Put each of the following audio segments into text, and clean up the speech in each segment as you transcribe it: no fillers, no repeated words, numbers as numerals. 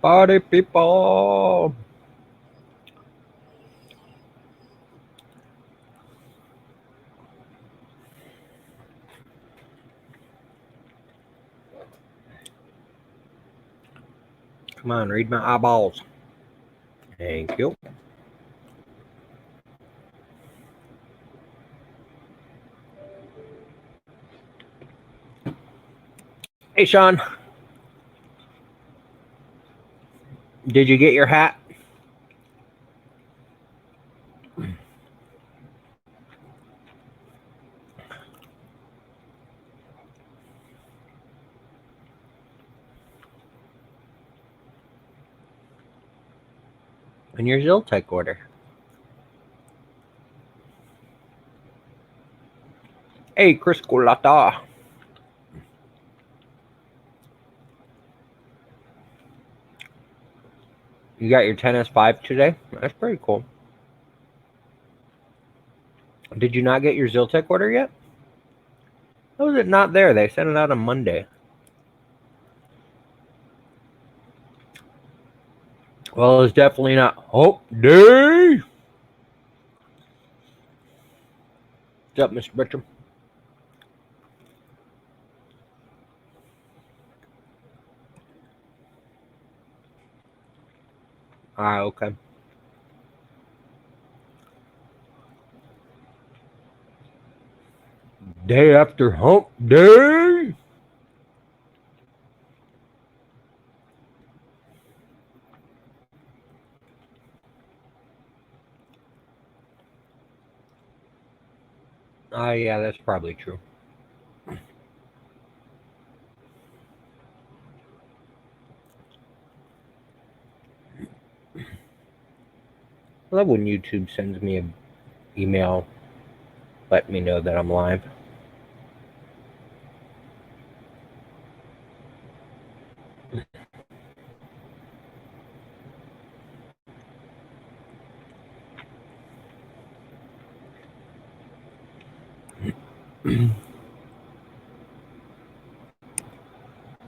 Party people! Come on, read my eyeballs. Thank you. Hey, Sean. Did you get your hat? And your Ziltech order? Hey, Chris Colata. You got your 10S5 today? That's pretty cool. Did you not get your Ziltech order yet? How is it not there? They sent it out on Monday. Well, it's definitely not Hope Day. What's up, Mr. Bertram? Okay. Day after Hump Day. Yeah, that's probably true. I love when YouTube sends me an email letting me know that I'm live.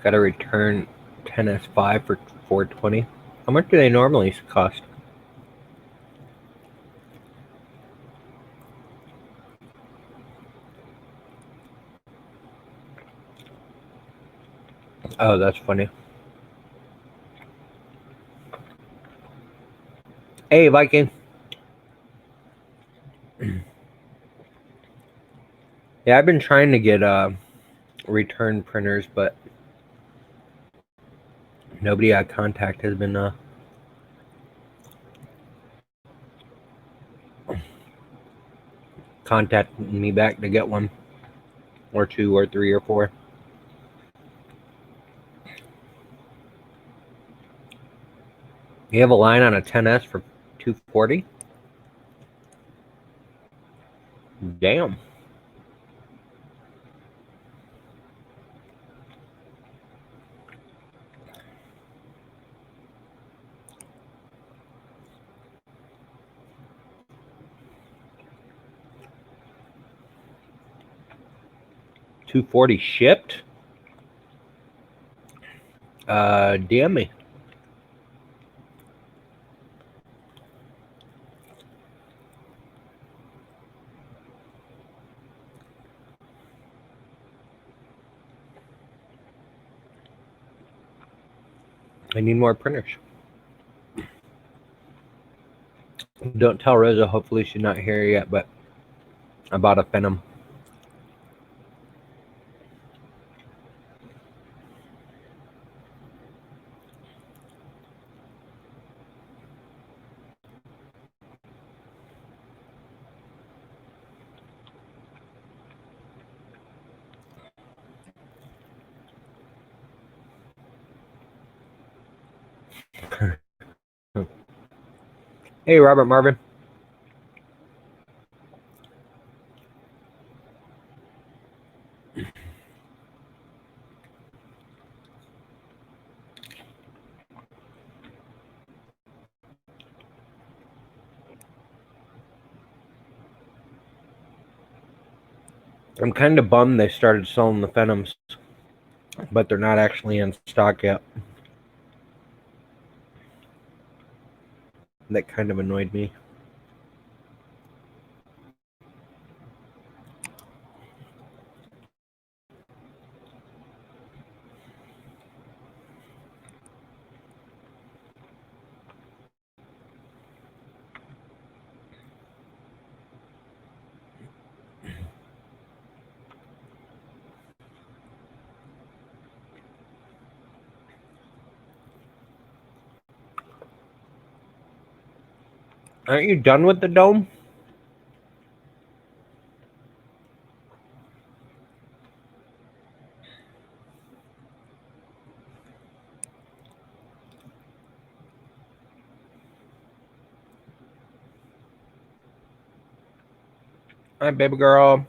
Got to return 10S5 for $420. How much do they normally cost? Oh, that's funny. Hey, Viking. Yeah, I've been trying to get return printers, but nobody I contact has been contacting me back to get one, or two, or three, or four. You have a line on a 10S for $240? Damn. $240 shipped? DM me. I need more printers. Don't tell Rosa. Hopefully she's not here yet, but I bought a Phenom. Hey, Robert Marvin. I'm kind of bummed they started selling the Phenoms, but they're not actually in stock yet. that kind of annoyed me. Aren't you done with the dome? Hi, baby girl.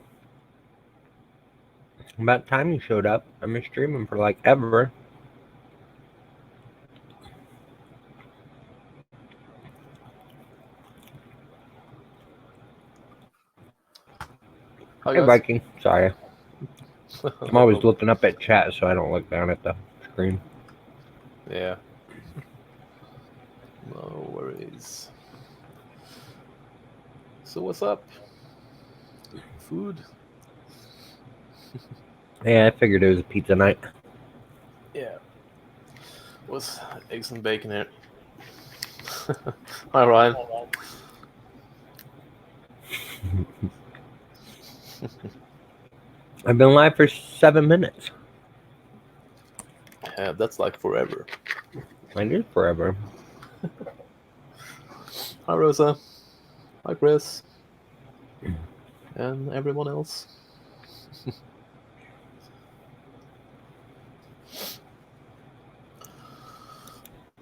About time you showed up. I've been streaming for like ever. Hi, Hey, guys. Viking. Sorry. No I'm always problem. looking up at chat so I don't look down at the screen. Yeah. No worries. So what's up? Food? Yeah, I figured it was a pizza night. Yeah. Was eggs and bacon here. Hi, Ryan. I've been live for 7 minutes. Yeah, that's like forever. I did forever. Hi, Rosa. Hi, Chris. And everyone else.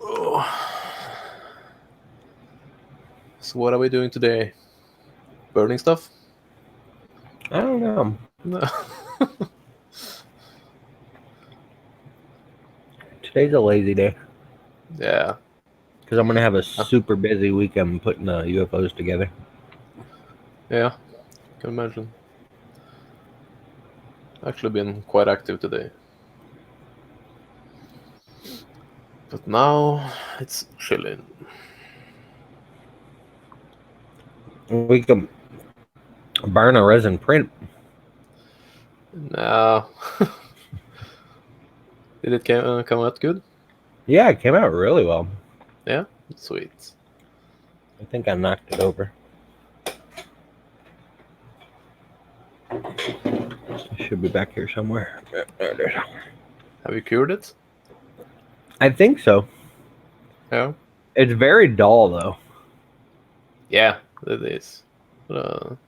Oh. So what are we doing today? Burning stuff? I don't know. No. Today's a lazy day Yeah. because I'm going to have a super busy weekend putting the UFOs together. Yeah. Can imagine. Actually been quite active today. But now it's chilling. We can burn a resin print. No. Did it come out good? Yeah, it came out really well. Yeah? Sweet. I think I knocked it over. It should be back here somewhere. There it is. Have you cured it? I think so. Yeah. It's very dull though. Yeah, it is. That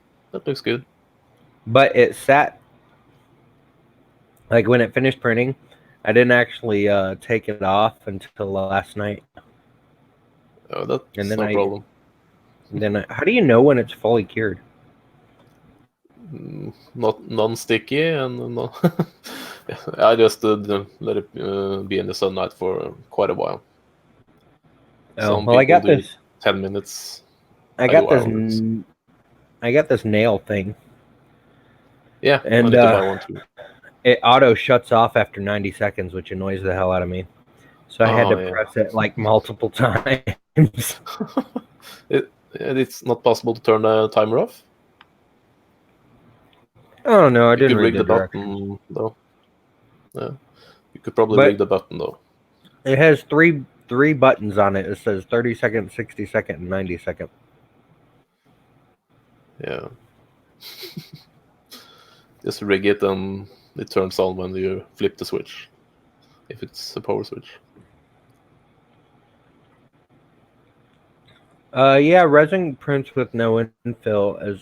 looks good. But it sat like when it finished printing. I didn't actually take it off until last night, Oh, that's and then no problem. how do you know when it's fully cured? Not non-sticky and no. I just let it be in the sunlight for quite a while. Oh Some well, people do 10 minutes. I I do got this. hours. I got this nail thing, Yeah, I and need to buy one too. it auto shuts off after 90 seconds, which annoys the hell out of me. So I had Oh to yeah. press it like multiple times. It's not possible to turn the timer off. I don't know. I You didn't could read rig the the directions, button though. Yeah, you could probably rig but the button though. it has three buttons on it. It says 30-second, 60-second, and 90-second. Yeah. Just rig it and it turns on when you flip the switch. If it's a power switch. Yeah, resin prints with no infill is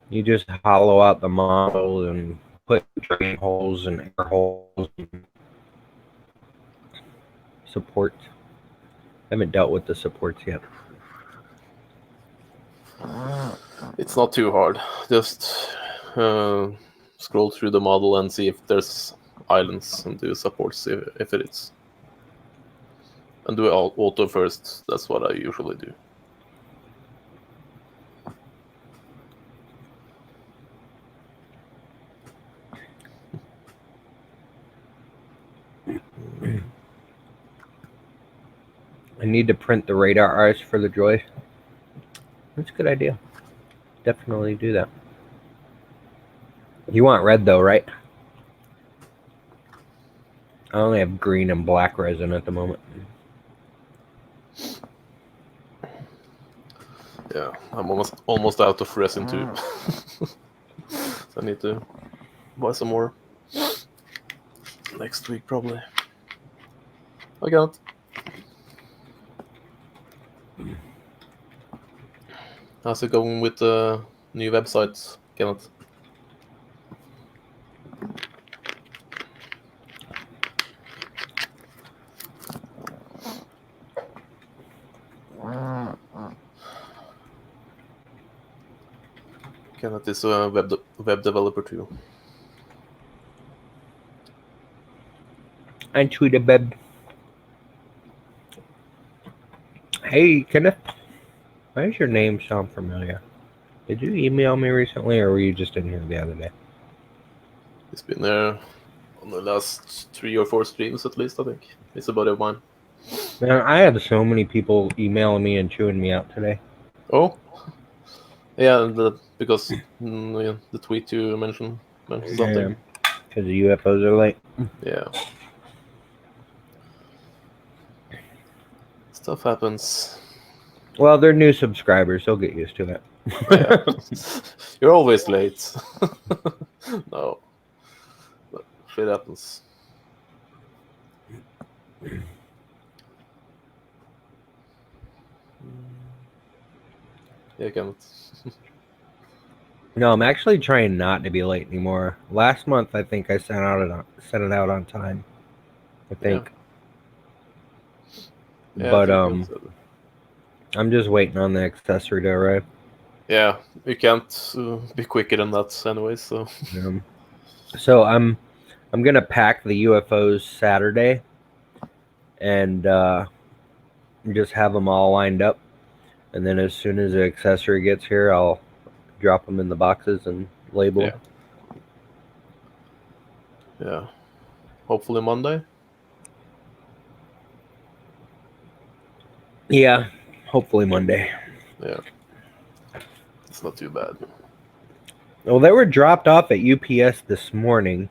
you just hollow out the model and put drain holes and air holes and support. I haven't dealt with the supports yet. It's not too hard. Just scroll through the model and see if there's islands and do supports if it is. And do it auto first. That's what I usually do. need to print the radar eyes for the Joy. That's a good idea. Definitely do that. You want red though, right? I only have green and black resin at the moment. Yeah, I'm almost out of resin too. So I need to buy some more next week probably. I can't. How's it going with the new websites, Kenneth? Kenneth is a web developer too. I tweeted Beb. Hey, Kenneth. Why does your name sound familiar? Did you email me recently, or were you just in here the other day? He's been there on the last 3 or 4 streams at least, I think. He's a buddy of mine. Man, I had so many people emailing me and chewing me out today. Oh? Yeah, because yeah, the tweet you mentioned something. Because the UFOs are late. Yeah. Stuff happens. Well, they're new subscribers. They'll get used to it. Yeah. You're always late. No. But shit happens. Yeah, Kenneth. No, I'm actually trying not to be late anymore. Last month, I think I sent it out on time. I think. Yeah, But I think I'm just waiting on the accessory to arrive. yeah, you can't be quicker than that anyway. So So I'm gonna pack the UFOs Saturday, and just have them all lined up, and then as soon as the accessory gets here, I'll drop them in the boxes and label. Yeah. Yeah. Hopefully Monday. Yeah, hopefully Monday. Yeah. It's not too bad. Well, they were dropped off at UPS this morning,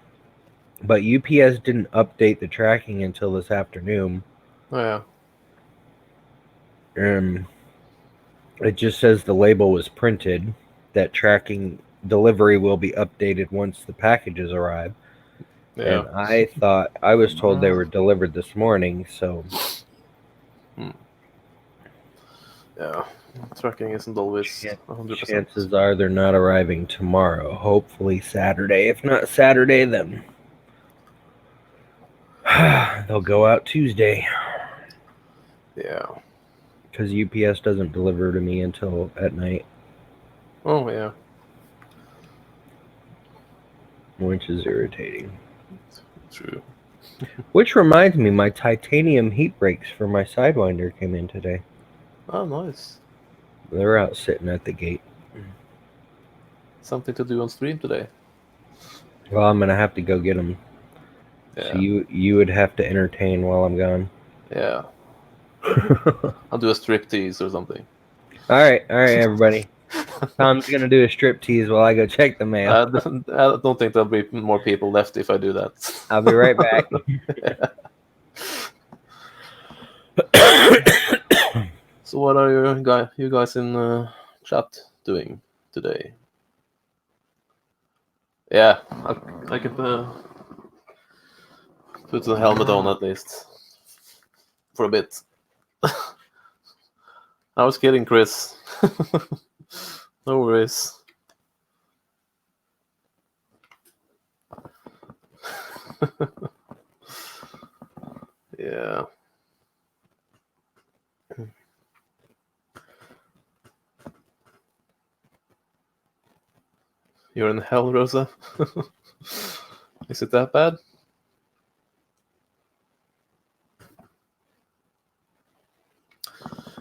but UPS didn't update the tracking until this afternoon. Oh yeah. It just says the label was printed, that tracking delivery will be updated once the packages arrive. Yeah. And I was told they were delivered this morning, so Yeah. Tracking isn't always 100%. Chances are they're not arriving tomorrow. Hopefully Saturday. If not Saturday, then they'll go out Tuesday. Yeah. Because UPS doesn't deliver to me until at night. Oh, yeah. Which is irritating. True. Which reminds me, my titanium heat brakes for my Sidewinder came in today. Oh, nice. They're out sitting at the gate. Something to do on stream today. Well, I'm going to have to go get them. Yeah. So you would have to entertain while I'm gone. Yeah. I'll do a striptease or something. All right, everybody. Tom's going to do a striptease while I go check the mail. I don't think there'll be more people left if I do that. I'll be right back. So what are you guys in chat doing today? Yeah, I can put the helmet on at least for a bit. I was kidding, Chris. No worries. Yeah. You're in hell, Rosa? Is it that bad?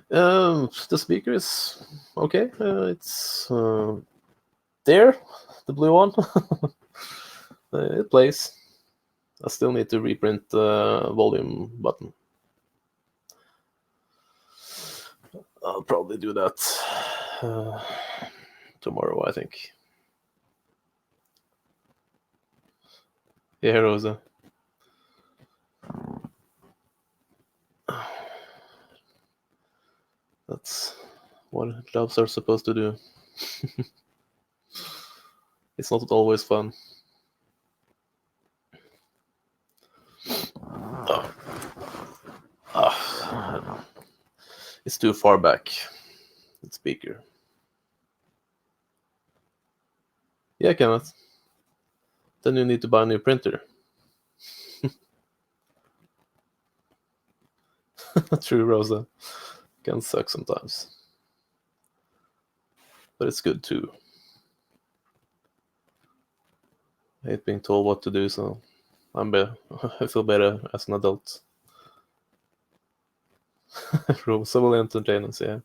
The speaker is okay. It's there, the blue one. It plays. I still need to reprint the volume button. I'll probably do that tomorrow, I think. Yeah, Rosa. That's what gloves are supposed to do. It's not always fun. It's too far back. The speaker. Yeah, Kenneth. Then you need to buy a new printer. True, Rosa. Can suck sometimes. But it's good too. I hate being told what to do, so I feel better as an adult. Rosa will entertain us, yeah.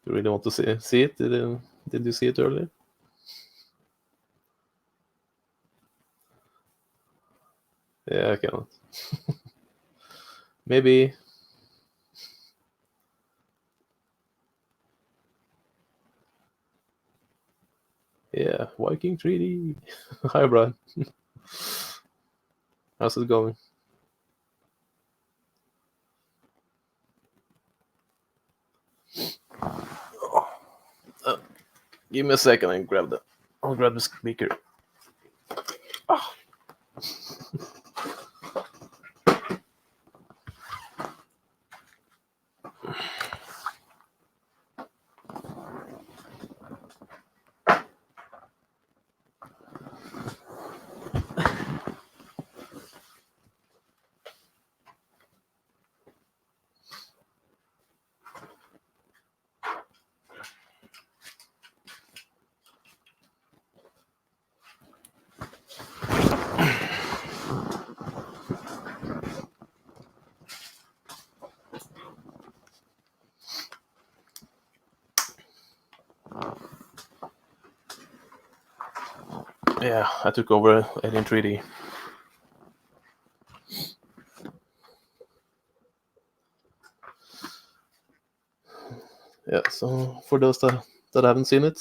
You really want to see it? Did you see it earlier? Yeah, I cannot. Maybe. Yeah, Viking 3D. Hi, Brian. How's it going? Give me a second and I'll grab the speaker. Ah. Yeah, I took over Alien 3D. Yeah, so for those that haven't seen it,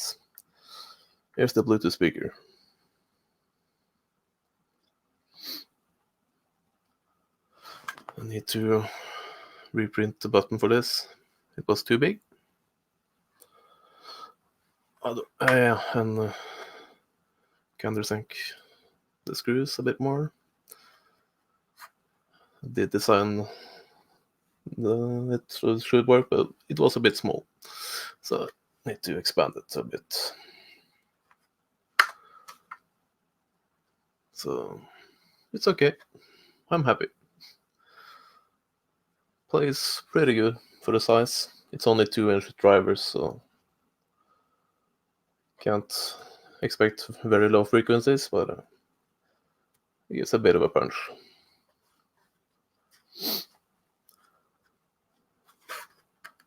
here's the Bluetooth speaker. I need to reprint the button for this. It was too big. Yeah, and countersink the screws a bit more. I did design it should work, but it was a bit small, so I need to expand it a bit. So it's okay. I'm happy. Plays pretty good for the size. It's only 2-inch drivers, so can't expect very low frequencies, but it gives a bit of a punch.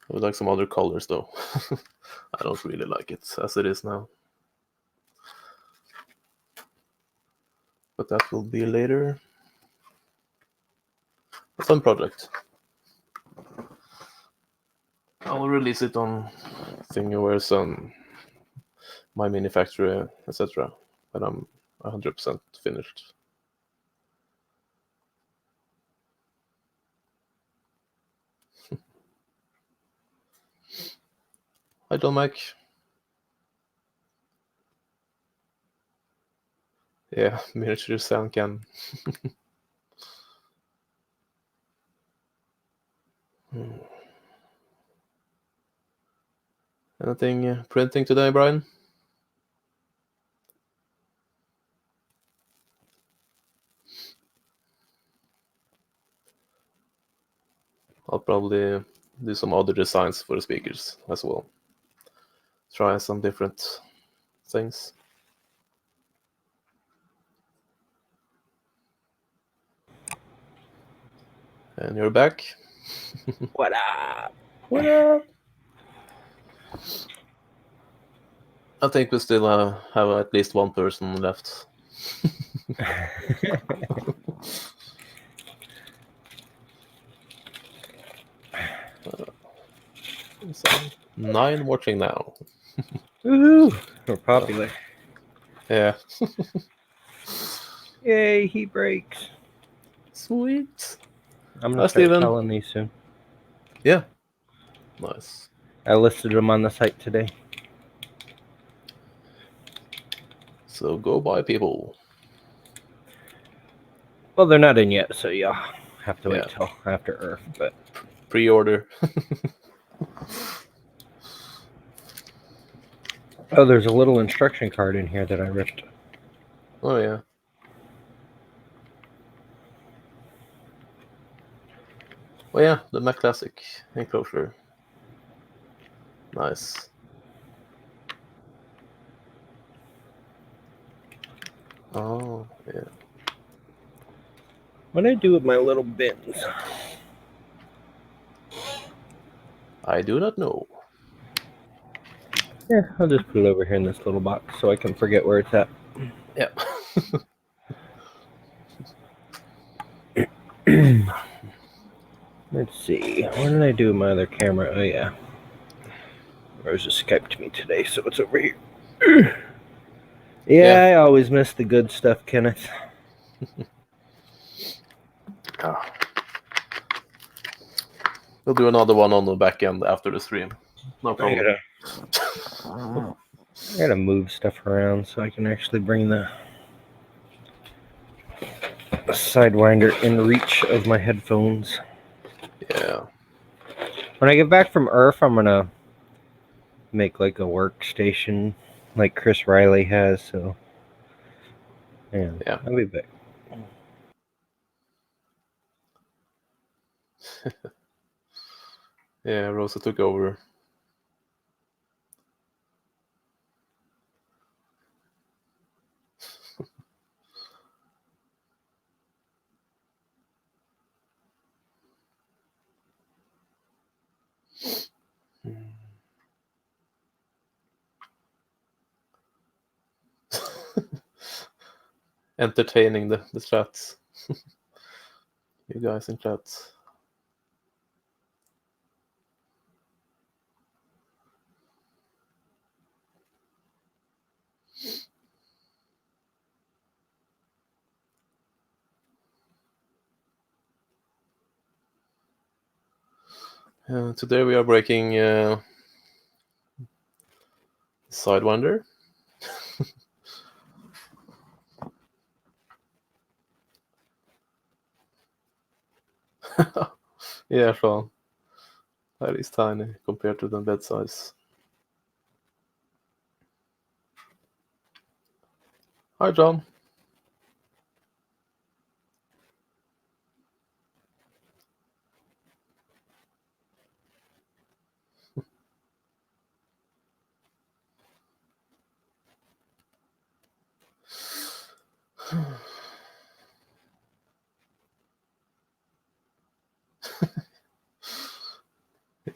I would like some other colors though. I don't really like it as it is now. But that will be later. A fun project. I will release it on Thingiverse and My Mini Factory, etc. When I'm 100% finished. Hi, Don Mac. Yeah, miniature sound cam. Anything printing today, Brian? I'll probably do some other designs for the speakers as well. Try some different things. And you're back. What up? What up? I think we still have at least one person left. So 9 watching now. Woohoo! We're popular. Yeah. Yay, heat breaks. Sweet. I'm Hi, gonna start Steven. selling these soon. Yeah. Nice. I listed them on the site today. So go buy, people. Well, they're not in yet, so you'll have to wait Yeah. till after Earth. But Pre-order. oh, there's a little instruction card in here that I ripped. Oh yeah. Oh yeah, the Mac Classic enclosure. Nice. Oh yeah. What do I do with my little bins? I do not know. Yeah, I'll just put it over here in this little box so I can forget where it's at. Yeah. Let's see. What did I do with my other camera? Oh yeah. Rose just Skyped me today, so it's over here. Yeah, I always miss the good stuff, Kenneth. Ah. We'll do another one on the back end after the stream. No I problem. gotta move stuff around so I can actually bring the Sidewinder in reach of my headphones. Yeah. When I get back from Earth, I'm gonna make like a workstation like Chris Riley has, so yeah. I'll be back. Yeah, Rosa took over. Entertaining the chats. You guys in chats. Today we are breaking Sidewinder. Yeah, Sean. That is tiny compared to the bed size. Hi, John.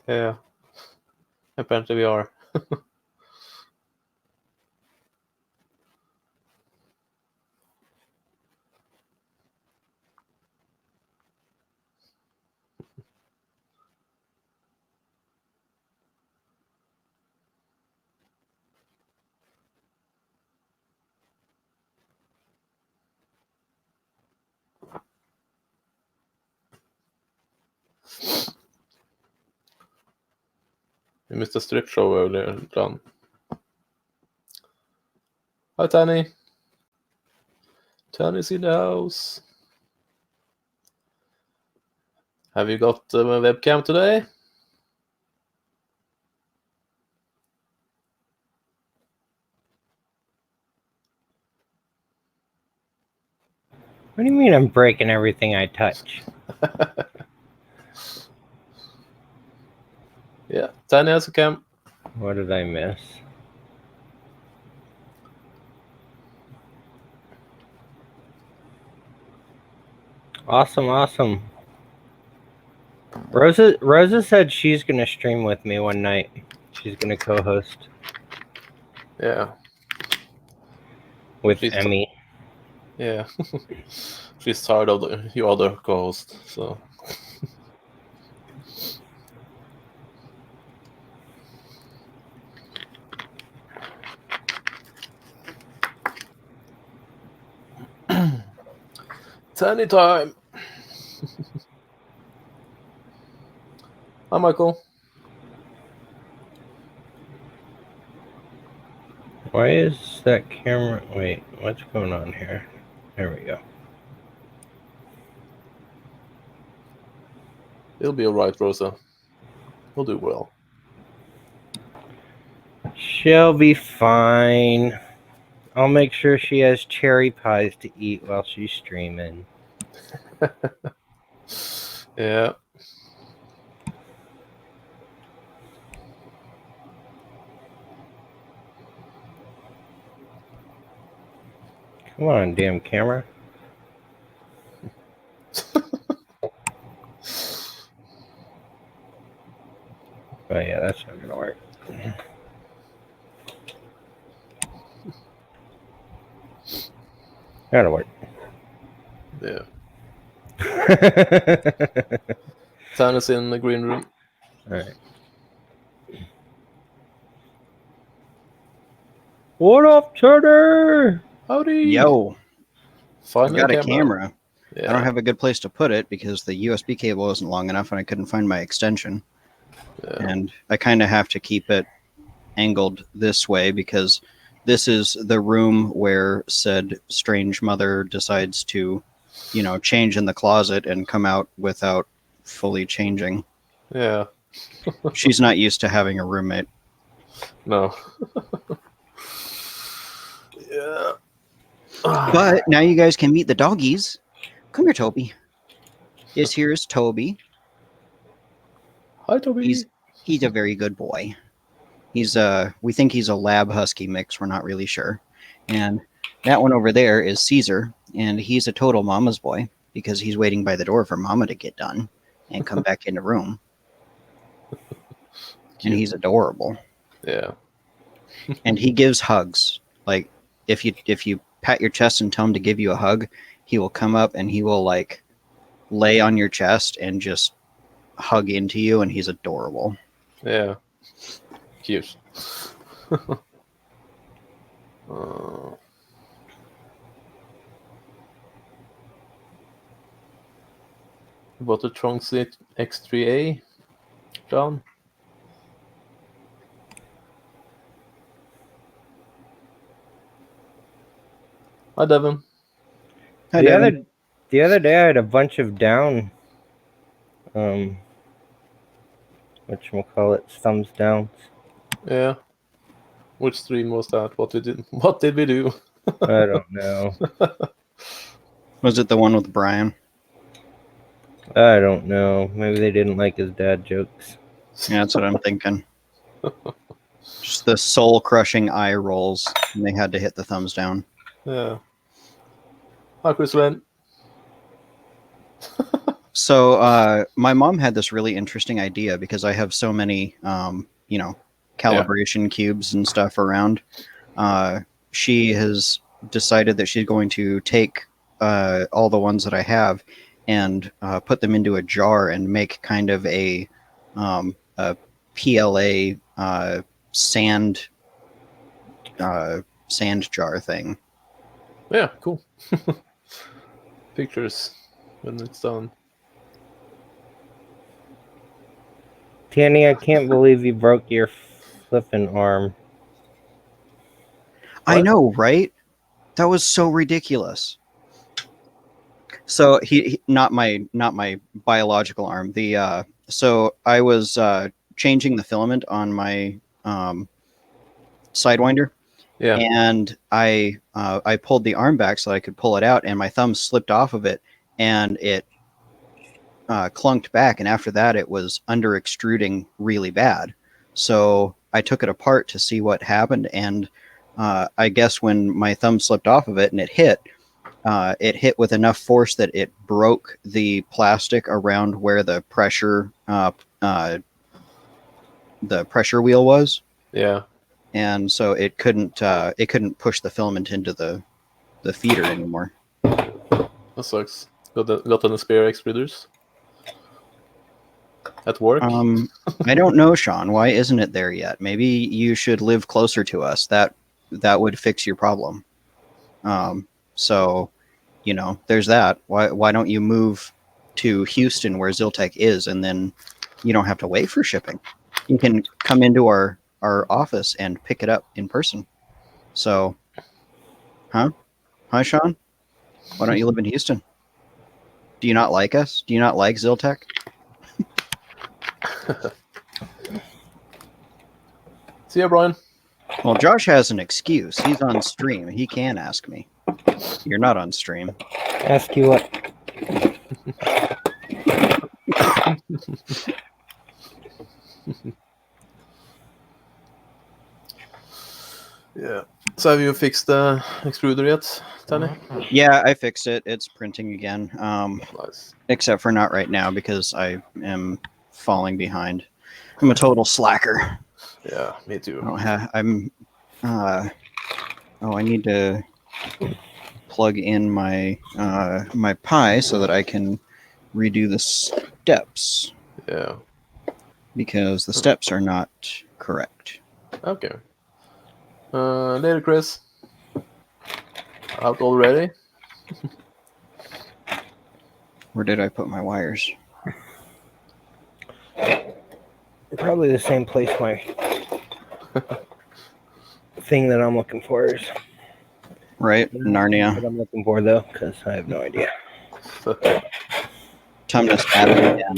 Yeah. Apparently we are. You missed a strip show earlier, John. Hi, Tanny. Tanny's in the house. Have you got a webcam today? What do you mean I'm breaking everything I touch? Yeah, Tanny has a cam. What did I miss? Awesome. Rosa said she's gonna stream with me one night. She's gonna co-host. Yeah. With Emmy. Yeah. She's tired of your other co-host, so. Tanny time. Hi, Michael. Why is that camera? Wait, what's going on here? There we go. It'll be alright, Rosa. We'll do well. She'll be fine. I'll make sure she has cherry pies to eat while she's streaming. Yeah. Come on, damn camera. Oh yeah, that's not gonna work. That'll work. Yeah. Tanner's in the green room. Alright. What up, Turner? Howdy. Yo, Finally, I got a camera. Yeah. I don't have a good place to put it because the USB cable isn't long enough and I couldn't find my extension. Yeah. And I kind of have to keep it angled this way because this is the room where said strange mother decides to, change in the closet and come out without fully changing. Yeah. She's not used to having a roommate. No. Yeah. But now you guys can meet the doggies. Come here, Toby. Here's Toby. Hi, Toby. He's a very good boy. We think he's a lab husky mix. We're not really sure. And that one over there is Caesar, and he's a total mama's boy because he's waiting by the door for mama to get done and come back in the room. And he's adorable. Yeah. And he gives hugs. Like if you pat your chest and tell him to give you a hug, he will come up and he will like lay on your chest and just hug into you, and he's adorable. Yeah. Cute. About the Tronxy X3A, John? Hi, Devin. Hi, The Devin. other day I had a bunch of down whatchamacallit, thumbs downs. Yeah. Which stream was that? What did we do? I don't know. Was it the one with Brian? I don't know. Maybe they didn't like his dad jokes. Yeah, that's what I'm thinking. Just the soul-crushing eye rolls, and they had to hit the thumbs down. Yeah. Hi, Chris Wen. So my mom had this really interesting idea because I have so many, calibration cubes and stuff around. She has decided that she's going to take all the ones that I have and put them into a jar and make kind of a PLA sand jar thing. Yeah, cool. Pictures when it's done. Tanny, I can't believe you broke your flipping arm. I What? know, right? That was so ridiculous. So he not my biological arm. So I was changing the filament on my Sidewinder, Yeah. and I pulled the arm back so I could pull it out, and my thumb slipped off of it, and it clunked back, and after that it was under extruding really bad. So I took it apart to see what happened, and I guess when my thumb slipped off of it and it hit with enough force that it broke the plastic around where the pressure wheel was, Yeah. and so it couldn't push the filament into the feeder anymore. That sucks. Got any spare extruders at work? I don't know, Sean. Why isn't it there yet? Maybe you should live closer to us. That would fix your problem. So there's that. Why don't you move to Houston where Ziltech is, and then you don't have to wait for shipping. You can come into our office and pick it up in person. So, huh, Sean? Why don't you live in Houston? Do you not like us? Do you not like Ziltech? See ya, Brian. Well, Josh has an excuse. He's on stream. He can ask me. You're not on stream. Ask you what? Yeah. So have you fixed the extruder yet, Danny? Yeah, I fixed it. It's printing again. Nice. Except for not right now because I am falling behind. I'm a total slacker. Yeah, me too. I need to plug in my my Pi so that I can redo the steps Yeah. because the steps are not correct. Okay. Later, Chris. Out already? Where did I put my wires? Probably the same place my thing that I'm looking for is. Right, Narnia. What I'm looking for though, because I have no idea. Tumnus added again.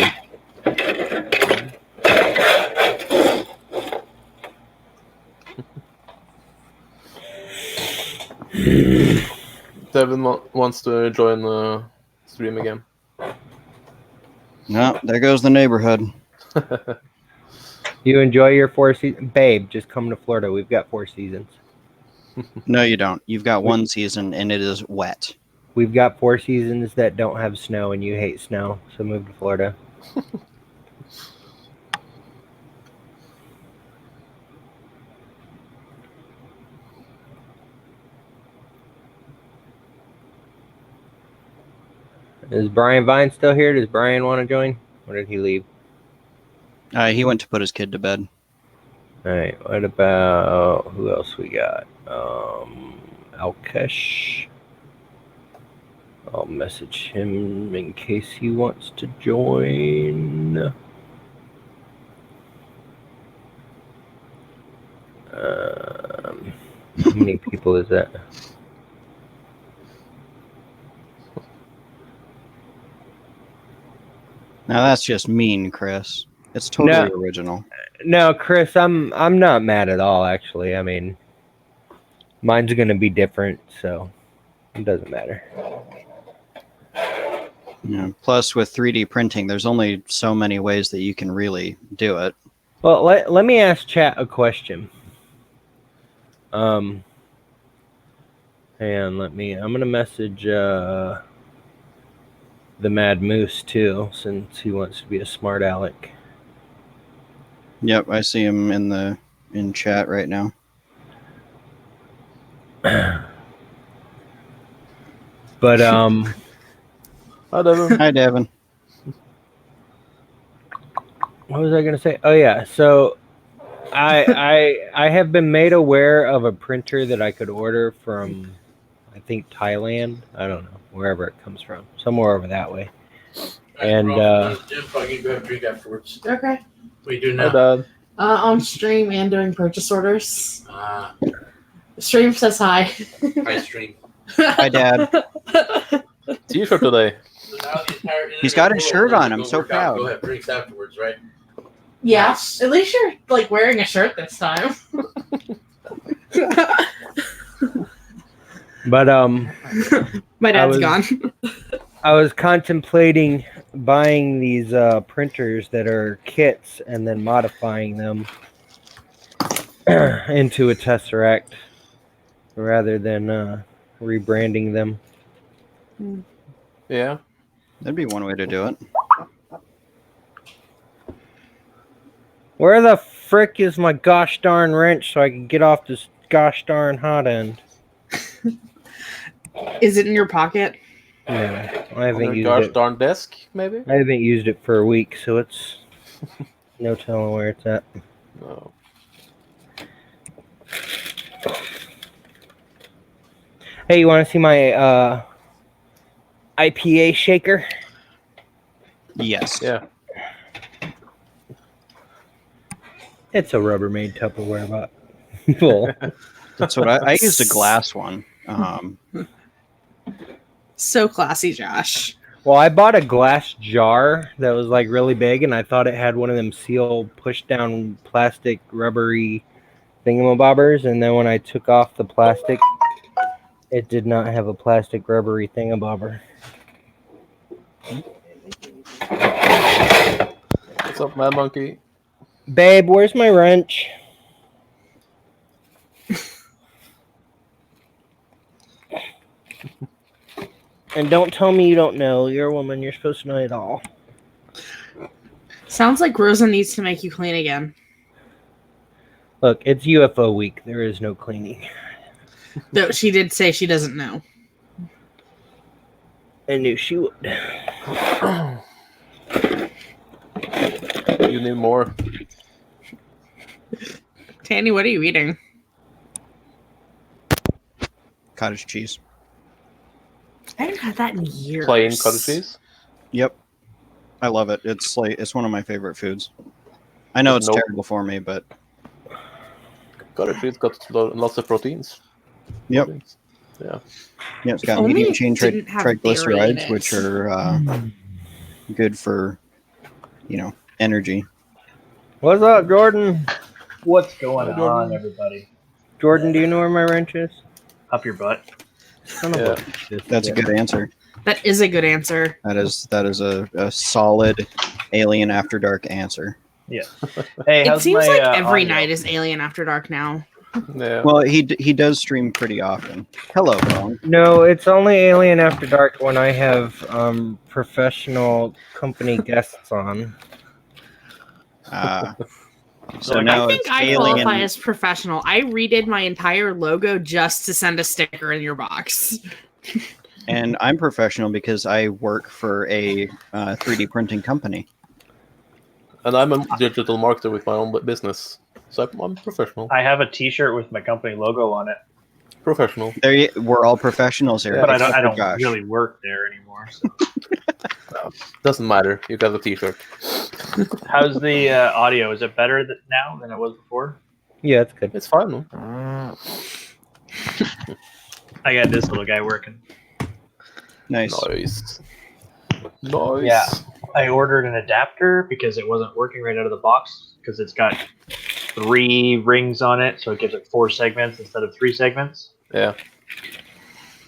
Devin wants to join the stream again. No, there goes the neighborhood. You enjoy your 4 seasons, babe. Just come to Florida. We've got 4 seasons. No, you don't. You've got one season and it is wet. We've got 4 seasons that don't have snow, and you hate snow, so move to Florida. Is Brian Vine still here? Does Brian want to join? Or did he leave? He went to put his kid to bed. All right. What about who else we got? Alkesh. I'll message him in case he wants to join. How many people is that? Now that's just mean, Chris. It's totally original. No, Chris, I'm not mad at all. Actually, I mean, mine's gonna be different, so it doesn't matter. Yeah. Plus, with 3D printing, there's only so many ways that you can really do it. Well, let me ask chat a question. And I'm gonna message the Mad Moose too, since he wants to be a smart aleck. Yep, I see him in chat right now. But Hi, Devin. Hi, Devin. what was I gonna say? Oh yeah, so I have been made aware of a printer that I could order from, I think Thailand. I don't know, wherever it comes from, somewhere over that way. And Jim, probably go have a drink afterwards. Okay. What are you doing Hi, now? Dad. On stream and doing purchase orders. Stream says hi. Hi, stream. Hi, Dad. T-shirt today. He's got his shirt on. I'm so proud. Go have drinks afterwards, right? Yeah. Nice. At least you're like wearing a shirt this time. but My dad's was- gone. I was contemplating buying these printers that are kits and then modifying them into a Tesseract rather than rebranding them. Yeah. That'd be one way to do it. Where the frick is my gosh darn wrench so I can get off this gosh darn hot end? Is it in your pocket? Yeah, I On haven't your used gosh it. darn desk, maybe? I haven't used it for a week, so it's no telling where it's at. No. Hey, you want to see my IPA shaker. Yes. Yeah. It's a Rubbermaid Tupperware bottle. That's what I used a glass one. So classy, Josh. Well, I bought a glass jar that was like really big, and I thought it had one of them seal push down plastic rubbery thingamabobbers. And then when I took off the plastic, it did not have a plastic rubbery thingamabobber. What's up, Mad Monkey? Babe, where's my wrench? And don't tell me you don't know. You're a woman. You're supposed to know it all. Sounds like Rosa needs to make you clean again. Look, it's UFO week. There is no cleaning. Though she did say she doesn't know. I knew she would. You need more. Tanny, what are you eating? Cottage cheese. I haven't had that in years. Plain cottage cheese. Yep. I love it. It's one of my favorite foods. I know it's Nope. terrible for me, but Cottage cheese got lots of proteins. yep. Proteins. Yeah. Yeah, it's got Only medium chain didn't have dairy in triglycerides, it. which are good for, energy. What's up, Jordan? What's going Hi, on, Jordan. everybody? Jordan, do you know where my wrench is? Up your butt. Son of Yeah. a bitch. That's a good answer. That is a good answer. That is a solid Alien After Dark answer. Hey, It how's seems my, like every audio? night is Alien After Dark now. Yeah. Well, he does stream pretty often. Hello, Bone. No, it's only Alien After Dark when I have professional company guests on. So Like, now I think it's I Alien. qualify as professional. I redid my entire logo just to send a sticker in your box. And I'm professional because I work for a 3D printing company. And I'm a digital marketer with my own business. So I'm professional. I have a T-shirt with my company logo on it, Professional. We're all professionals here. but I except don't for Josh. really work there anymore. So. Doesn't matter. You got a t-shirt. How's the audio? Is it better now than it was before? Yeah, it's good. It's fine. No? I got this little guy working. Nice. Nice. Nice. Yeah. I ordered an adapter because it wasn't working right out of the box because it's got 3 rings on it, so it gives it 4 segments instead of 3 segments. Yeah.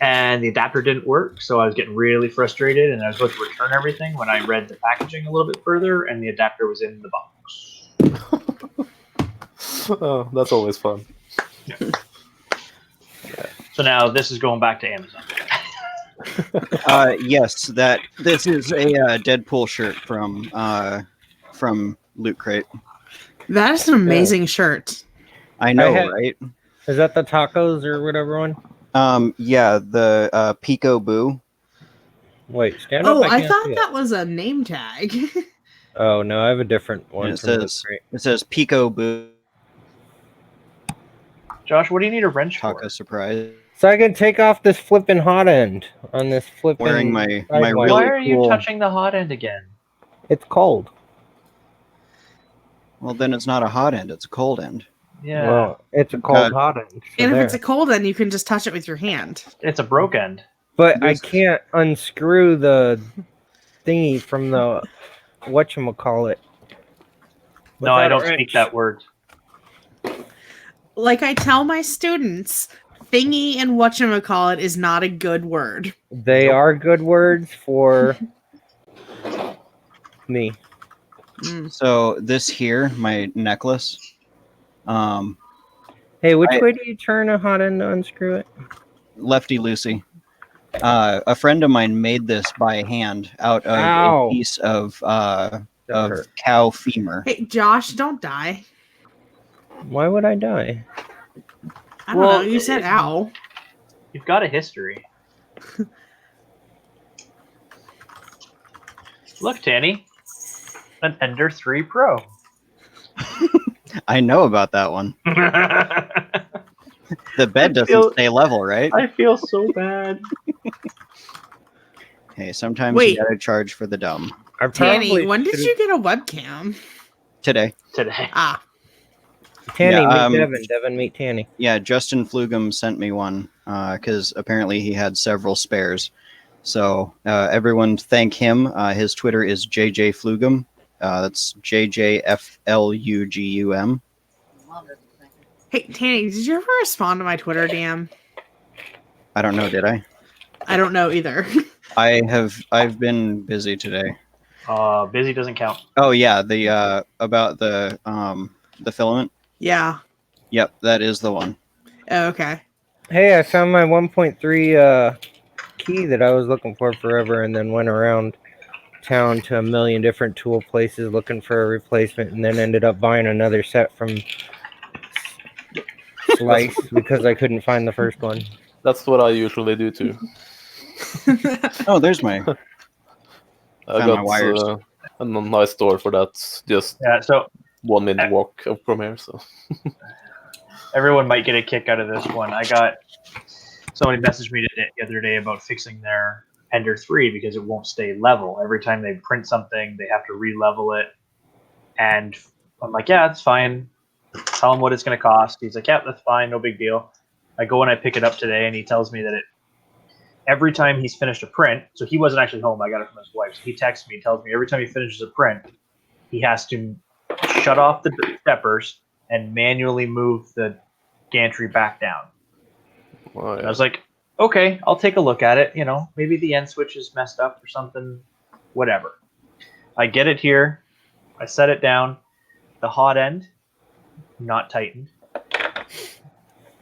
And the adapter didn't work, so I was getting really frustrated, and I was supposed to return everything when I read the packaging a little bit further, and the adapter was in the box. Oh, that's always fun. So now this is going back to Amazon. Yes, this is a Deadpool shirt from Loot Crate. That is an amazing shirt. I know, I had- right? Is that the tacos or whatever one? Yeah, the Pico Boo. Wait, stand up. Oh, I can't thought see it. that was a name tag. Oh no, I have a different one. And it from Loot says Crate. it says Pico Boo Josh, what do you need a wrench Taco for? Surprise. So I can take off this flipping hot end on this flipping. Wearing my sidewalk. really Why are you cool- touching the hot end again? It's cold. Well, then it's not a hot end; it's a cold end. Yeah, Well, it's a cold hot end. So And if there. it's a cold end, you can just touch it with your hand. it's a broke end. But I can't unscrew the thingy from the whatchamacallit. No, I without a don't wrench. speak that word. Like I tell my students, thingy and whatchamacallit is not a good word. They are good words for me. Mm. So this here, my necklace. Hey, which I- way do you turn a hot end to unscrew it? Lefty loosey. A friend of mine made this by hand out of Ow. a piece of That of hurt. cow femur. Hey, Josh, don't die. Why would I die? I don't Well, know. You said ow. You've got a history. Look, Tanny, an Ender 3 Pro. I know about that one. I The bed doesn't feel- stay level, right? feel so bad. Hey, sometimes Wait. you gotta charge for the dumb. I Tanny, probably when did should've- you get a webcam? Today. Today. Ah, Tanny, Yeah, meet Devin. Devin, meet Tanny. Yeah, Justin Flugum sent me one because apparently he had several spares. So everyone thank him. His Twitter is JJ Flugum. That's JJFLUGUM. hey Tanny, did you ever respond to my Twitter DM? I don't know, did I? I don't know either. I've been busy today. Busy doesn't count. Oh yeah, the about the filament. Yeah. Yep, that is the one. Oh, okay. Hey, I found my 1.3 key that I was looking for forever, and then went around town to a million different tool places looking for a replacement, and then ended up buying another set from Slice because I couldn't find the first one. That's what I usually do too. Oh, there's my. I Found my got wires. a nice store for that. Just Yeah, so 1 minute walk up from here. So everyone might get a kick out of this one. I got somebody messaged me the other day about fixing their Ender 3 because it won't stay level. Every time they print something, they have to re-level it. And I'm like, yeah, it's fine. Tell him what it's going to cost. He's like, yeah, that's fine. No big deal. I go and I pick it up today, and he tells me that every time he's finished a print, so he wasn't actually home. I got it from his wife. So he texts me and tells me every time he finishes a print, he has to shut off the steppers and manually move the gantry back down. oh, And yeah. I was like, okay, I'll take a look at it. You know, maybe the end switch is messed up or something, whatever. I get it here. I set it down. The hot end, not tightened.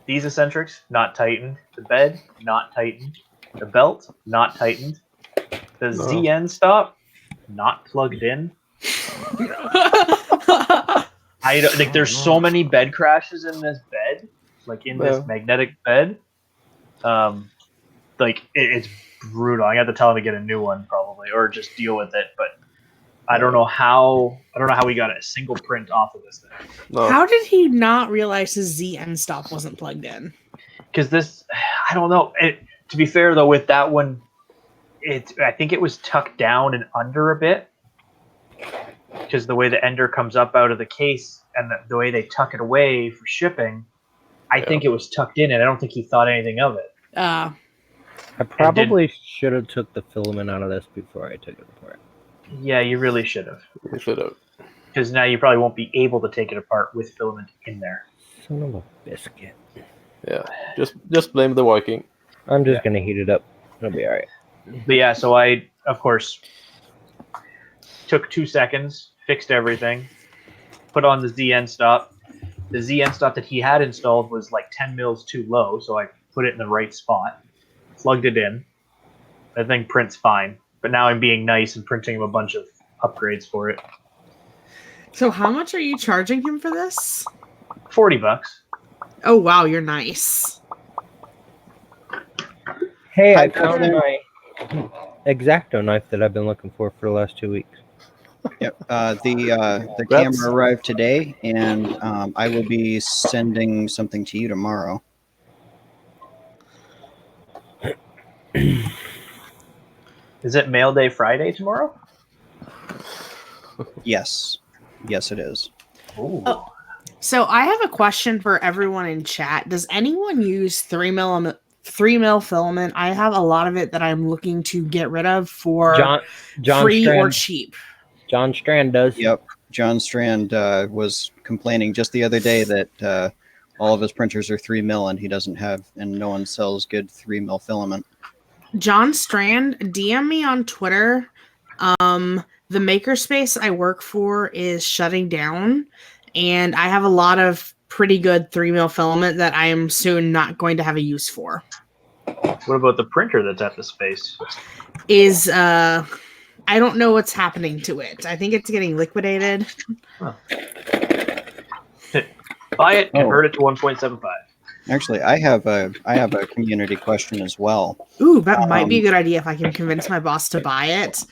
These eccentrics, not tightened. The bed, not tightened. The belt, not tightened. The No. Z end stop, not plugged in. I don't, like. There's so many bed crashes in this bed, like in this Yeah. magnetic bed. It's brutal. I got to tell him to get a new one probably, or just deal with it. But I don't know how. We got a single print off of this thing. No, How did he not realize his Z end stop wasn't plugged in? Because this, I don't know. To be fair though, with that one, I think it was tucked down and under a bit. Because the way the Ender comes up out of the case and the way they tuck it away for shipping, I think it was tucked in, and I don't think he thought anything of it. Uh, I probably should have took the filament out of this before I took it apart. Yeah, you really should have. you should have. Because now you probably won't be able to take it apart with filament in there. Son of a biscuit. Yeah, just blame the Viking. I'm just gonna heat it up. It'll be alright. But yeah, so I, of course, took 2 seconds, fixed everything, put on the ZN stop. The ZN stop that he had installed was like 10 mils too low, so I put it in the right spot, plugged it in. The thing prints fine, but now I'm being nice and printing him a bunch of upgrades for it. so how much are you charging him for this? $40. Oh wow, you're nice. Hey, I Hi, found Kevin. my X-Acto knife that I've been looking for the last 2 weeks. Yep. The Congrats. camera arrived today, and I will be sending something to you tomorrow. Is it Mail Day Friday tomorrow? Yes, yes, it is. Ooh. Oh. So I have a question for everyone in chat. Does anyone use 3mm filament? I have a lot of it that I'm looking to get rid of for John free Strand, or cheap. John Strand does. Yep. John Strand was complaining just the other day that all of his printers are 3mm, and he doesn't have, and no one sells good 3mm filament. John Strand, DM me on Twitter. The makerspace I work for is shutting down, and I have a lot of pretty good 3mm filament that I am soon not going to have a use for. What about the printer that's at the space? Is I don't know what's happening to it. I think it's getting liquidated. Buy it, Oh. convert it to 1.75. Actually, I have a community question as well. Ooh, that might be a good idea if I can convince my boss to buy it.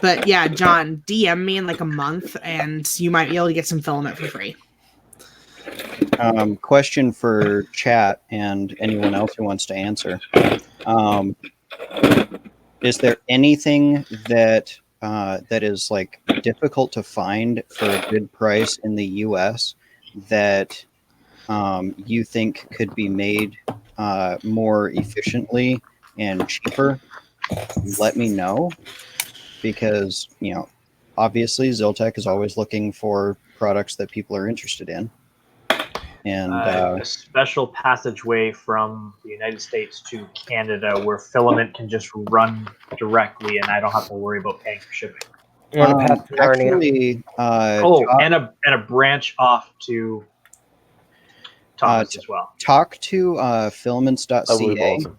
But yeah, John, DM me in like a month, and you might be able to get some filament for free. Question for chat and anyone else who wants to answer. is there anything that that is like difficult to find for a good price in the U.S. that you think could be made more efficiently and cheaper? Let me know, because obviously Ziltech is always looking for products that people are interested in. And A special passageway from the United States to Canada where filament can just run directly, and I don't have to worry about paying for shipping. You want to pass to Narnia? actually, And a branch off to Thomas as well. talk to That would be filaments.ca awesome.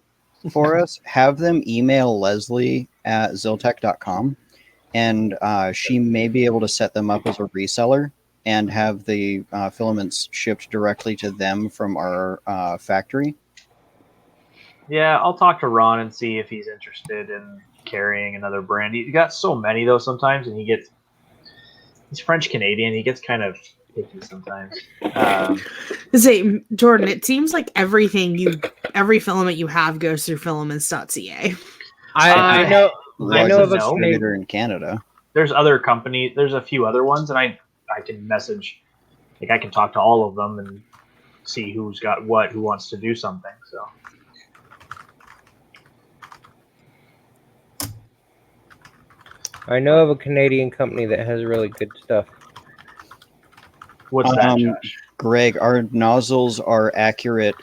for us. Have them email Leslie at ziltech.com, and she may be able to set them up as a reseller and have the filaments shipped directly to them from our factory. Yeah, I'll talk to Ron and see if he's interested in carrying another brand. He got so many though sometimes, and he's French Canadian. He gets kind of picky sometimes. Say, Jordan, it seems like every filament you have goes through filaments.ca. I know. I know of a No. distributor in Canada. There's other companies. There's a few other ones, and I can message. Like I can talk to all of them and see who's got what, who wants to do something. So. I know of a Canadian company that has really good stuff. What's that, Josh? Greg, our nozzles are accurate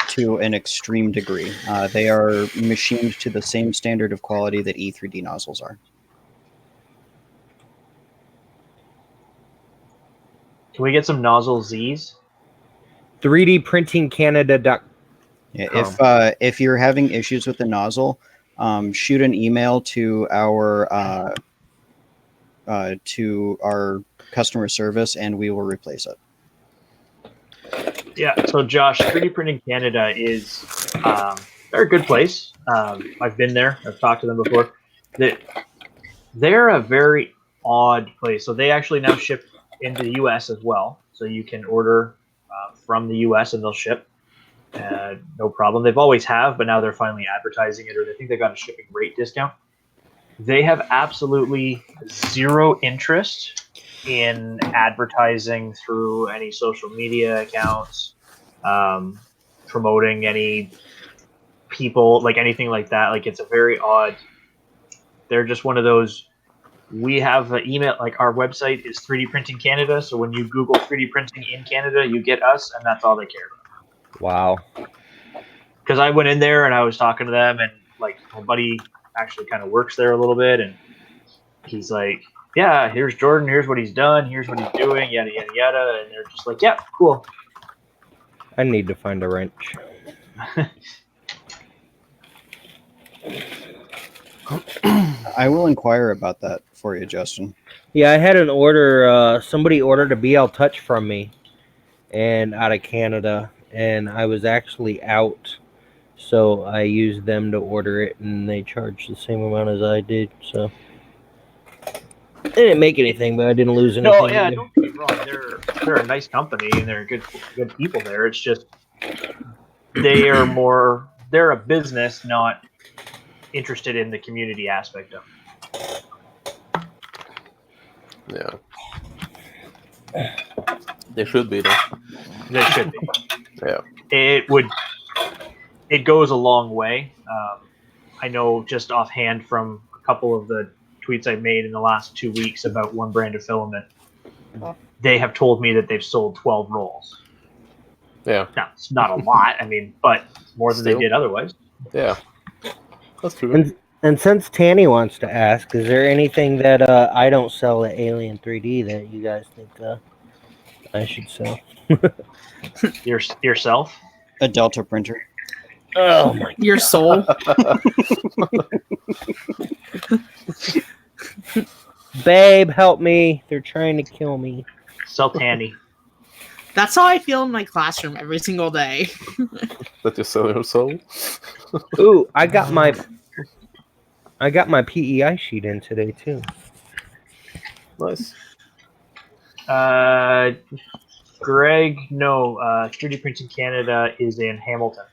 to an extreme degree. They are machined to the same standard of quality that E3D nozzles are. Can we get some nozzle Z's? 3dprintingcanada.com. Yeah, if you're having issues with the nozzle, shoot an email to our customer service, and we will replace it. Yeah. So Josh, 3D Printing Canada is they're a good place. I've been there. I've talked to them before. They're a very odd place. So they actually now ship into the U.S. as well. So you can order from the U.S. and they'll ship. No problem. They've always have, but now they're finally advertising it, or they think they got a shipping rate discount. They have absolutely zero interest in advertising through any social media accounts, promoting any people, like anything like that. Like it's a very odd. They're just one of those. We have an email, like our website is 3D Printing Canada. So when you Google 3D printing in Canada, you get us, and that's all they care about. Wow. Because I went in there and I was talking to them, and like my buddy actually kind of works there a little bit, and he's like, yeah, here's Jordan, here's what he's done, here's what he's doing, yada yada yada, and they're just like, yeah, cool. I need to find a wrench. I will inquire about that for you, Justin. Yeah, I had an order. Somebody ordered a BL Touch from me, and out of Canada, and I was actually out, so I used them to order it, and they charged the same amount as I did. So they didn't make anything, but I didn't lose anything. No, yeah, don't get me wrong. They're a nice company and they're good people there. It's just they're a business, not interested in the community aspect of it. Yeah. They should be though. They should be. Yeah. It goes a long way. I know just offhand from a couple of the tweets I've made in the last 2 weeks about one brand of filament, they have told me that they've sold 12 rolls. Yeah. Now, it's not a lot, I mean, but more than Still. they did otherwise. Yeah. That's true. And since Tanny wants to ask, is there anything that I don't sell at Alien 3D that you guys think I should sell? Yourself? A Delta printer. Oh my! Your soul. Babe, help me! They're trying to kill me. Sell Tanny. That's how I feel in my classroom every single day. That you sell your soul. Ooh, I got my PEI sheet in today too. Nice. Greg, no. 3D Printing Canada is in Hamilton.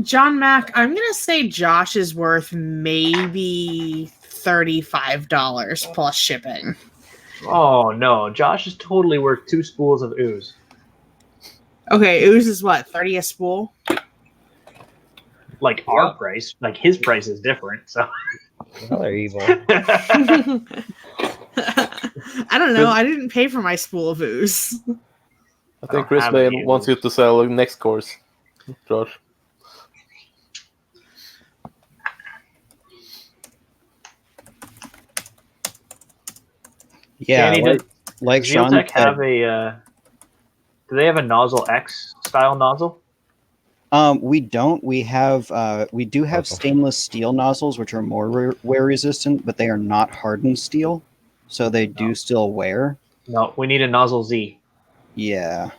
John Mack, I'm gonna say Josh is worth maybe $35 plus shipping. Oh no, Josh is totally worth 2 spools of ooze. Okay, ooze is what, 30 a spool? Like our price, like his price is different. So Y'all are evil. I don't know. I didn't pay for my spool of ooze. I think don't Chris have May any of wants those. you to sell next course, Josh. Yeah, Danny, like does Sean Zealtech said, have a? Do they have a nozzle X style nozzle? we don't. We do have Purple. stainless steel nozzles, which are more wear resistant, but they are not hardened steel, so they do still wear. No, we need a nozzle Z. Yeah,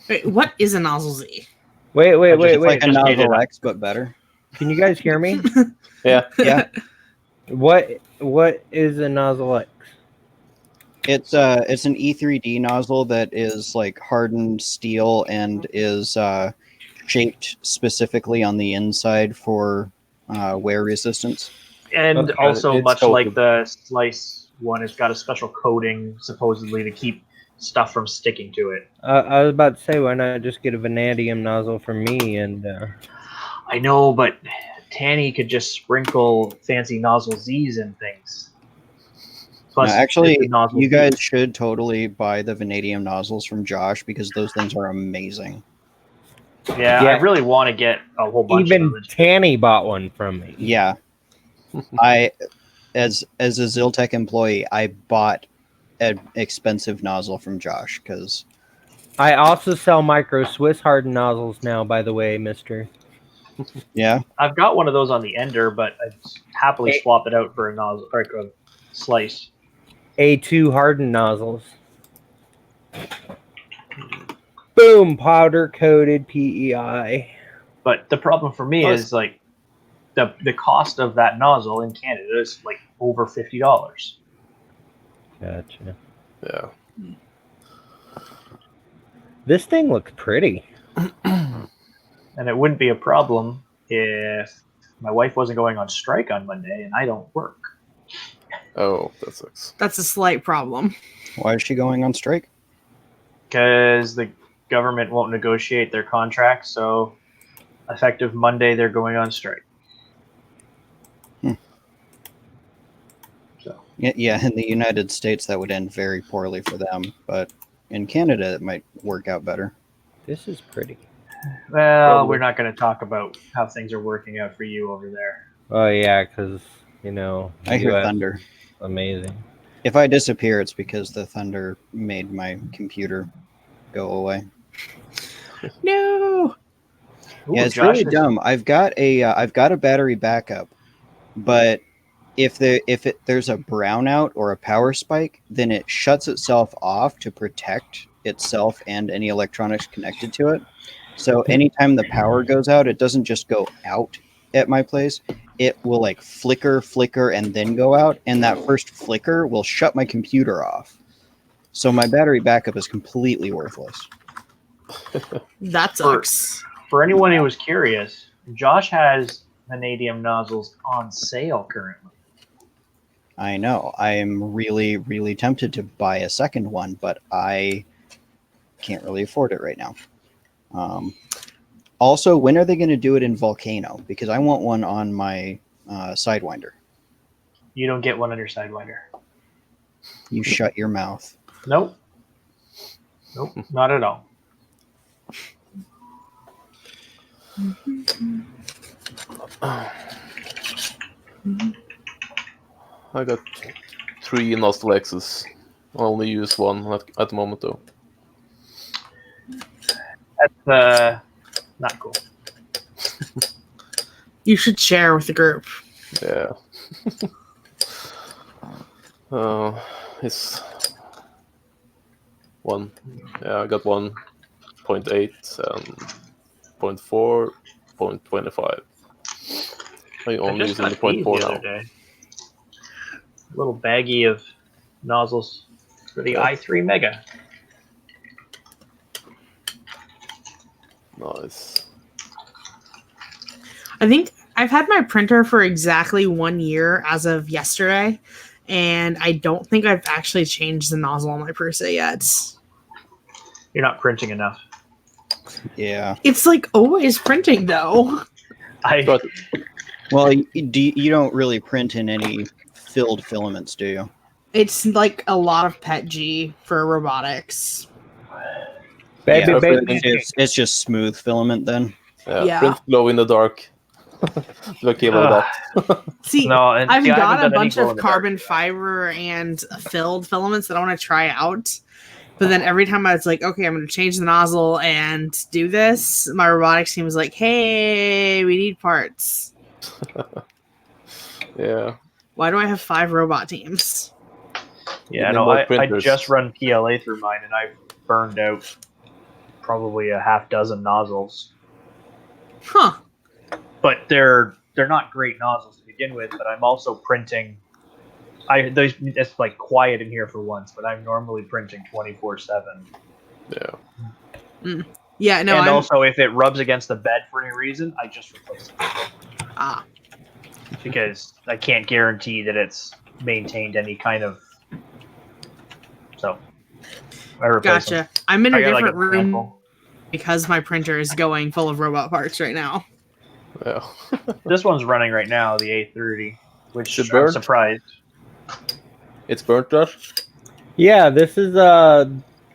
Wait, what is a nozzle Z? Wait, it's like a just made it nozzle up. X, but better. Can you guys hear me? Yeah. Yeah. What is a nozzle X? It's an E3D nozzle that is like hardened steel and is shaped specifically on the inside for wear resistance. And Okay, also, it's much coated. like the slice one, it's got a special coating supposedly to keep stuff from sticking to it. I was about to say, why not just get a vanadium nozzle for me and I know, but Tanny could just sprinkle fancy nozzle Z's and things. No, Plus, actually, it's a nozzle you Z. guys should totally buy the vanadium nozzles from Josh because those things are amazing. Yeah, I really want to get a whole bunch of even them. Tanny bought one from me. Yeah, I as a Ziltech employee, I bought an expensive nozzle from Josh because I also sell micro Swiss hardened nozzles now, by the way, mister. yeah, I've got one of those on the Ender, but I'd happily Hey. swap it out for a nozzle or a slice. A2 hardened nozzles. Boom, powder coated PEI. But the problem for me Nice. is like the cost of that nozzle in Canada is like over $50. Gotcha. Yeah. This thing looks pretty. And it wouldn't be a problem if my wife wasn't going on strike on Monday and I don't work. Oh, that sucks. That's a slight problem. why is she going on strike? Because the government won't negotiate their contract, so effective Monday they're going on strike. So Yeah, in the United States that would end very poorly for them, but in Canada it might work out better. This is pretty. well, Probably. we're not going to talk about how things are working out for you over there. Oh yeah, because you know, I hear US thunder. amazing. If I disappear, it's because the thunder made my computer go away. No. Ooh, Yeah, it's Josh really is- dumb. I've got a battery backup, but if there's a brownout or a power spike, then it shuts itself off to protect itself and any electronics connected to it. So anytime the power goes out, it doesn't just go out at my place. It will like flicker, and then go out, and that first flicker will shut my computer off. So my battery backup is completely worthless. That sucks. For anyone who was curious, Josh has vanadium nozzles on sale currently. I know. I am really, really tempted to buy a second one, but I can't really afford it right now. Also, when are they going to do it in Volcano? Because I want one on my Sidewinder. You don't get one on your Sidewinder. You shut your mouth. Nope. Nope, not at all. I got 3 nozzle X's. I only use one at the moment, though. That's not cool. You should share with the group. Yeah. It's one. Yeah, I got 1.8 and 0.4, 0.25. I I only just using the got these 0.4 the other now. day. A little baggie of nozzles for the Yeah. i3 Mega. Nice. I think I've had my printer for exactly 1 year as of yesterday, and I don't think I've actually changed the nozzle on my Prusa yet. You're not printing enough. Yeah. It's like always printing though. But Well, you don't really print in any filled filaments, do you? It's like a lot of PETG for robotics. Baby, Yeah, baby. it's just smooth filament then. Yeah. print glow in the dark. Do a kilo of that. See, No, and I've see, I got haven't a done any bunch glow in of the dark carbon yet. fiber and filled filaments that I want to try out. But then every time I was like, okay, I'm going to change the nozzle and do this, my robotics team was like, hey, we need parts. Yeah. Why do I have 5 robot teams? Yeah, need no, more I printers. just run PLA through mine, and I've burned out probably a half dozen nozzles. Huh. But they're not great nozzles to begin with. But I'm also printing. It's like quiet in here for once, but I'm normally printing 24/7. Yeah. Yeah, no, and I'm... also, if it rubs against the bed for any reason, I just replace it Ah, because I can't guarantee that it's maintained any kind of. So, I replace them. gotcha. I'm in a I got like different a room handful. because my printer is going full of robot parts right now. Yeah. This one's running right now, the A30, which Is it I'm burnt? surprised. It's burnt, Josh? Yeah, this is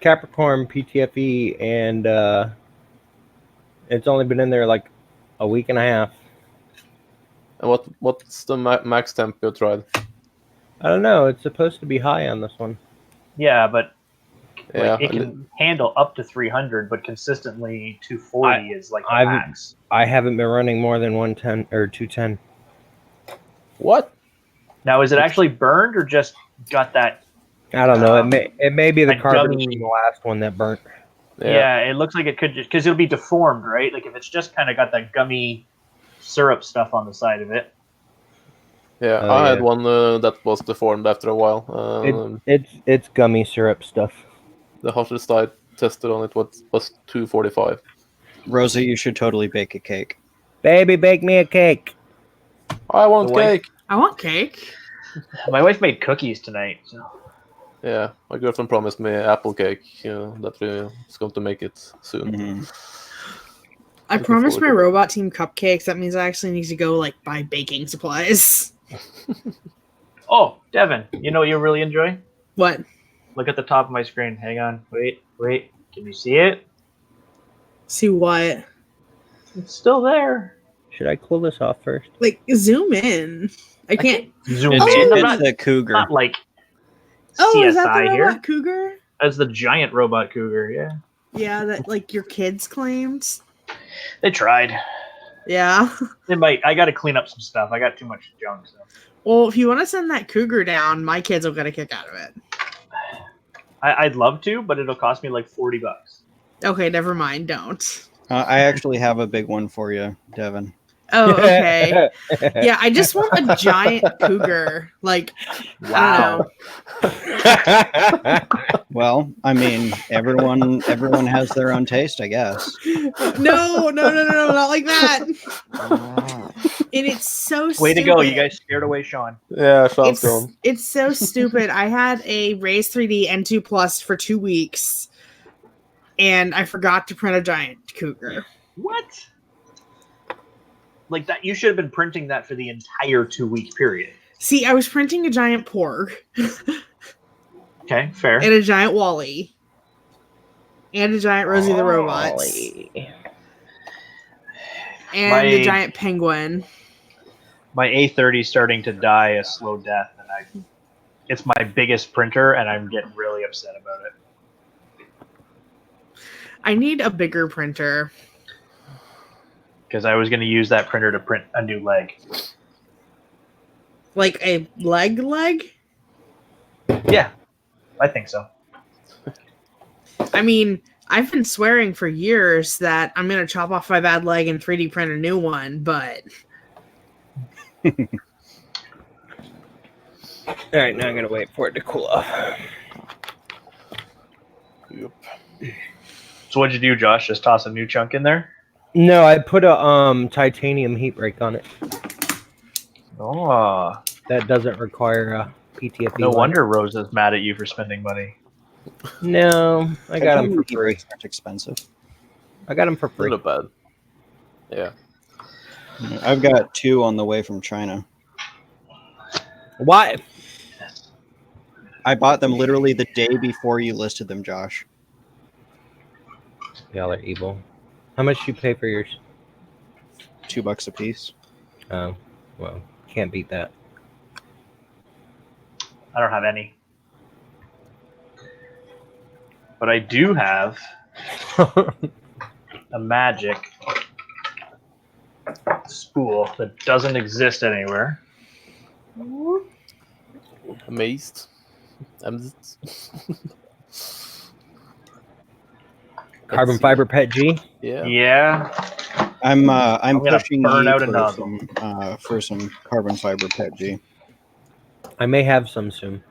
Capricorn PTFE, and it's only been in there like a week and a half. And what's the max temp you tried? I don't know. It's supposed to be high on this one. Yeah, but Yeah. like, it can handle up to 300, but consistently 240 is like the I've- max. I haven't been running more than 110 or 210. What? Now, is it actually burned or just got that? I don't know. It may be the Like carbon gummy- from the last one that burnt. Yeah. It looks like it could just because it'll be deformed, right? Like if it's just kind of got that gummy syrup stuff on the side of it. Yeah, Oh, I had yeah. one that was deformed after a while. It's gummy syrup stuff. The hottest I tested on it was 245. Rosa, you should totally bake a cake. Baby, bake me a cake. I want The wife- cake. I want cake. My wife made cookies tonight. So. Yeah, my girlfriend promised me apple cake. That is going to make it soon. Mhm. I Looking promised my forward to it. robot team cupcakes. That means I actually need to go like buy baking supplies. Oh, Devin, you know what you really enjoy? What? Look at the top of my screen. Hang on. Wait. Can you see it? See what? It's still there. Should I cool this off first? Like zoom in. I can't. zoom It's, in. I'm it's not, the cougar. not like Oh, CSI is that the here. robot cougar? That's the giant robot cougar. Yeah, Yeah, that like your kids claimed. they tried. Yeah. They might. I got to clean up some stuff. I got too much junk. So. Well, if you want to send that cougar down, my kids will get a kick out of it. I'd love to, but it'll cost me like $40. Okay, never mind. Don't. I actually have a big one for you, Devin. Oh, okay. Yeah, I just want a giant cougar. Like, Wow. I Well, I mean, everyone has their own taste, I guess. don't know. No, not like that. And it's so stupid. Way to go! You guys scared away Sean. Yeah, Sean's gone. It's so stupid. I had a Raise 3D N2 Plus for 2 weeks, and I forgot to print a giant cougar. What? Like that? You should have been printing that for the entire 2-week period. See, I was printing a giant Porg Okay, fair. and a giant Wally and a giant Rosie the Robot and My- the giant penguin. My A30 is starting to die a slow death, and it's my biggest printer, and I'm getting really upset about it I need a bigger printer. because I was going to use that printer to print a new leg. Like a leg? Yeah, I think so. I mean, I've been swearing for years that I'm going to chop off my bad leg and 3D print a new one, but All right, now I'm gonna wait for it to cool off. Yep. So what'd you do, Josh? Just toss a new chunk in there? No, I put a titanium heat brake on it. Oh, That doesn't require a PTFE. no light. wonder Rose is mad at you for spending money. No, I got them Titanium for heat free. brakes aren't expensive. I got them for They're free. not bad. Yeah. I've got 2 on the way from China. Why? I bought them literally the day before you listed them, Josh. Y'all are evil. How much do you pay for yours? $2 a piece. Oh, well, can't beat that. I don't have any. But I do have a magic spool that doesn't exist anywhere. Amazed. Carbon fiber PET G. Yeah. Yeah. I'm gonna pushing burn you out another. for some carbon fiber PET G. I may have some soon.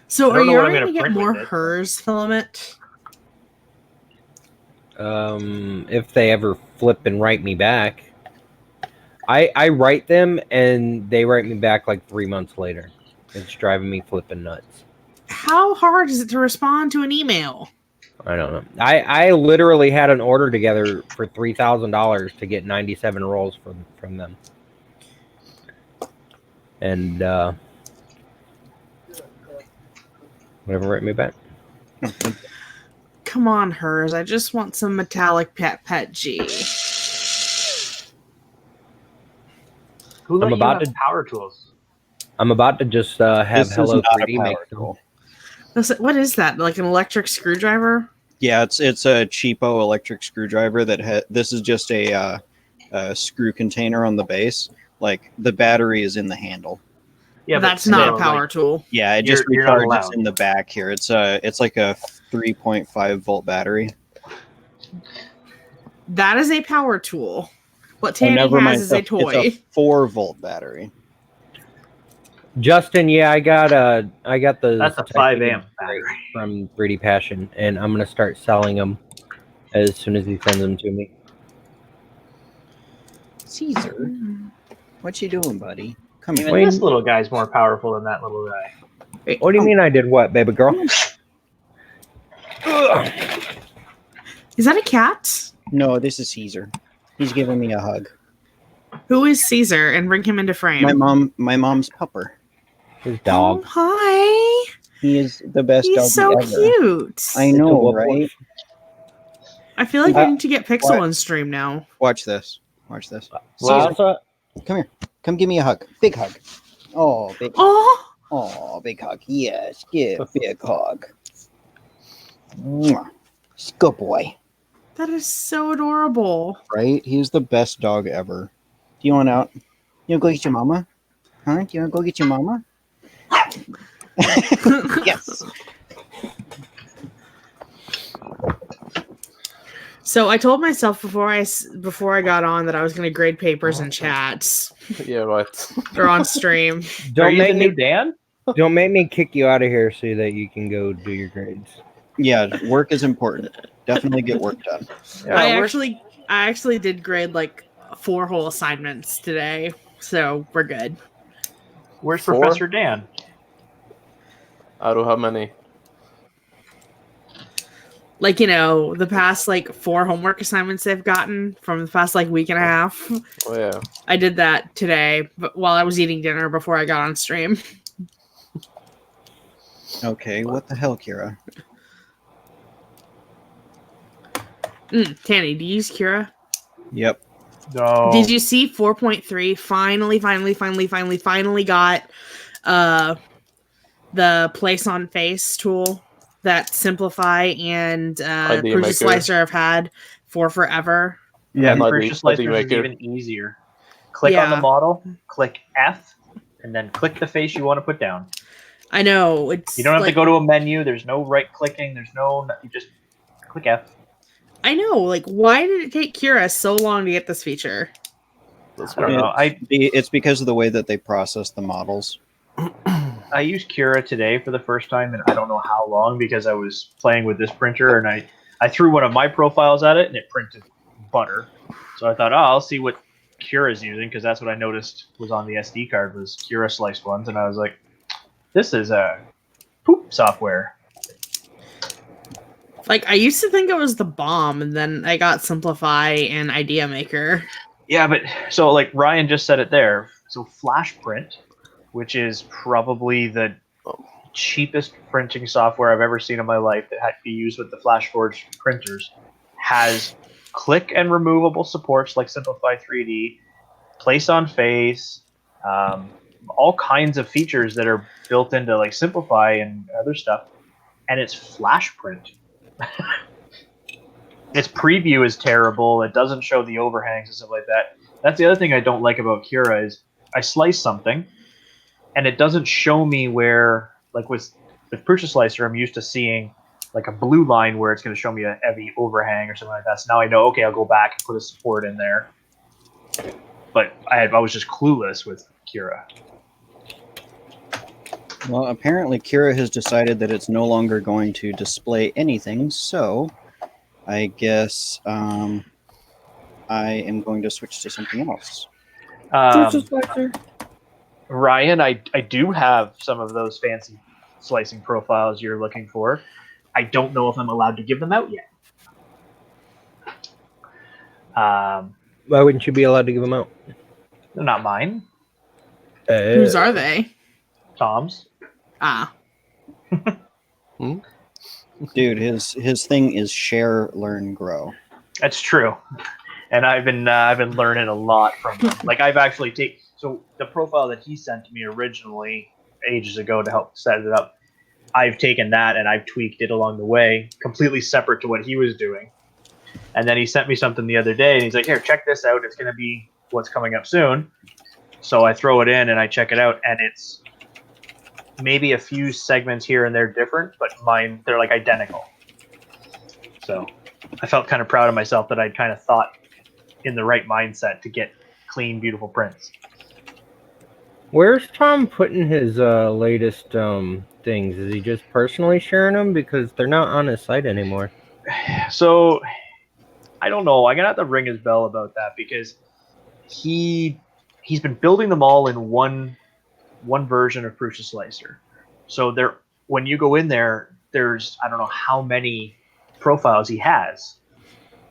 So I are don't know you what I'm going to gonna get print more with it. HERS filament? If they ever flip and write me back, I write them and they write me back like 3 months later. It's driving me flipping nuts. How hard is it to respond to an email? I don't know. I literally had an order together for $3,000 to get 97 rolls from them, and whatever write me back. Come on, HERS. I just want some metallic PET G. Who let I'm you about have to- power tools? I'm about to just have This is Hello not a 3D power make some. tool. What is that? Like an electric screwdriver? Yeah, it's a cheapo electric screwdriver that this is just a screw container on the base. Like the battery is in the handle. Yeah, but That's not still, a power like, tool. Yeah, it just You're not recharges allowed. in the back here. It's like a 3.5 volt battery. That is a power tool. What Oh, Tanny never mind. has is a It's toy. a 4-volt battery. Justin, yeah, I got the That's a 5 amp battery. from 3D Passion, and I'm gonna start selling them as soon as he sends them to me. Caesar, what you doing, buddy? Come here. Even this little guy's more powerful than that little guy. What do you mean I did what, baby girl? Is that a cat? No, this is Caesar. He's giving me a hug. Who is Caesar? And bring him into frame. My mom's pupper. His dog. Oh, hi. He is the best dog He's so ever. cute. I It's a know, wolf right? wolf. I feel like I need to get Pixel what? on stream now. Watch this. Watch this. Well, Caesar, also, come here. Come give me a hug. Big hug. Oh, big. Oh, Oh, big hug. Yes, give big hug. Mwah. Good boy. that is so adorable. Right? He's the best dog ever. Do you want out? You want to go get your mama? Huh? Do you want to go get your mama? Yes. So I told myself before I got on that I was going to grade papers in chats Yeah, right. or on stream. Are don't you make the new me Dan? don't make me kick you out of here so that you can go do your grades. Yeah, work is important. Definitely get work done. I actually did grade like 4 whole assignments today, so we're good. Where's 4? Professor Dan? I don't have many. Like, the past like 4 homework assignments they've gotten from the past like week and a half. Oh yeah. I did that today, but while I was eating dinner before I got on stream. Okay, what the hell, Kira? Tanny, do you use Kira? Yep. No. Did you see 4.3 finally got the place on face tool that Simplify and Idea Crucial Maker. Slicer have had for forever? Yeah, Not Crucial the Slicer is maker. even easier. Click on the Yeah. model, click F, and then click the face you want to put down. I know it's. You don't have to like- go to a menu. There's no right clicking. There's no. You just click F. I know. Like, why did it take Kira so long to get this feature? That's I don't weird. know. It's because of the way that they process the models. I used Cura today for the first time in I don't know how long because I was playing with this printer and I I threw one of my profiles at it, and it printed butter. So I thought, oh, I'll see what Cura's using, because that's what I noticed was on the SD card was Cura sliced ones, and I was like, this is a poop software. Like, I used to think it was the bomb, and then I got Simplify and Idea Maker. Yeah, but so like Ryan just said it there. So FlashPrint, which is probably the cheapest printing software I've ever seen in my life that had to be used with the FlashForge printers, has click and removable supports like Simplify 3D, place on face, all kinds of features that are built into like Simplify and other stuff, and it's FlashPrint. Its preview is terrible. It doesn't show the overhangs and stuff like that. That's the other thing I don't like about Cura is I slice something, and it doesn't show me where, like with Prusa Slicer, I'm used to seeing like a blue line where it's going to show me a heavy overhang or something like that. So now I know, okay, I'll go back and put a support in there. But I was just clueless with Cura. Well, apparently Cura has decided that it's no longer going to display anything, so I guess I am going to switch to something else. Ryan, I do have some of those fancy slicing profiles you're looking for. I don't know if I'm allowed to give them out yet. Why wouldn't you be allowed to give them out? They're not mine. Whose are they? Tom's. Ah. Dude, his thing is share, learn, grow. That's true, and I've been learning a lot from them. Like I've actually so the profile that he sent to me originally ages ago to help set it up. I've taken that and I've tweaked it along the way, completely separate to what he was doing. And then he sent me something the other day, and he's like, "Here, check this out. It's going to be what's coming up soon." So I throw it in and I check it out, and it's maybe a few segments here and there different, but mine, they're like identical. So I felt kind of proud of myself that I'd kind of thought in the right mindset to get clean, beautiful prints. Where's Tom putting his latest things? Is he just personally sharing them? Because they're not on his site anymore. So I don't know. I'm gonna have to ring his bell about that, because he's been building them all in one version of Prusa Slicer. So when you go in there, there's I don't know how many profiles he has.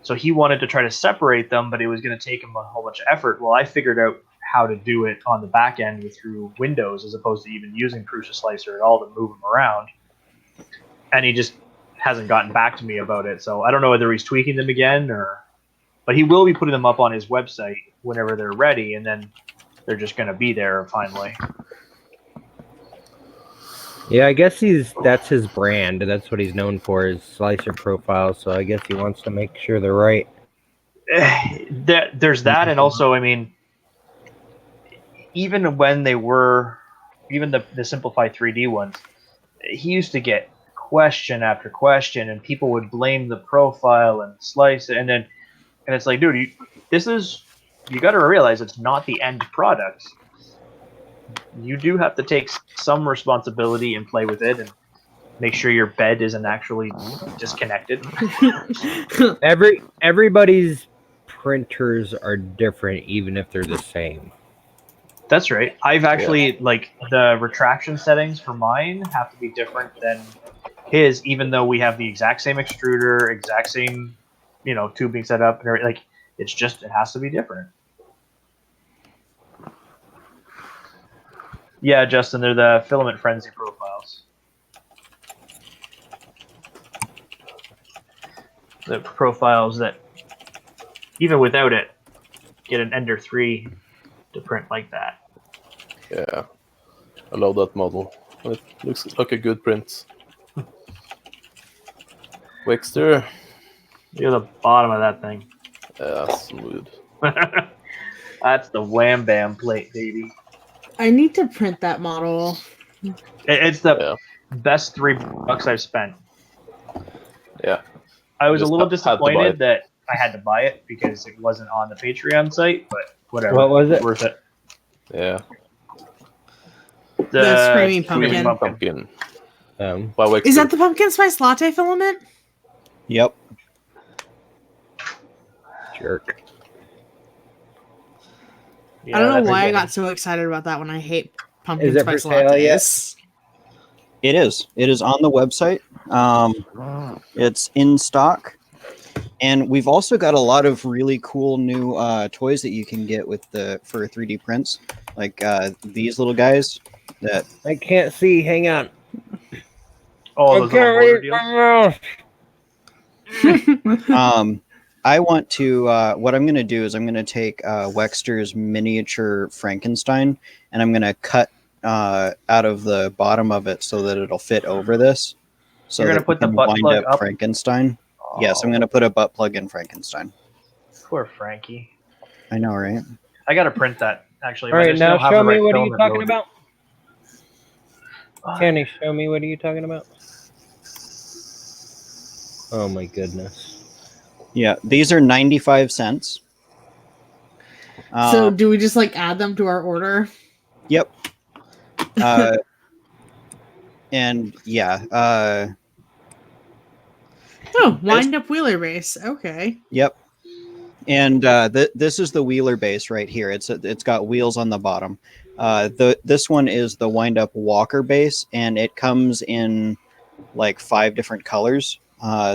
So he wanted to try to separate them, but it was going to take him a whole bunch of effort. Well, I figured out how to do it on the back end through Windows, as opposed to even using Prusa Slicer at all to move them around. And he just hasn't gotten back to me about it. So I don't know whether he's tweaking them again but he will be putting them up on his website whenever they're ready, and then they're just going to be there finally. Yeah, I guess that's his brand. That's what he's known for, is slicer profiles. So I guess he wants to make sure they're right. There's that, and also, I mean, even when they were, even the Simplify 3D ones, he used to get question after question, and people would blame the profile and slice it, and it's like, dude, you got to realize it's not the end product. You do have to take some responsibility and play with it and make sure your bed isn't actually disconnected. Everybody's printers are different, even if they're the same. That's right. I've actually, like, the retraction settings for mine have to be different than his, even though we have the exact same extruder, exact same, tubing setup, and everything. Like, it has to be different. Yeah, Justin, they're the Filament Frenzy profiles. The profiles that, even without it, get an Ender 3 to print like that. Yeah, I love that model. It looks like a good print. Wexter. You're the bottom of that thing. Yeah, smooth. That's the Wham Bam plate, baby. I need to print that model. It's the best $3 I've spent. Yeah. I was a little had to disappointed that I had to buy it because it wasn't on the Patreon site, but whatever. What was it? Worth it. Yeah. The Screaming Screaming Pumpkin. Pumpkin. By Wexter. Is that the pumpkin spice latte filament? Yep. Jerk. I don't know that's why I again- got so excited about that when I hate pumpkin Is it for spice sale yet? lattes. It is. It is on the website. It's in stock. And we've also got a lot of really cool new toys that you can get for 3D prints, like these little guys. That I can't see. Hang on. Oh, I those little can't motor read deals. my mouse. I want to. What I'm going to do is I'm going to take Wexter's miniature Frankenstein, and I'm going to cut out of the bottom of it so that it'll fit over this. So You're gonna that put we the can butt wind plug up? Frankenstein. Yes, I'm going to put a butt plug in Frankenstein. Poor Frankie. I know, right? I gotta print that actually. All but I right, just now don't have show the me right what are you filament talking loaded. about? Kenny, show me what are you talking about? Oh my goodness. Yeah, these are 95 cents. So do we just like add them to our order? Yep. And yeah, Oh, wind up wheeler base. Okay. yep. And this is the wheeler base right here. It's got wheels on the bottom. This one is the wind up walker base, and it comes in like 5 different colors.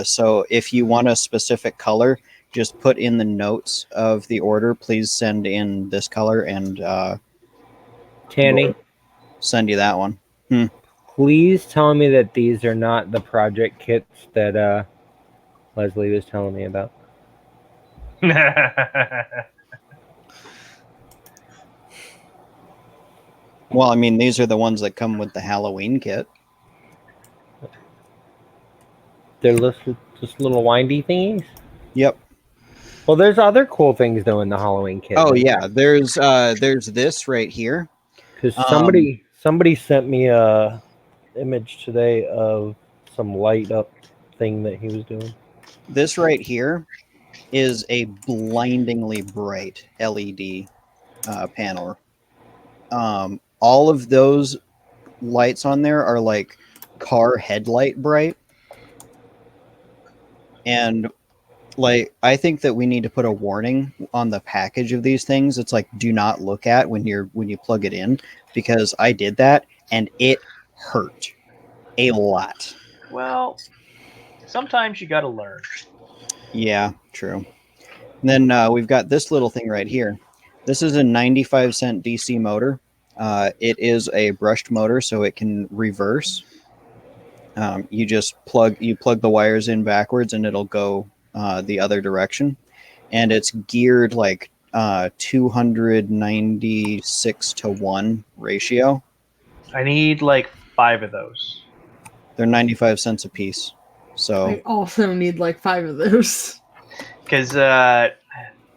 So if you want a specific color, just put in the notes of the order. Please send in this color, and Tanny, we'll send you that one. please tell me that these are not the project kits that Leslie was telling me about. Well, I mean, these are the ones that come with the Halloween kit. They're just little windy thingies. Yep. Well, there's other cool things though in the Halloween kit. Oh yeah, there's this right here. Because somebody sent me a image today of some light up thing that he was doing. This right here is a blindingly bright LED panel. All of those lights on there are like car headlight bright. And like, I think that we need to put a warning on the package of these things. It's like, do not look at when you plug it in, because I did that and it hurt a lot. Well, sometimes you gotta learn. Yeah, true. And then we've got this little thing right here. This is a 95-cent DC motor. It is a brushed motor, so it can reverse. You just plug the wires in backwards, and it'll go the other direction. And it's geared like 296-to-1 ratio. I need like 5 of those. They're 95 cents a piece. So I also need like 5 of those. Because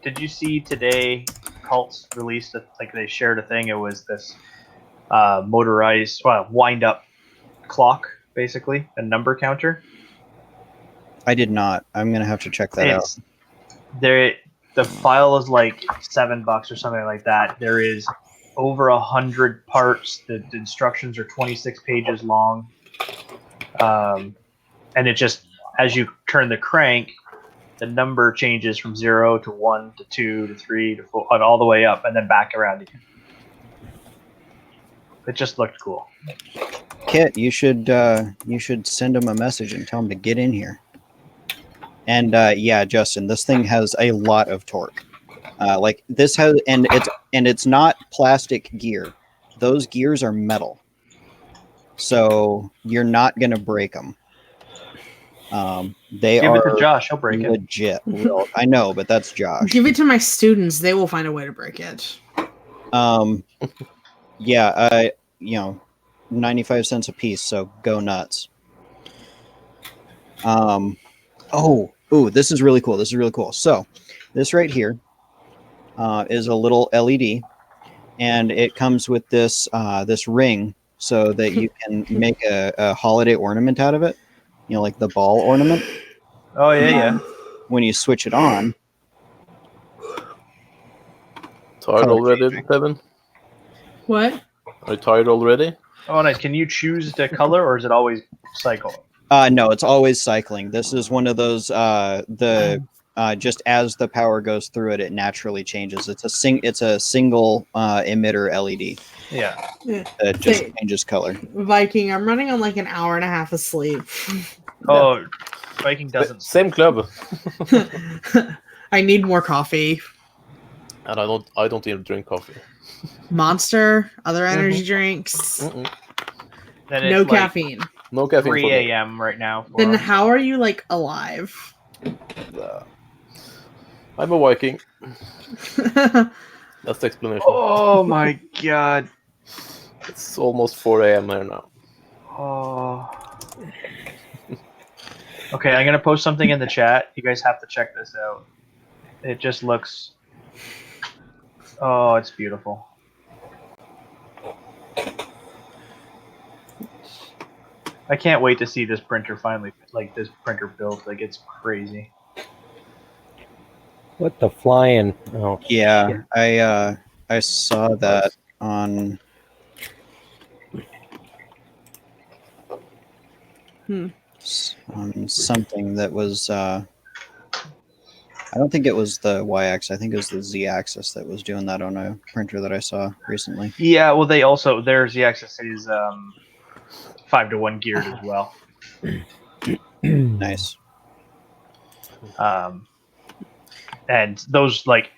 did you see today? Cults released like they shared a thing. It was this motorized, wind up clock, basically a number counter. I did not. I'm gonna have to check that out. The file is like $7 or something like that. There is over 100 parts. The instructions are 26 pages long. And it just, as you turn the crank, the number changes from 0 to 1 to 2 to 3 to 4, and all the way up, and then back around again. It just looked cool. Kit, you should send him a message and tell him to get in here. And yeah, Justin, this thing has a lot of torque. Like this has, and it's not plastic gear. Those gears are metal, so you're not gonna break them. They Give are it to Josh. He'll break it. legit. Well, I know, but that's Josh. Give it to my students. They will find a way to break it. Yeah, 95 cents a piece, so go nuts. This is really cool. So this right here is a little LED, and it comes with this this ring so that you can make a holiday ornament out of it. You know, like the ball ornament. Oh yeah. When you switch it on. Tired already, Devin? What? Are you tired already? Oh, nice. Can you choose the color, or is it always cycle? No, it's always cycling. This is one of those the just as the power goes through it, it naturally changes. It's a single emitter LED Yeah. that just Hey. changes color. Viking, I'm running on like an hour and a half of sleep. Oh, Viking doesn't. Same club, I need more coffee. and I don't even drink coffee. Monster, other energy drinks, Mm-mm. Then no it's like caffeine. No caffeine 3 for me. a.m. right now. For Then him. how are you like alive? I'm a Viking. That's the explanation. Oh my god. It's almost 4 a.m. here now. Oh. Okay, I'm gonna post something in the chat. You guys have to check this out. It just looks. Oh, it's beautiful. I can't wait to see this printer finally, like this printer built. Like it's crazy. What the flying? Oh, Yeah, I saw that on on something that was. I don't think it was the Y-axis. I think it was the Z-axis that was doing that on a printer that I saw recently. Yeah, well, they also their Z-axis is 5-to-1 geared as well. Nice. And those like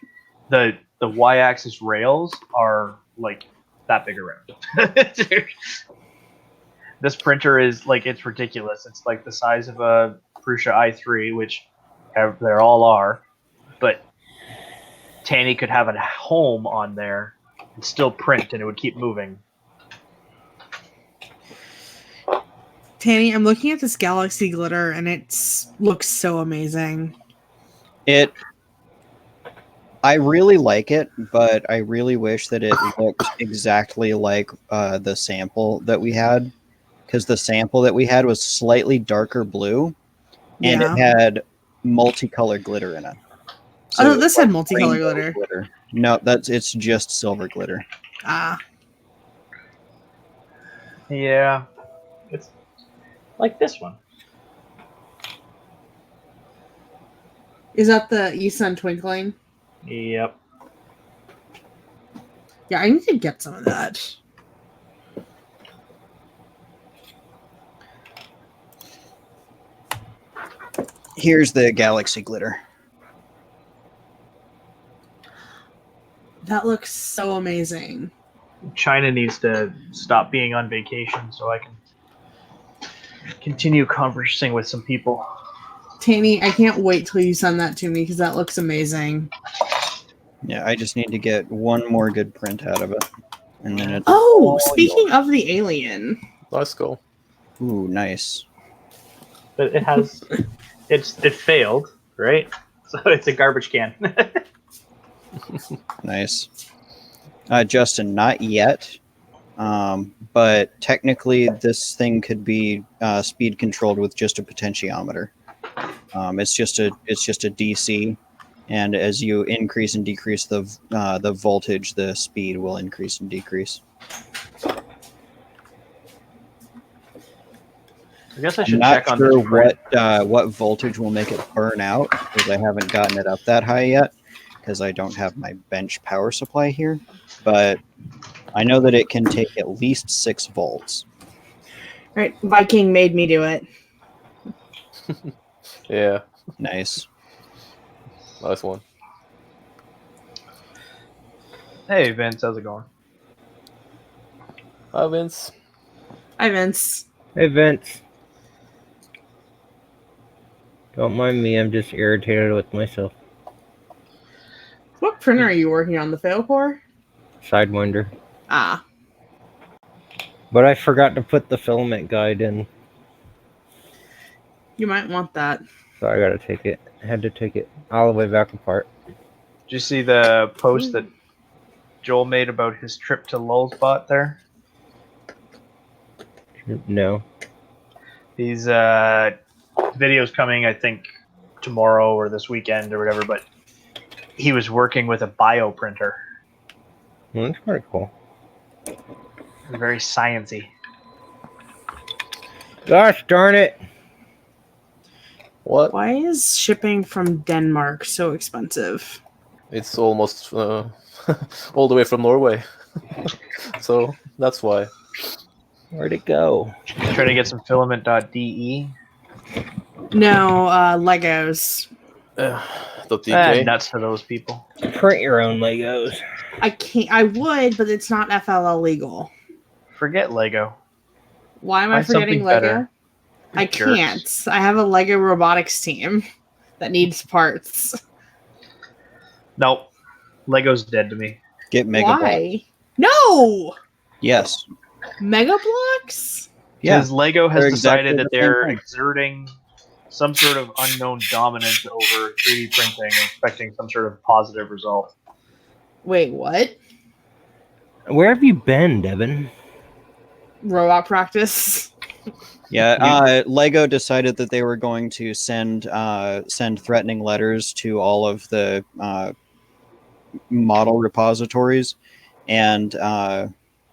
the Y-axis rails are like that big around. This printer is like it's ridiculous. It's like the size of a Prusa i3, which they all are, but Tanny could have a home on there and still print, and it would keep moving. Tanny, I'm looking at this Galaxy glitter and it looks so amazing. I really like it, but I really wish that it looked exactly like the sample that we had, because the sample that we had was slightly darker blue, and Yeah. it had multicolored glitter in it. Oh, this had like multicolored rainbow glitter. No, it's just silver glitter. Ah, Yeah, it's like this one. is that the E-Sun twinkling? Yep. Yeah, I need to get some of that. Here's the Galaxy glitter. That looks so amazing. China needs to stop being on vacation so I can continue conversing with some people. Tanny, I can't wait till you send that to me because that looks amazing. Yeah, I just need to get one more good print out of it, and then it's Oh, speaking of the alien, Nice goal. ooh, nice. But it has, it failed, right? So it's a garbage can. Nice. Justin, not yet. But technically this thing could be speed controlled with just a potentiometer. It's just a DC, and as you increase and decrease the voltage, the speed will increase and decrease. I guess I I'm should not check on sure this print. what voltage will make it burn out, because I haven't gotten it up that high yet, because I don't have my bench power supply here. But I know that it can take at least 6 volts. right? Viking made me do it. Yeah, Nice. nice one. Hey Vince, how's it going? Hi, Vince. Hi, Vince. hey Vince. Don't mind me. I'm just irritated with myself. What printer are you working on? The Failcore? Sidewinder. Ah, But I forgot to put the filament guide in, you might want that. so I gotta take it. I had to take it all the way back apart. Did you see the post that Joel made about his trip to Lulzbot there? No. These videos coming, I think, tomorrow or this weekend or whatever, but he was working with a bio printer. Well, that's pretty cool. Very sciencey. Gosh darn it! What? Why is shipping from Denmark so expensive? It's almost all the way from Norway. So that's why. Where'd it go? Trying to get some filament.de. No, Legos. .dk. Nuts for those people. Print your own Legos. I can't. I would, but it's not FLL legal. Forget Lego. Why am I Find forgetting something Lego? better. I Jerks. can't. I have a Lego robotics team that needs parts. Nope. Lego's dead to me. Get Mega Bloks. Why? No! Yes. Mega Blocks? Yeah. Because Lego has They're decided exactly that the same they're thing. exerting some sort of unknown dominance over 3D printing and expecting some sort of positive result. Wait, what? Where have you been, Devin? Robot practice? Yeah, Lego decided that they were going to send threatening letters to all of the model repositories, and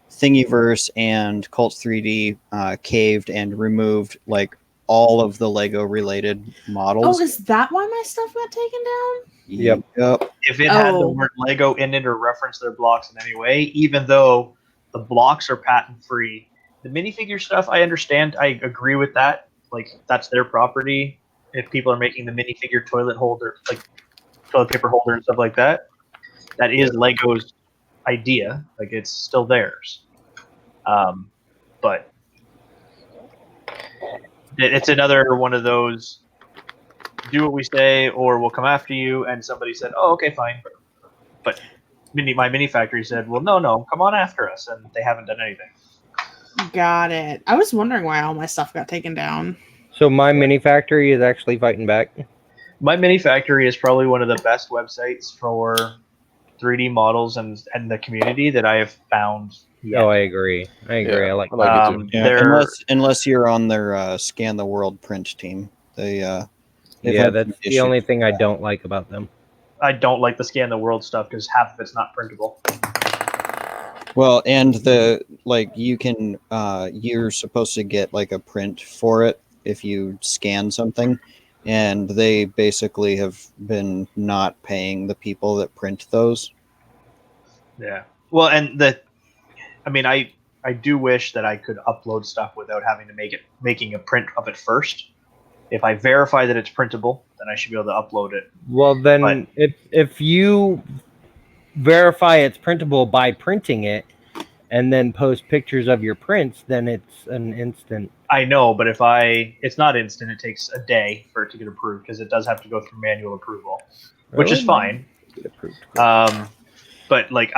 Thingiverse and Cult 3D caved and removed like all of the Lego related models. Oh, is that why my stuff got taken down? Yep. Yep. If it had the Oh. word Lego in it or referenced their blocks in any way, even though the blocks are patent free, the minifigure stuff, I understand. I agree with that. Like, that's their property. If people are making the minifigure toilet holder, like toilet paper holder and stuff like that, that is Lego's idea. Like, it's still theirs. But it's another one of those do what we say or we'll come after you. And somebody said, oh, okay, fine. But my mini factory said, well, no, come on after us. And they haven't done anything. Got it. I was wondering why all my stuff got taken down. So my mini factory is actually fighting back. My mini factory is probably one of the best websites for 3D models and the community that I have found. Yet. Oh, I agree. I Yeah, I like I like it too. Yeah, They're- unless you're on their Scan the World print team, they've Yeah, had that's some the issues only thing I with that. don't like about them. I don't like the Scan the World stuff because half of it's not printable. Well, and the you can you're supposed to get like a print for it if you scan something, and they basically have been not paying the people that print those. Yeah. Well, and I do wish that I could upload stuff without having to making a print of it first. If I verify that it's printable, then I should be able to upload it. Well, then But- if you verify it's printable by printing it and then post pictures of your prints, then it's an instant. I know, but it's not instant. It takes a day for it to get approved because it does have to go through manual approval, which is Really? fine. Get approved. But like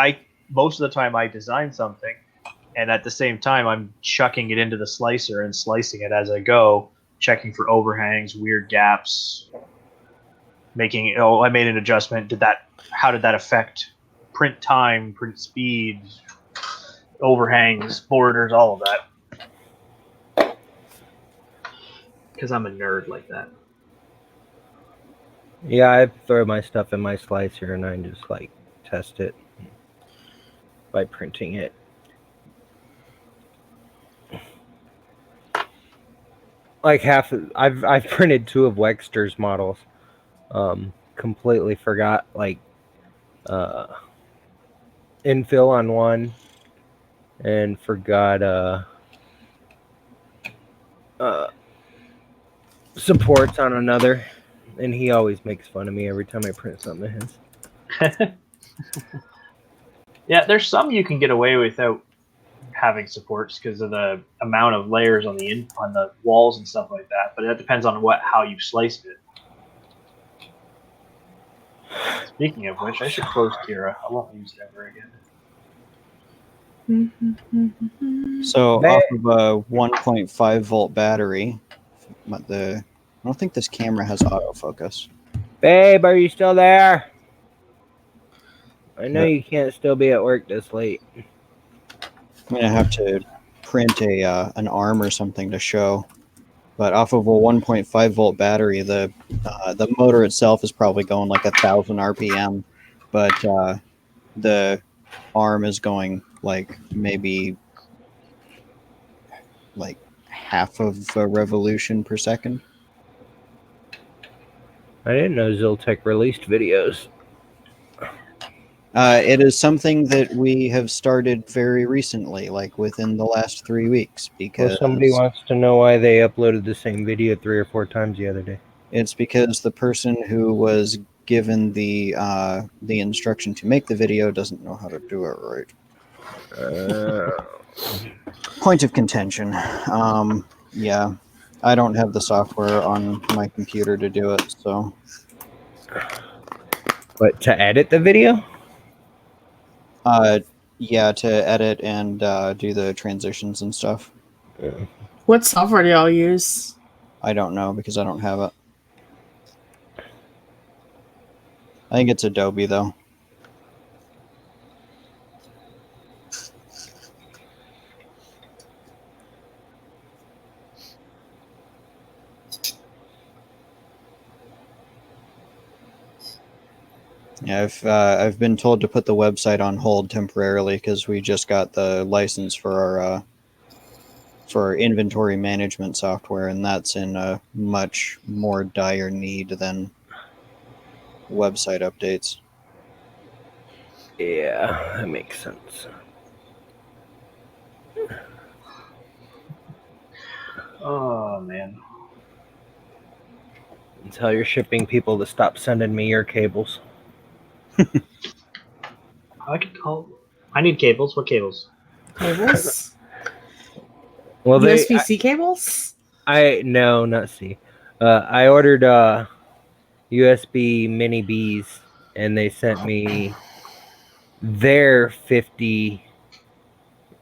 most of the time I design something, and at the same time I'm chucking it into the slicer and slicing it as I go, checking for overhangs, weird gaps, I made an adjustment. How did that affect print time, print speed, overhangs, borders, all of that? Because I'm a nerd like that. Yeah, I throw my stuff in my slicer and I just test it by printing it. I've printed 2 of Wexter's models. Completely forgot infill on one and forgot supports on another. And he always makes fun of me every time I print something of his. Yeah, there's some you can get away without having supports because of the amount of layers on the walls and stuff like that. But that depends on how you sliced it. Speaking of which, I should close Kira. I won't use it ever again. So They- off of a 1.5 volt battery, I don't think this camera has autofocus. Babe, are you still there? I know Yeah. you can't still be at work this late. I'm gonna have to print an arm or something to show. But off of a 1.5 volt battery, the motor itself is probably going like 1,000 RPM, but the arm is going maybe half of a revolution per second. I didn't know Ziltech released videos. It is something that we have started very recently, like within the last 3 weeks, Well, because somebody wants to know why they uploaded the same video 3 or 4 times the other day. it's because the person who was given the instruction to make the video doesn't know how to do it right. Point of contention. Yeah, I don't have the software on my computer to do it, so But to edit the video? yeah, to edit and do the transitions and stuff. What software do y'all use? I don't know because I don't have it. I think it's Adobe though. Yeah, I've been told to put the website on hold temporarily because we just got the license for our inventory management software, and that's in a much more dire need than website updates. Yeah, that makes sense. Oh man. Tell your shipping people to stop sending me your cables. I could call. I need cables. What cables? Cables? Well, USB-C cables? no, not C. I ordered USB mini Bs, and they sent me their 50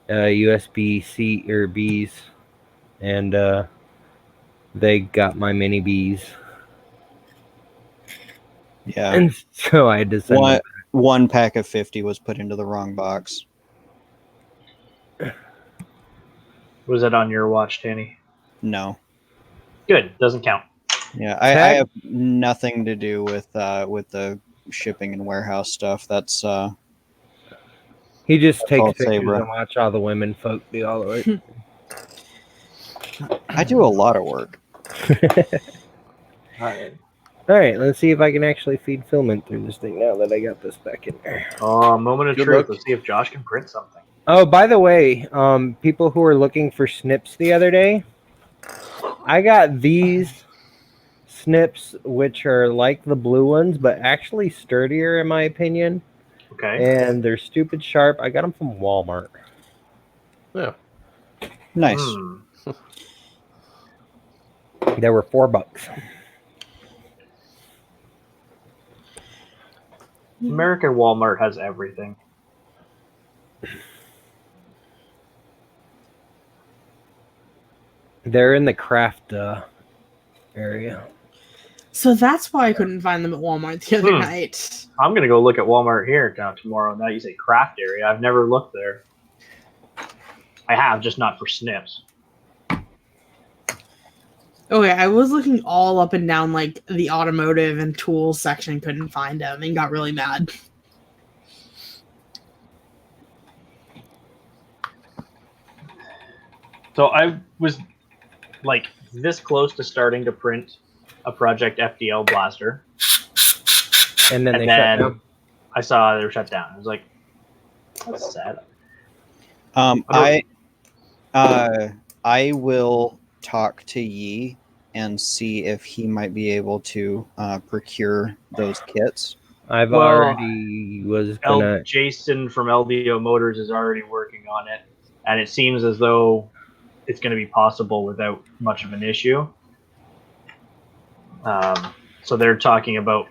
USB C or Bs, and they got my mini Bs, Yeah, and so I had to send them. one pack of 50 was put into the wrong box. Was that on your watch, Danny? No. Good. Doesn't count. Yeah, I have nothing to do with the shipping and warehouse stuff. That's He just That's takes all I'll say, pictures bro. and watch all the women folk do all the work. I do a lot of work. All right. All right, let's see if I can actually feed filament through this thing now that I got this back in there. Oh, moment of Good truth. luck. Let's see if Josh can print something. Oh, by the way, people who were looking for snips the other day, I got these snips, which are like the blue ones, but actually sturdier in my opinion, Okay. and they're stupid sharp. I got them from Walmart. Yeah. Nice. Hmm. They were $4. American Walmart has everything. They're in the craft area. So that's why I couldn't find them at Walmart the other night. I'm gonna go look at Walmart here down tomorrow. Now you say craft area. I've never looked there. I have, just not for snips. Okay, I was looking all up and down like the automotive and tools section, couldn't find them, and got really mad. So I was like this close to starting to print a Project FDL blaster, And then and they shut then down. I saw they were shut down. I was like, that's sad. I will talk to Yi and see if he might be able to procure those kits. I've Well, already was gonna. Jason from LDO Motors is already working on it, and it seems as though it's going to be possible without much of an issue. So they're talking about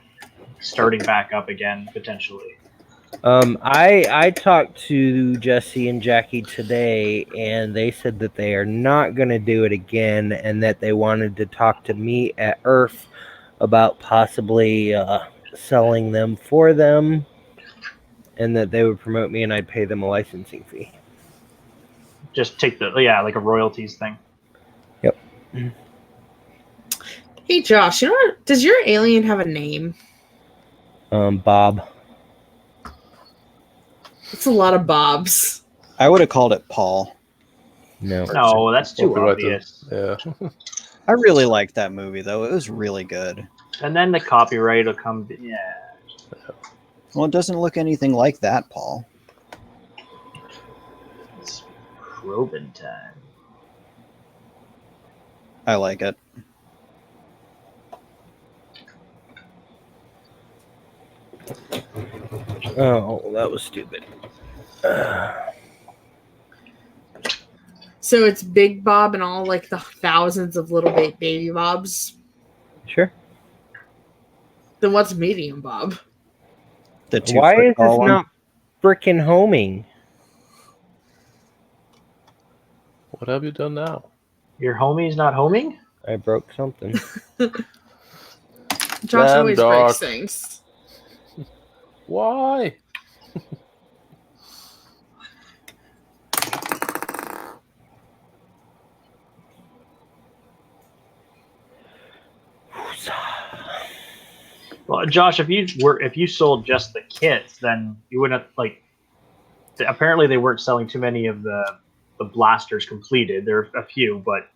starting back up again potentially. I talked to Jesse and Jackie today, and they said that they are not going to do it again, and that they wanted to talk to me at Earth about possibly selling them for them, and that they would promote me, and I'd pay them a licensing fee. Just take the like a royalties thing. Yep. Hey Josh, you know what? Does your alien have a name? Bob. It's a lot of Bobs. I would have called it Paul. No. No, that's too Copyrighted. obvious. Yeah. I really liked that movie though. It was really good. And then the copyright will come. Yeah. Well, it doesn't look anything like that, Paul. It's probing time. I like it. Oh, that was stupid. So it's Big Bob and all like the thousands of little baby Bobs. Sure. Then what's Medium Bob? The Why 2 foot is this tall one. not freaking homing? What have you done now? Your homie's not homing? I broke something. Josh Damn, always dog. breaks things. Why? Well, Josh, if you sold just the kits, then you wouldn't like. Apparently, they weren't selling too many of the blasters completed. There are a few, but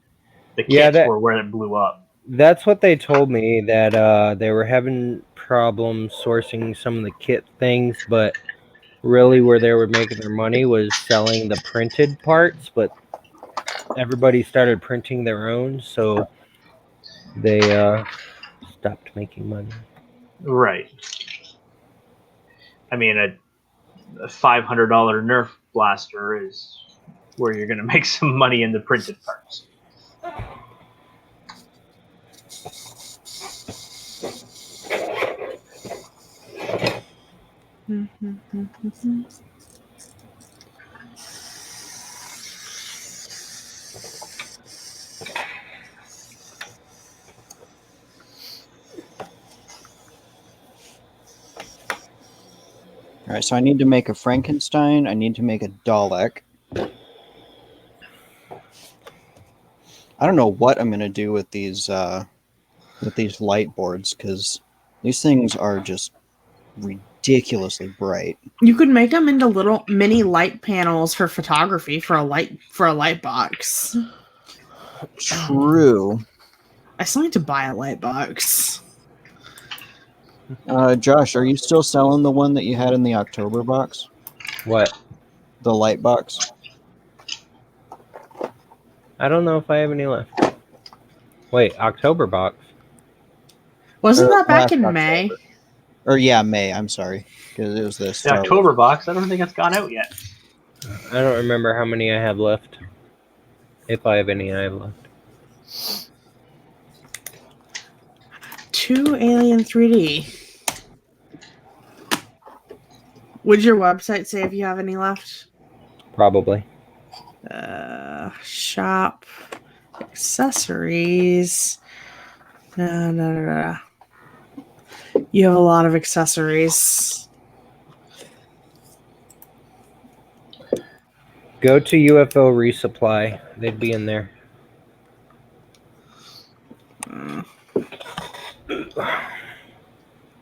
the kits Yeah, were where it blew up. That's what they told me, that they were having problems sourcing some of the kit things, but really where they were making their money was selling the printed parts, but everybody started printing their own, so they stopped making money. Right. I mean, a $500 Nerf blaster is where you're going to make some money in the printed parts. All right, so I need to make a Frankenstein. I need to make a Dalek. I don't know what I'm gonna do with these light boards because these things are just ridiculously bright. You could make them into little mini light panels for photography for a light box. True. I still need to buy a light box. Josh, are you still selling the one that you had in the October box? What? The light box? I don't know if I have any left. Wait, October box? Wasn't that back last in October. May? Or yeah, May. I'm sorry, because it was this. The October box, I don't think it's gone out yet. I don't remember how many I have left. If I have any I have left. 2 Alien 3D. Would your website say if you have any left? Probably. Shop accessories. No. You have a lot of accessories. Go to UFO resupply. They'd be in there.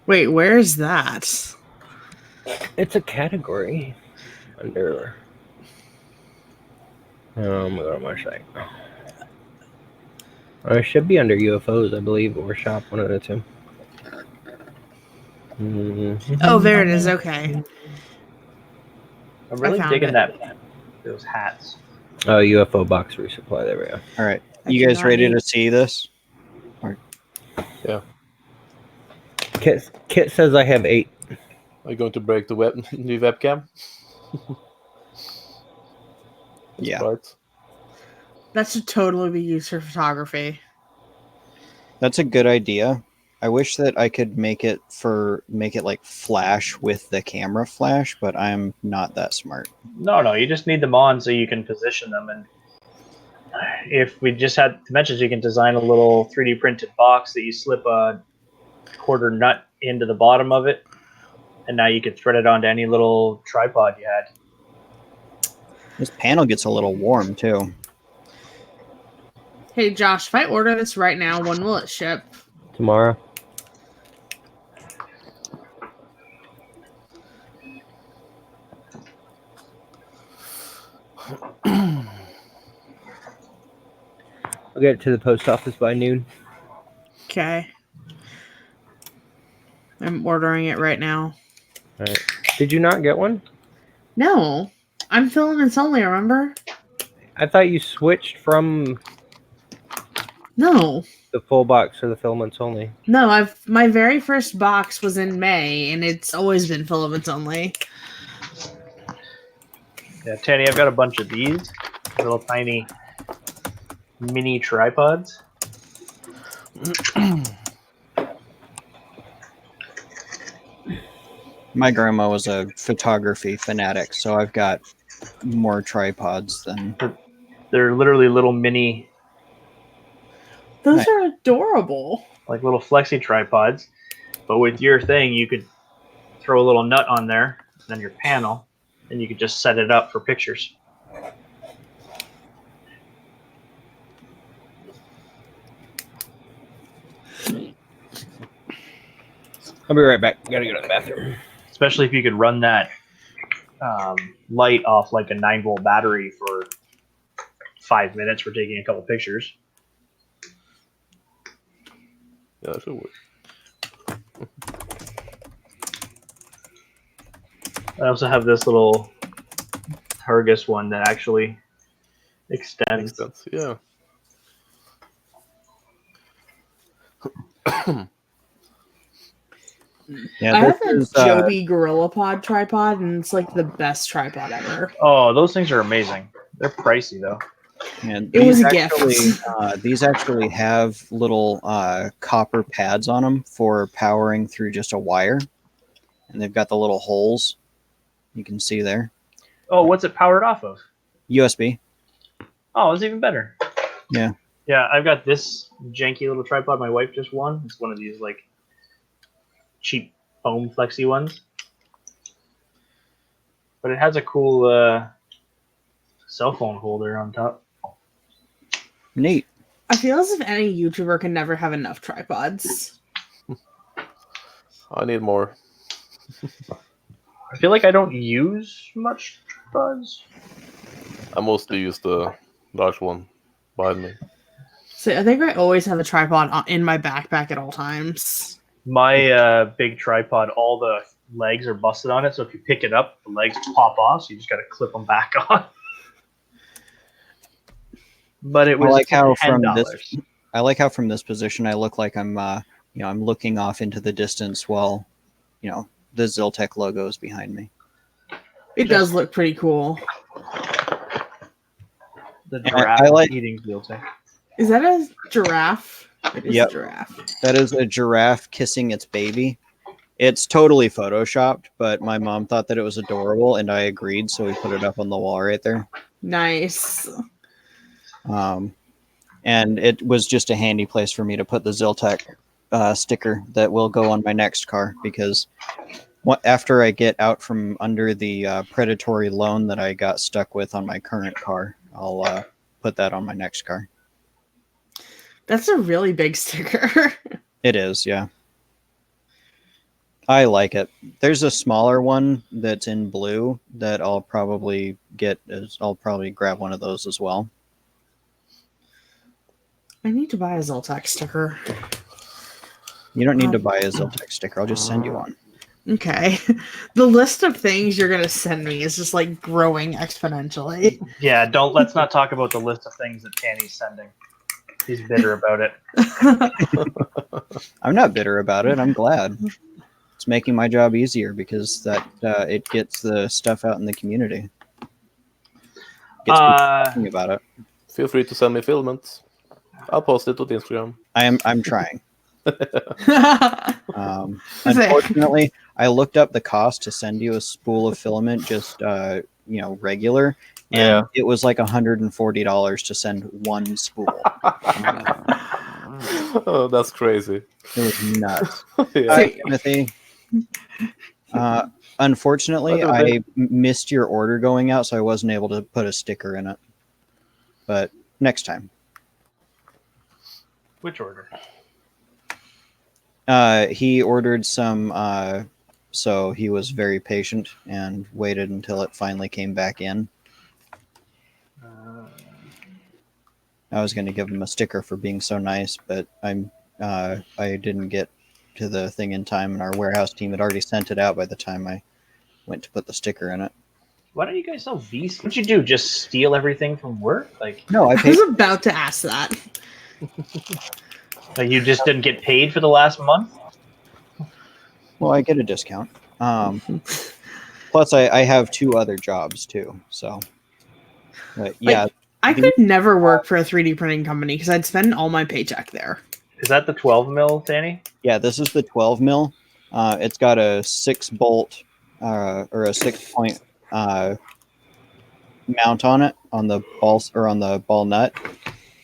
Wait, where is that? It's a category under. I'm gonna go to my site. It should be under UFOs, I believe, or shop, one of the two. Oh, there it is. Okay. I'm really found digging it. those hats. Oh, UFO box resupply. There we go. All right, I you do guys not ready need- to see this? Yeah. Kit says I have 8. Are you going to break the new webcam? That's Yeah. right. That should totally be used for photography. That's a good idea. I wish that I could make it like flash with the camera flash, but I'm not that smart. No, you just need them on so you can position them. And if we just had dimensions, you can design a little 3D printed box that you slip a quarter nut into the bottom of it, and now you can thread it onto any little tripod you had. This panel gets a little warm too. Hey, Josh, if I order this right now, when will it ship? Tomorrow. I'll get it to the post office by noon. Okay. I'm ordering it right now. All right. Did you not get one? No, I'm filaments only. Remember? I thought you switched from No, the full box to the filaments only. no. My very first box was in May, and it's always been filaments only. Yeah, Tanny, I've got a bunch of these little tiny mini tripods. My grandma was a photography fanatic, so I've got more tripods than. They're literally little mini, Those Nice. are adorable. like little flexi tripods. But with your thing, you could throw a little nut on there, then your panel, and you could just set it up for pictures. I'll be right back. Gotta go to the bathroom. Especially if you could run that light off like a 9-volt battery for 5 minutes for taking a couple pictures. Yeah, that should work. I also have this little Targus one that actually extends. Makes sense. Yeah. Yeah, I have a this is, Joby Gorilla Pod tripod, and it's like the best tripod ever. Oh, those things are amazing. They're pricey though. and It was these a gift. these actually have little copper pads on them for powering through just a wire, and they've got the little holes you can see there. Oh, what's it powered off of? USB. Oh, it's even better. Yeah. Yeah, I've got this janky little tripod my wife just won. It's one of these like cheap foam flexi ones. But it has a cool cell phone holder on top. Neat. I feel as if any YouTuber can never have enough tripods. I need more. I feel like I don't use much tripods. I mostly use the large one behind me. So I think I always have a tripod in my backpack at all times. My big tripod, all the legs are busted on it, so if you pick it up, the legs pop off, so you just got to clip them back on. But it was like how from $10. this- I like how from this position I look like I'm I'm looking off into the distance while the Ziltech logo is behind me. It does look pretty cool. The I giraffe like- eating Wheeltech. Is that a giraffe? It is Yep. a giraffe. That is a giraffe kissing its baby. It's totally photoshopped, but my mom thought that it was adorable, and I agreed, so we put it up on the wall right there. Nice. And it was just a handy place for me to put the Ziltech sticker that will go on my next car, because after I get out from under the predatory loan that I got stuck with on my current car, I'll put that on my next car. That's a really big sticker. It is, yeah. I like it. There's a smaller one that's in blue that I'll probably get. I'll probably grab one of those as well. I need to buy a Zoltec sticker. You don't need to buy a Ziltech sticker. I'll just send you one. Okay. The list of things you're going to send me is just like growing exponentially. Yeah, let's not talk about the list of things that Tanny's sending. He's bitter about it. I'm not bitter about it. I'm glad. It's making my job easier because that it gets the stuff out in the community. Gets people talking about it. Feel free to send me filaments. I'll post it to the Instagram. I'm trying. Unfortunately, I looked up the cost to send you a spool of filament, just regular, and it was like $140 to send one spool. Oh, that's crazy. It was nuts. Yeah. Timothy, unfortunately, I missed your order going out, so I wasn't able to put a sticker in it. But next time. Which order? He ordered some, so he was very patient and waited until it finally came back in. I was going to give him a sticker for being so nice, but I didn't get to the thing in time, and our warehouse team had already sent it out by the time I went to put the sticker in it. Why don't you guys sell VC? What'd you do? Just steal everything from work? No, I I paid. was about to ask that. Like you just didn't get paid for the last month? Well, I get a discount. Plus, I have 2 other jobs too. So, but yeah, I could never work for a 3D printing company because I'd spend all my paycheck there. Is that the 12 mil, Danny? yeah, this is the 12 mil. It's got a 6-bolt or a 6-point mount on it on the balls or on the ball nut,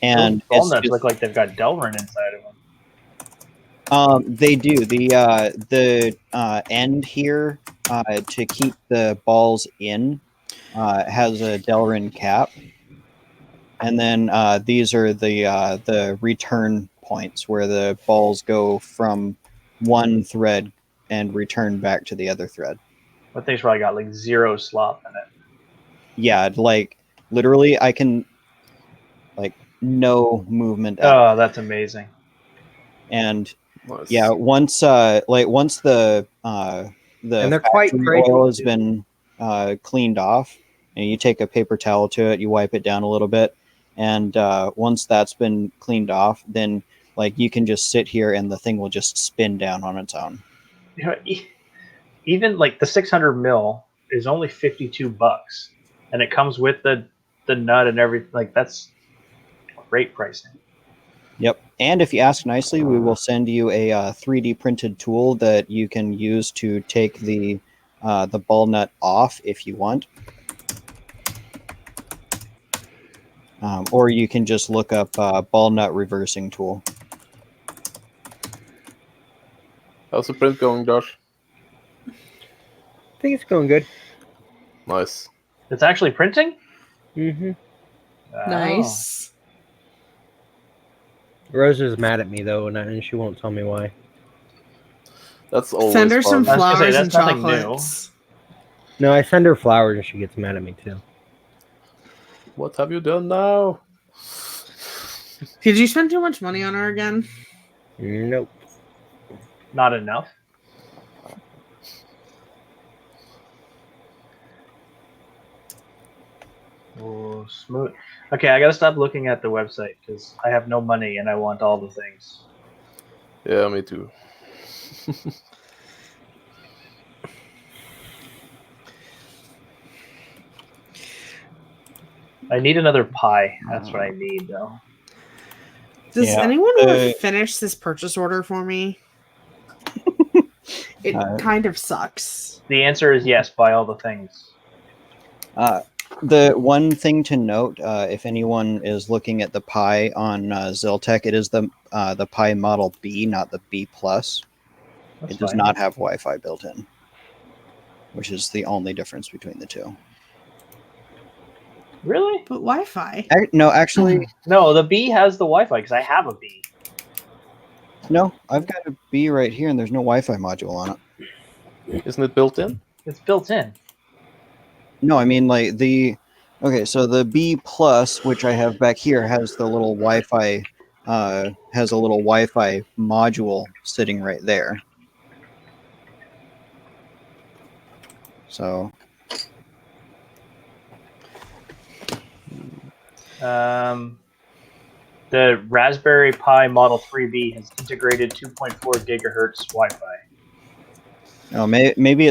and Those ball it's nuts just- look like they've got Delrin inside of them. They do. The end here to keep the balls in has a Delrin cap, and then these are the return points where the balls go from one thread and return back to the other thread. That thing's probably got like 0 slop in it. Yeah, like literally, I can no movement at all. Oh, that's amazing. And Nice. yeah, once the And they're quite factory oil fragile, has too. been cleaned off, and you take a paper towel to it, you wipe it down a little bit, and once that's been cleaned off, then you can just sit here and the thing will just spin down on its own. You know, even like the 600 mil is only $52, and it comes with the nut and everything. Like that's great pricing. Yep. And if you ask nicely, we will send you a 3D printed tool that you can use to take the ball nut off if you want. Or you can just look up ball nut reversing tool. How's the print going, Josh? I think it's going good. Nice. It's actually printing. Mm-hmm. Wow. Nice. Rose is mad at me though, and she won't tell me why. That's always Send her some fun. I was gonna say, flowers and that's nothing new. chocolates. No, I send her flowers and she gets mad at me too. What have you done now? Did you spend too much money on her again? Nope. Not enough. Oh, smooth. Okay, I gotta stop looking at the website because I have no money and I want all the things. Yeah, me too. I need another pie. That's what I need, though. Does Yeah, anyone want uh, to finish this purchase order for me? It kind of sucks. The answer is yes. Buy all the things. The one thing to note, if anyone is looking at the Pi on Ziltech, it is the Pi Model B, not the B Plus. That's It does fine. not have Wi-Fi built in, which is the only difference between the two. Really? But Wi-Fi. No, actually, No, the B has the Wi-Fi because I have a B. no. I've got a B right here, and there's no Wi-Fi module on it. Isn't it built in? It's built in. No, I mean okay, so the B Plus, which I have back here, has the little Wi-Fi, has a little Wi-Fi module sitting right there. So The Raspberry Pi Model 3B has integrated 2.4 gigahertz Wi-Fi. oh, maybe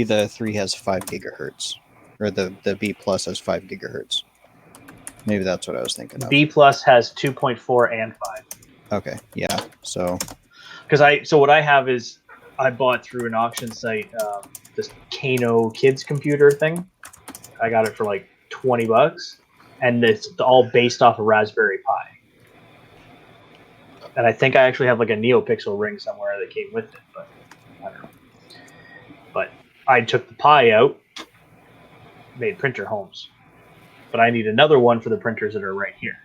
the 3 has 5 gigahertz, or the B Plus has 5 gigahertz. Maybe that's what I was thinking of. B Plus has 2.4 and 5. Okay, yeah. So So what I have is I bought through an auction site this Kano kids computer thing. I got it for like $20, and it's all based off a Raspberry Pi. And I think I actually have like a NeoPixel ring somewhere that came with it, but I don't know. But I took the Pi out, made printer homes, but I need another one for the printers that are right here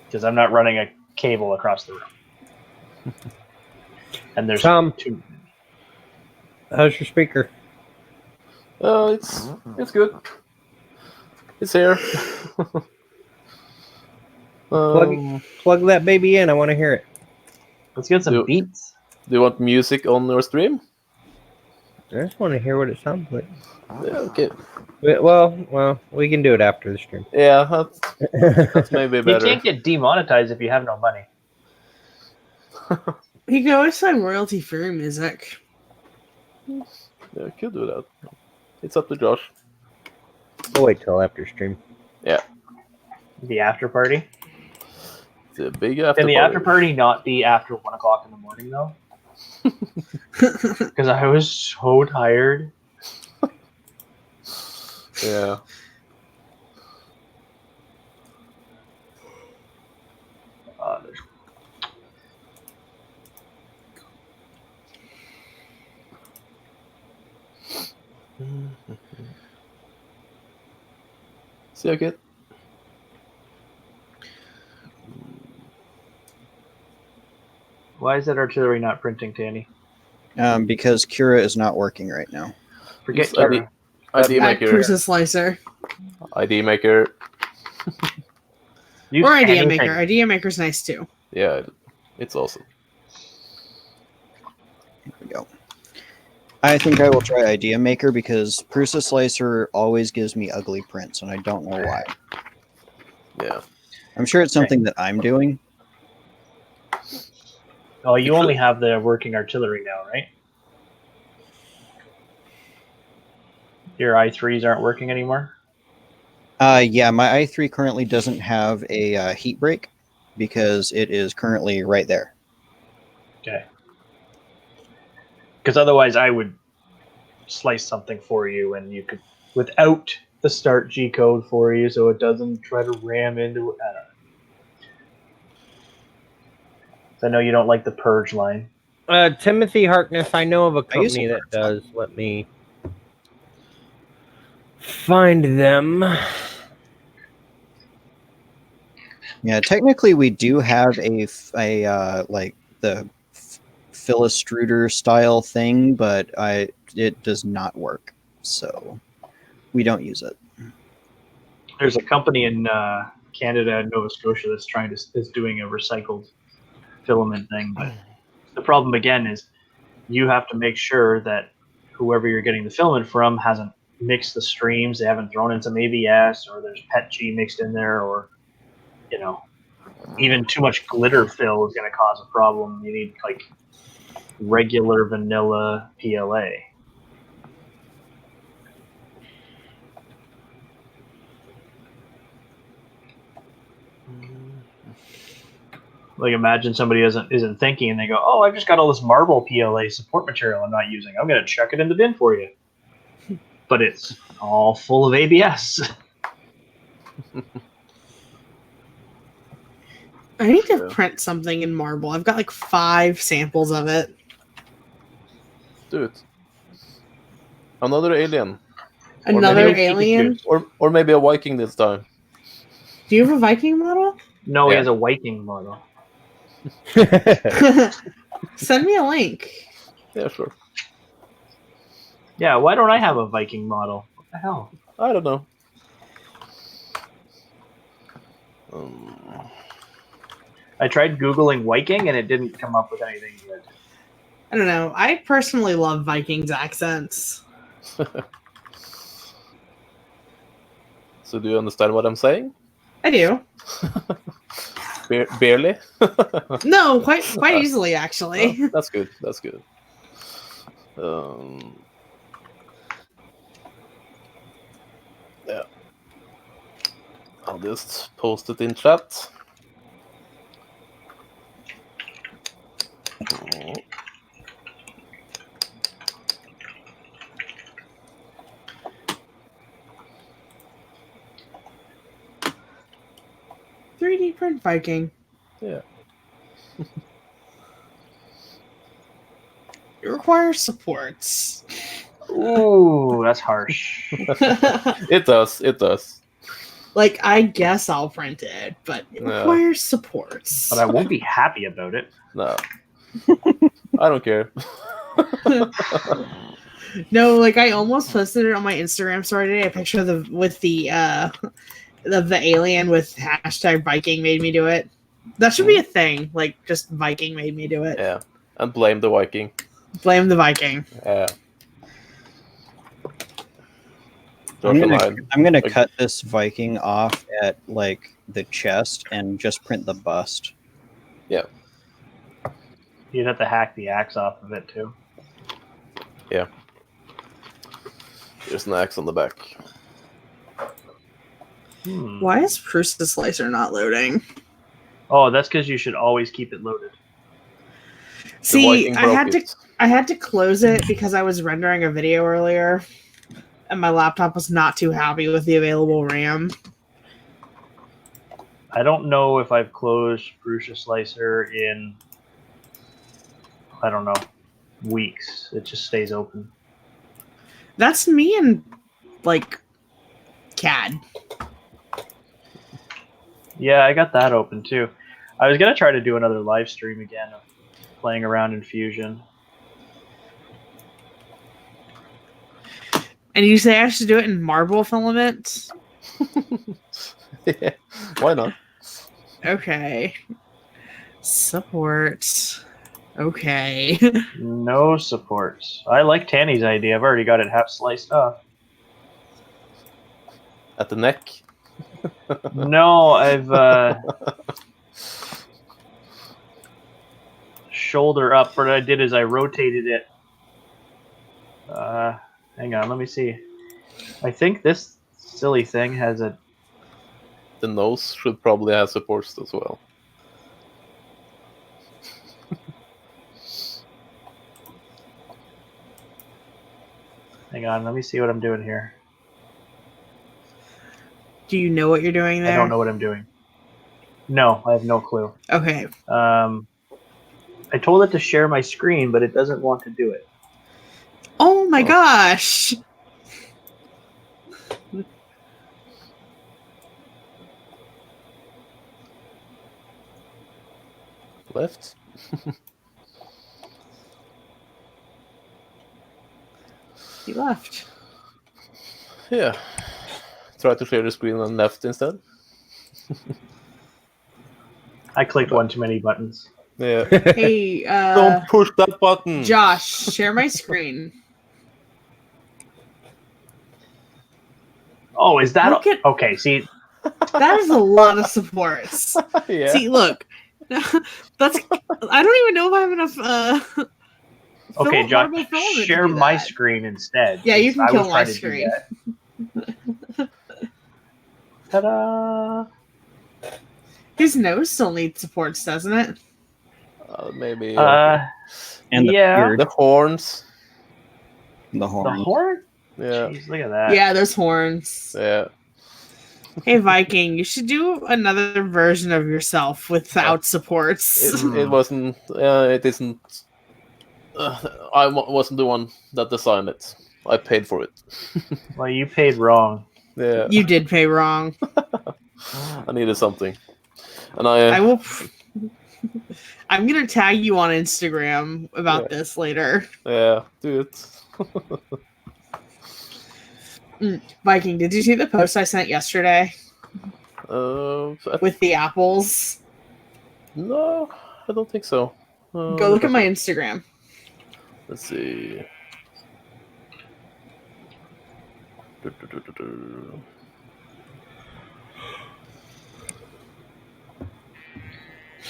because I'm not running a cable across the room. And there's Tom. 2. How's your speaker? It's good. It's here. Plug that baby in. I want to hear it. Let's get some Do- beats. Do you want music on your stream? I just want to hear what it sounds like. Yeah, okay. Well, we can do it after the stream. Yeah, that's maybe You better. can't get demonetized if you have no money. You can always find royalty-free music. Yeah, could do that. It's up to Josh. We'll wait till after stream. The after party. It's a big after Can the party. after party not be after 1 o'clock in the morning though? Because I was so tired. Yeah. There's See you, kid. Why is that artillery not printing, Tanny? Because Cura is not working right now. Forget Use ID, Kira. ID At maker. Cruiser Slicer. ID maker. Use Or Idea anything. Maker. Idea Maker's nice too. Yeah, it's awesome. Here we go. I think I will try Idea Maker because Prusa Slicer always gives me ugly prints, and I don't know why. Yeah. I'm sure it's something that I'm doing. Oh, you only have the working artillery now, right? Your i3s aren't working anymore? Yeah, my i3 currently doesn't have a heat break because it is currently right there. Okay. Because otherwise I would slice something for you and you could, without the start G code for you so it doesn't try to ram into it. I don't know. I know you don't like the purge line. Timothy Harkness, I know of a I use company it that for fun. does. Let me find them. Yeah, technically we do have a like the Philistruder style thing, but it does not work, so we don't use it. There's a company in Canada and Nova Scotia that's is doing a recycled filament thing, but the problem again is you have to make sure that whoever you're getting the filament from hasn't mixed the streams, they haven't thrown in some ABS, or there's PETG mixed in there, or even too much glitter fill is going to cause a problem. You need like regular vanilla PLA. Like imagine somebody isn't thinking and they go, "Oh, I've just got all this marble PLA support material I'm not using. I'm going to chuck it in the bin for you." But it's all full of ABS. I need to print something in marble. I've got like 5 samples of it. Do it. Another alien. Another maybe- alien? Or maybe a Viking this time. Do you have a Viking model? No, he Yeah. has a Viking model. Send me a link. Yeah, sure. Yeah, why don't I have a Viking model? What the hell? I don't know. I tried Googling Viking and it didn't come up with anything good. I don't know. I personally love Vikings accents. So do you understand what I'm saying? I do. Barely. No, quite easily actually. Oh, that's good. That's good. Yeah. I'll just post it in chat. Oh. 3D print Viking. Yeah. It requires supports. Ooh, that's harsh. It does. It does. Like, I guess I'll print it, but it Yeah. requires supports. But I won't be happy about it. No. I don't care. No, like I almost posted it on my Instagram story today. A picture of the alien with hashtag Viking made me do it. That should be a thing. Like, just Viking made me do it. Yeah, and blame the Viking. Blame the Viking. Yeah. I'm Josh and gonna, I- I'm gonna cut this Viking off at like the chest and just print the bust. You'd have to hack the axe off of it too. There's an axe on the back. Why is Prusa Slicer not loading? Oh, that's because you should always keep it loaded. The See, Viking broke it. I had to close it because I was rendering a video earlier, and my laptop was not too happy with the available RAM. I don't know if I've closed Prusa Slicer in, I don't know, weeks. It just stays open. That's me and like CAD. Yeah, I got that open too. I was gonna try to do another live stream again of playing around in Fusion. And you say I should do it in marble filament? Yeah, why not? Okay. Support. Okay. No supports. I like Tanny's idea. I've already got it half sliced off. At the neck. No, I've shoulder up. What I did is I rotated it. Hang on, let me see. I think this silly thing has a. The nose should probably have supports as well. Hang on, let me see what I'm doing here. Do you know what you're doing there? I don't know what I'm doing. No, I have no clue. Okay. I told it to share my screen, but it doesn't want to do it. Oh my gosh. Left. He left. Yeah. Try to share the screen on left instead. I clicked one too many buttons. Yeah. Hey, Don't push that button. Josh, share my screen. Oh, is that Look at- okay? See, That is a lot of supports. Yeah. See, look. That's I don't even know if I have enough okay, Josh, marble filament to share do my that. screen instead. Yeah, you can I kill was my trying to do screen. that. Ta-da! His nose still needs supports, doesn't it? Maybe And the yeah. beard, the horns. the The horn. horn? Yeah. Jeez, look at that. Yeah, those horns. Yeah. Hey, Viking, you should do another version of yourself without supports. It wasn't. It isn't. I wasn't the one that designed it. I paid for it. Well, you paid wrong. Yeah. You did pay wrong. I needed something, and I will. I'm gonna tag you on Instagram about Yeah. this later. yeah, do it. Viking, did you see the post I sent yesterday I- with the apples? no, I don't think so. Go look at my Instagram. Let's see.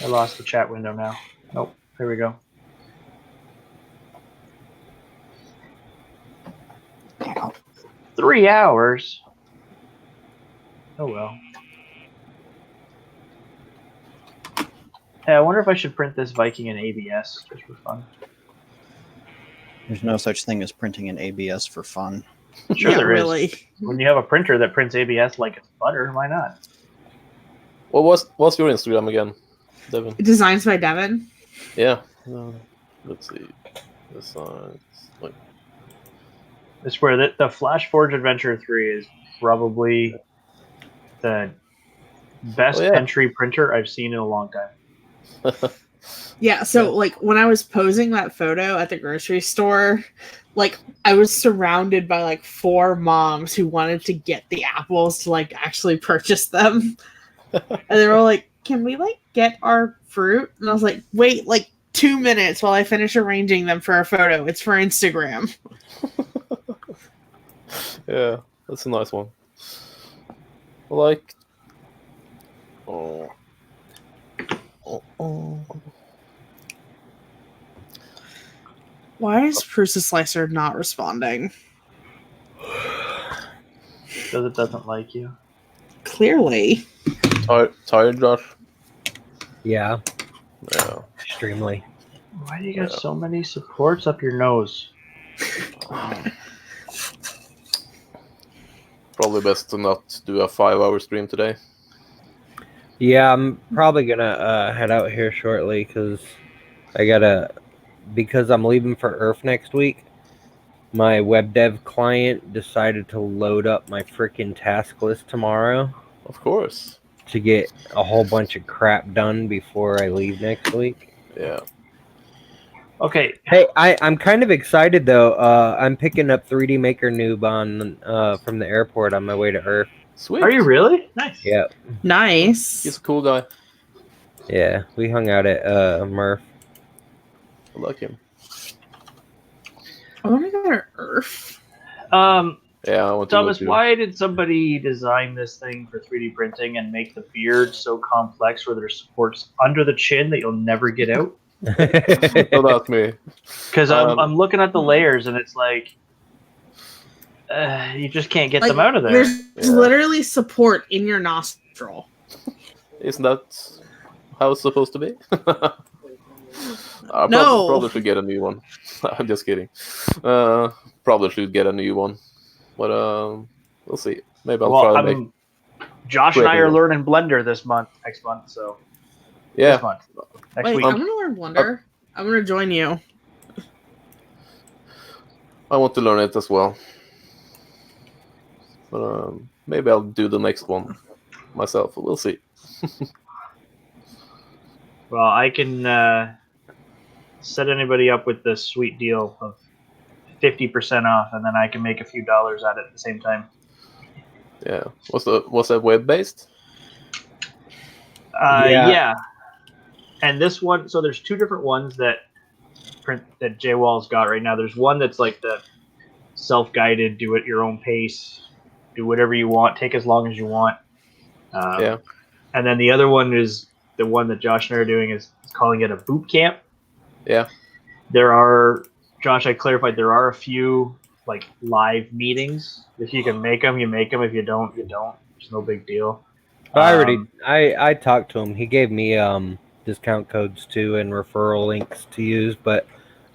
I lost the chat window now. Nope. There we go. Ow. 3 hours. Oh well. Hey, I wonder if I should print this Viking in ABS just for fun. There's no such thing as printing in ABS for fun. Sure, Yeah, there is. really. When you have a printer that prints ABS like it's butter, why not? What's your Instagram again, Devin? Designs by Devin. Yeah. Let's see. Designs. Like, It's where the Flash Forge Adventure 3 is probably the best Oh, yeah. entry printer I've seen in a long time. Yeah, so like when I was posing that photo at the grocery store, like I was surrounded by like 4 moms who wanted to get the apples to like actually purchase them. And they were all like, can we like get our fruit? And I was like, wait, like 2 minutes while I finish arranging them for a photo. It's for Instagram. Yeah, that's a nice one. Like, oh. Why is Prusa Slicer not responding? Because it doesn't like you. Clearly. Tired, Josh? Yeah, Yeah. extremely. Why do you got so many supports up your nose? Probably best to not do a 5-hour stream today. Yeah, I'm probably gonna head out here shortly because because I'm leaving for Earth next week. My web dev client decided to load up my freaking task list tomorrow Of course. to get a whole bunch of crap done before I leave next week. Yeah. Okay, Hey, I'm kind of excited though. I'm picking up 3D Maker Noob on from the airport on my way to Earth. Sweet. are you really? Nice. Yeah, Nice. He's a cool guy. yeah. We hung out at Murph. I like him. I want to go to Earth. Yeah, I want to Thomas, go too. why did somebody design this thing for 3D printing and make the beard so complex where there's supports under the chin that you'll never get out? Oh, that's me. Because Um, I'm looking at the layers and it's like you just can't get them out of there. There's Yeah. literally support in your nostril. Isn't that how it's supposed to be? I No. probably should get a new one. I'm just kidding. Probably should get a new one. But we'll see. Maybe I'll try to make... Josh and I are creating learning Blender next month, so Yeah, this month. Next Wait, week. I'm gonna learn Blender. I'm gonna join you. I want to learn it as well. But maybe I'll do the next one myself. We'll see. Well, I can set anybody up with this sweet deal of 50% off, and then I can make a few dollars at it at the same time. Yeah. Was that web based? Yeah. Yeah. And this one, so there's two different ones that JWall's got right now. There's one that's like the self-guided, do at your own pace, do whatever you want, take as long as you want. Yeah. And then the other one is the one that Josh and I are doing is calling it a boot camp. Yeah. There are, Josh, I clarified, there are a few like live meetings. If you can make them, you make them. If you don't, you don't. It's no big deal. I talked to him. He gave me discount codes too and referral links to use, but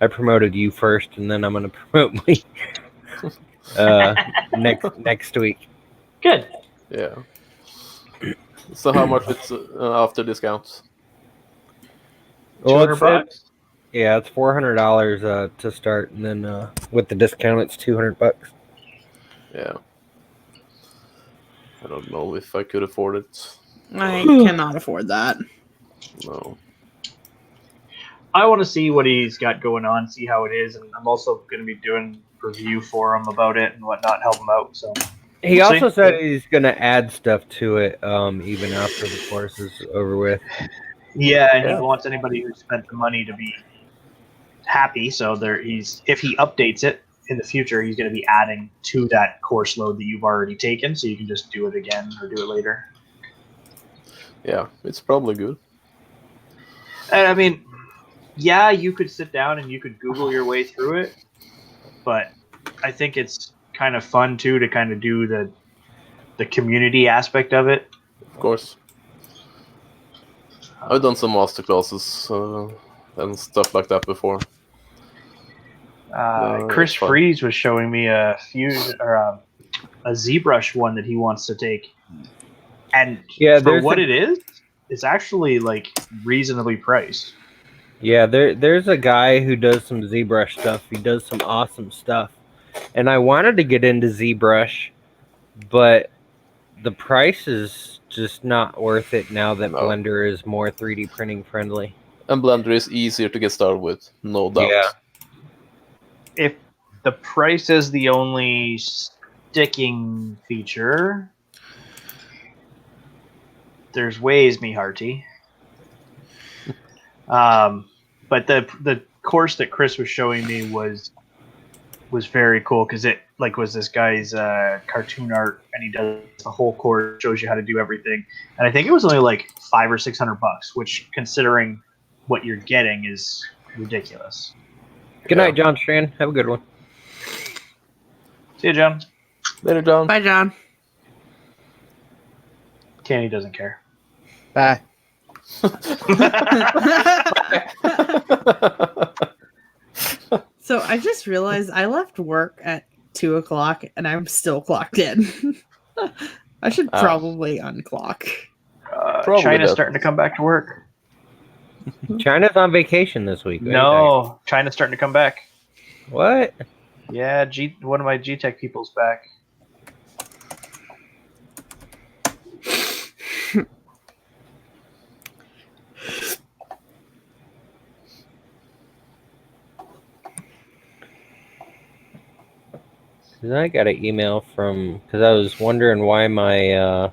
I promoted you first, and then I'm gonna promote me next week. Good. Yeah. So how much it's after discounts? Well, $200. yeah, it's $400 to start, and then with the discount, it's $200. Yeah. I don't know if I could afford it. I cannot afford that. No. I want to see what he's got going on, see how it is, and I'm also going to be doing review for him about it and whatnot, help him out. So He We'll also see. said he's gonna add stuff to it, even after the course is over with. yeah, and Yeah. he wants anybody who spent the money to be happy. So if he updates it in the future, he's going to be adding to that course load that you've already taken, so you can just do it again or do it later. Yeah, it's probably good. And I mean, yeah, you could sit down and you could Google your way through it, but I think it's kind of fun too to kind of do the community aspect of it. Of course. I've done some masterclasses and stuff like that before. Chris that's fun. Freeze was showing me a Fusion or a ZBrush one that he wants to take, and Yeah, for there's what a- it is, it's actually like reasonably priced. Yeah, there's a guy who does some ZBrush stuff. He does some awesome stuff, and I wanted to get into ZBrush, but the price is just not worth it now that No. Blender is more 3D printing friendly. And Blender is easier to get started with, no doubt. Yeah. If the price is the only sticking feature, there's ways, me hearty. But the course that Chris was showing me was very cool because it was this guy's cartoon art, and he does the whole course, shows you how to do everything, and I think it was only like $500 or $600, which, considering what you're getting, is ridiculous. Good night, John Strand. Have a good one. See you, John. Later, John. Bye, John. Kenny doesn't care. Bye. So I just realized I left work at 2:00 and I'm still clocked in. I should probably unclock. Probably China's does. starting to come back to work. China's on vacation this week. Right? No, China's starting to come back. What? Yeah, one of my G-Tech people's back. Then I got an email from, because I was wondering why my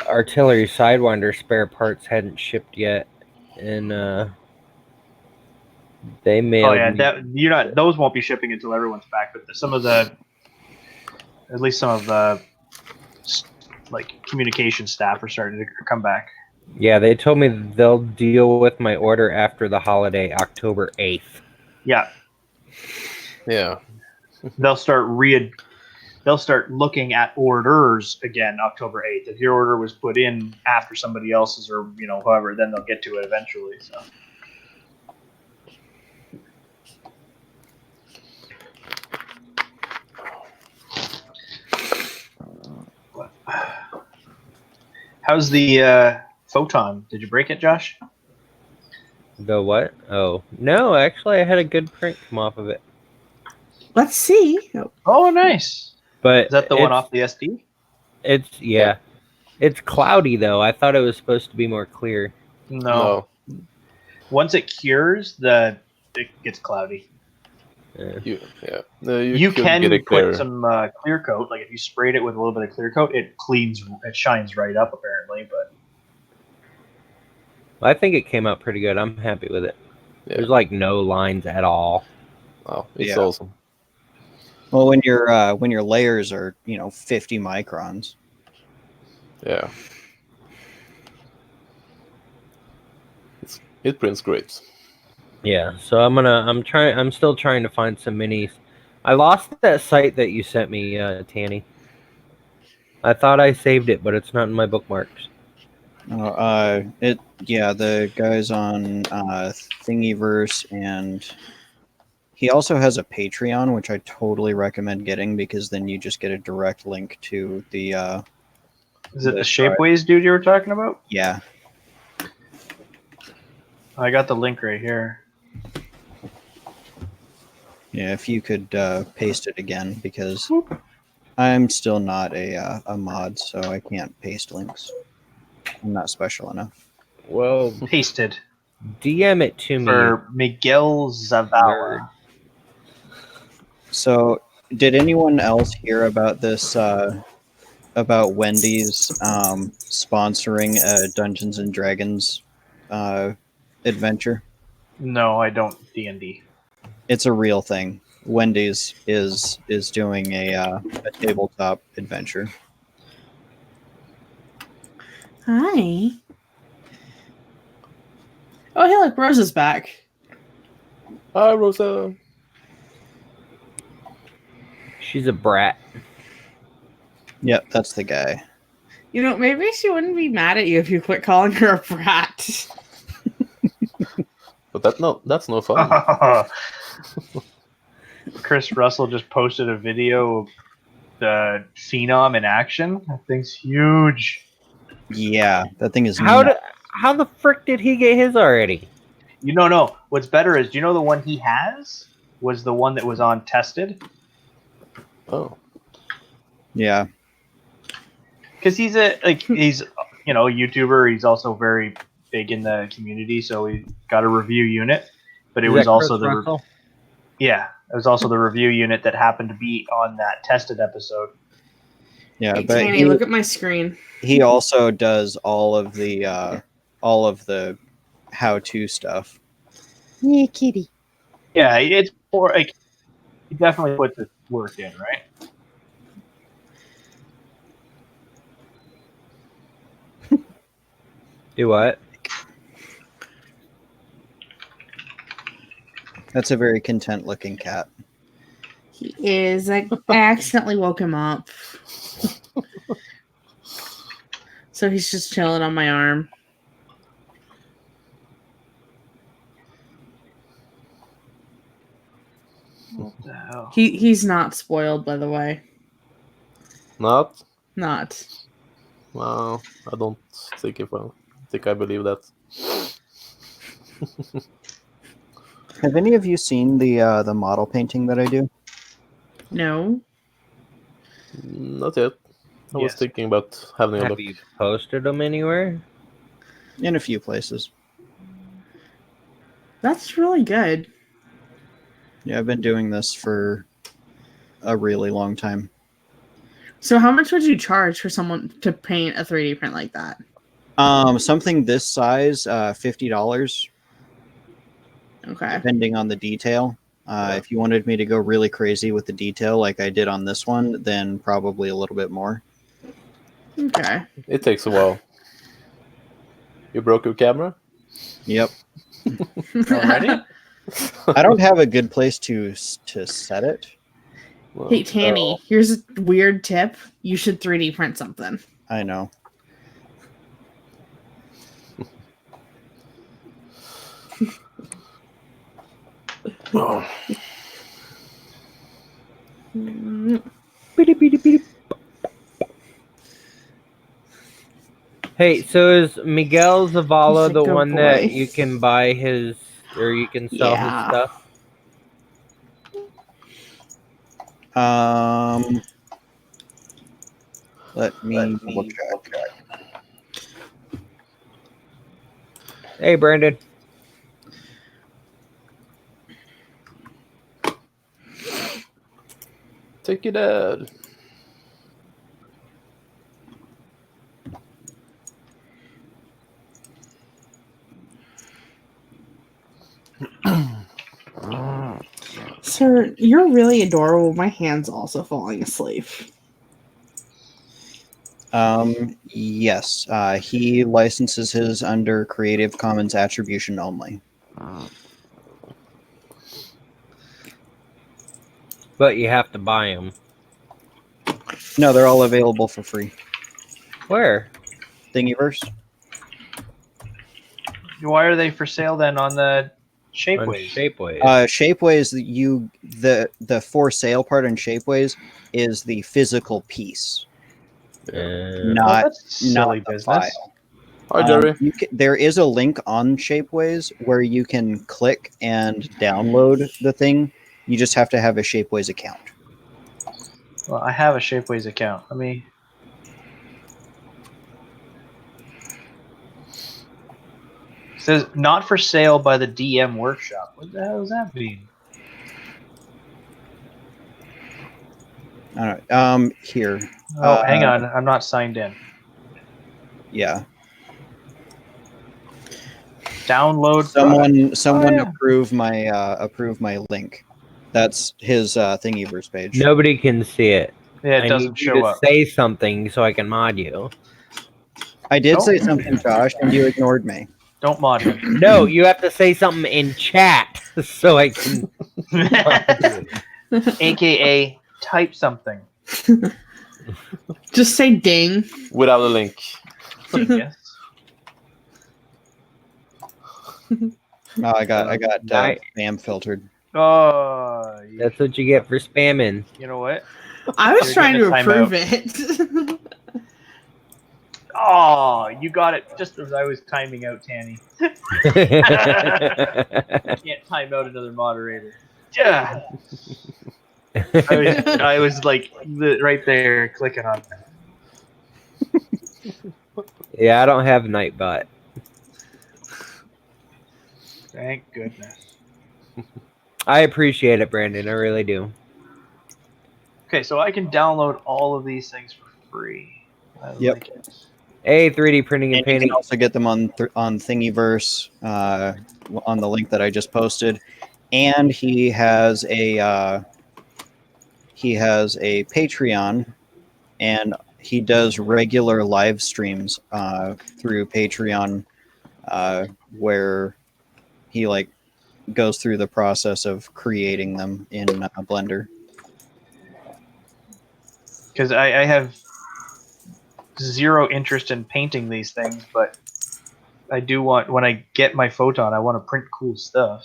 artillery Sidewinder spare parts hadn't shipped yet, and they mailed. Oh yeah, me. those won't be shipping until everyone's back. But at least some of the like communication staff are starting to come back. Yeah, they told me they'll deal with my order after the holiday, October 8th. Yeah, Yeah. they'll start looking at orders again October 8th. If your order was put in after somebody else's, or however, then they'll get to it eventually. So. How's the Photon? Did you break it, Josh? The what? Oh, no, actually, I had a good print come off of it. Let's see. Oh, nice. But Is that the one it's- off the SD? Yeah. It's cloudy, though. I thought it was supposed to be more clear. No. Once it cures, it gets cloudy. Yeah. You could can get it put clear. some clear coat. Like if you sprayed it with a little bit of clear coat, it shines right up apparently. But I think it came out pretty good. I'm happy with it. Yeah. There's like no lines at all. Oh, it's Yeah. awesome. Well, when your layers are 50 microns. Yeah. It prints great. Yeah, so I'm still trying to find some minis. I lost that site that you sent me, Tanny. I thought I saved it, but it's not in my bookmarks. The guys on Thingiverse, and he also has a Patreon, which I totally recommend getting, because then you just get a direct link to the is it the That's Shapeways dude you were talking about? yeah. I got the link right here. Yeah, if you could paste it again, because I'm still not a mod, so I can't paste links. I'm not special enough. Well, Pasted DM it to me. for Miguel Zavala. So, did anyone else hear about this? About Wendy's sponsoring a Dungeons and Dragons adventure? No, I don't D&D. It's a real thing. Wendy's is doing a tabletop adventure. Hi. Oh, hey, look, Rose is back. Hi, Rosa. She's a brat. Yep, that's the guy. Maybe she wouldn't be mad at you if you quit calling her a brat. But that's no fun. Chris Russell just posted a video of the Phenom in action. That thing's huge. Yeah, that thing is. How nuts. the frick did he get his already? No. What's better is, do you know the one he has was the one that was on Tested? Oh. Yeah. Because he's a YouTuber. He's also very big in the community, so we got a review unit. But it Is was that also Chris the Russell? it was also the review unit that happened to be on that Tested episode. Yeah, Hey, but Tanny, look at my screen. he also does all of the how-to stuff. Yeah, kitty. Yeah, it's more like he definitely puts the work in, right? Do what? That's a very content-looking cat. He is. I accidentally woke him up. So he's just chilling on my arm. What the hell? He's not spoiled, by the way. Not? Not. Well, I don't think I believe that. Have any of you seen the model painting that I do? No. Not yet. I was Yes. thinking about having a Have look. you posted them anywhere? In a few places. That's really good. Yeah, I've been doing this for a really long time. So how much would you charge for someone to paint a 3D print like that? Something this size, $50, Okay. depending on the detail. If you wanted me to go really crazy with the detail like I did on this one, then probably a little bit more. Okay. It takes a while. You broke your camera? Yep. Already? I don't have a good place to set it. Well, Hey, Tanny, here's a weird tip. You should 3D print something. I know. oh. Hey, so is Miguel Zavala He's a the good one that boy. you can buy his or you can sell his Yeah. stuff? Let me double check. Hey, Brandon. Take it out. Sir, you're really adorable. My hand's also falling asleep. Yes. He licenses his under Creative Commons attribution only. But you have to buy them. No, they're all available for free. Where? Thingiverse. Why are they for sale then on the On Shapeways? Shapeways. Shapeways, the for sale part on Shapeways is the physical piece, not that's silly not the business. file. Hi, Jerry. There is a link on Shapeways where you can click and download the thing. You just have to have a Shapeways account. Well, I have a Shapeways account. Let me. It says not for sale by the DM Workshop. What the hell does that mean? All right. Here. Oh, hang on. I'm not signed in. Yeah. Download. Someone yeah. approve my link. That's his Thingiverse page. Nobody can see it. Yeah, it I doesn't need you show to up. say something so I can mod you. I did Don't- say something, Josh, and you ignored me. Don't mod him. No, you have to say something in chat so I can mod you. AKA type something. Just say ding. Without a link. Genius. Oh, I got Right. spam filtered. Oh, That's what you get for spamming. you know what? I was You're trying to getting a approve it. Oh, you got it just as I was timing out Tanny. Can't time out another moderator. Yeah. I was like right there clicking on that. Yeah, I don't have Nightbot. Thank goodness. I appreciate it, Brandon. I really do. Okay, so I can download all of these things for free. I Yep. like it. Hey, 3D printing and And you painting. can also get them on Thingiverse on the link that I just posted. And he has a Patreon, and he does regular live streams through Patreon, where he like goes through the process of creating them in Blender. Because I have zero interest in painting these things, but I do want, when I get my photon, I want to print cool stuff.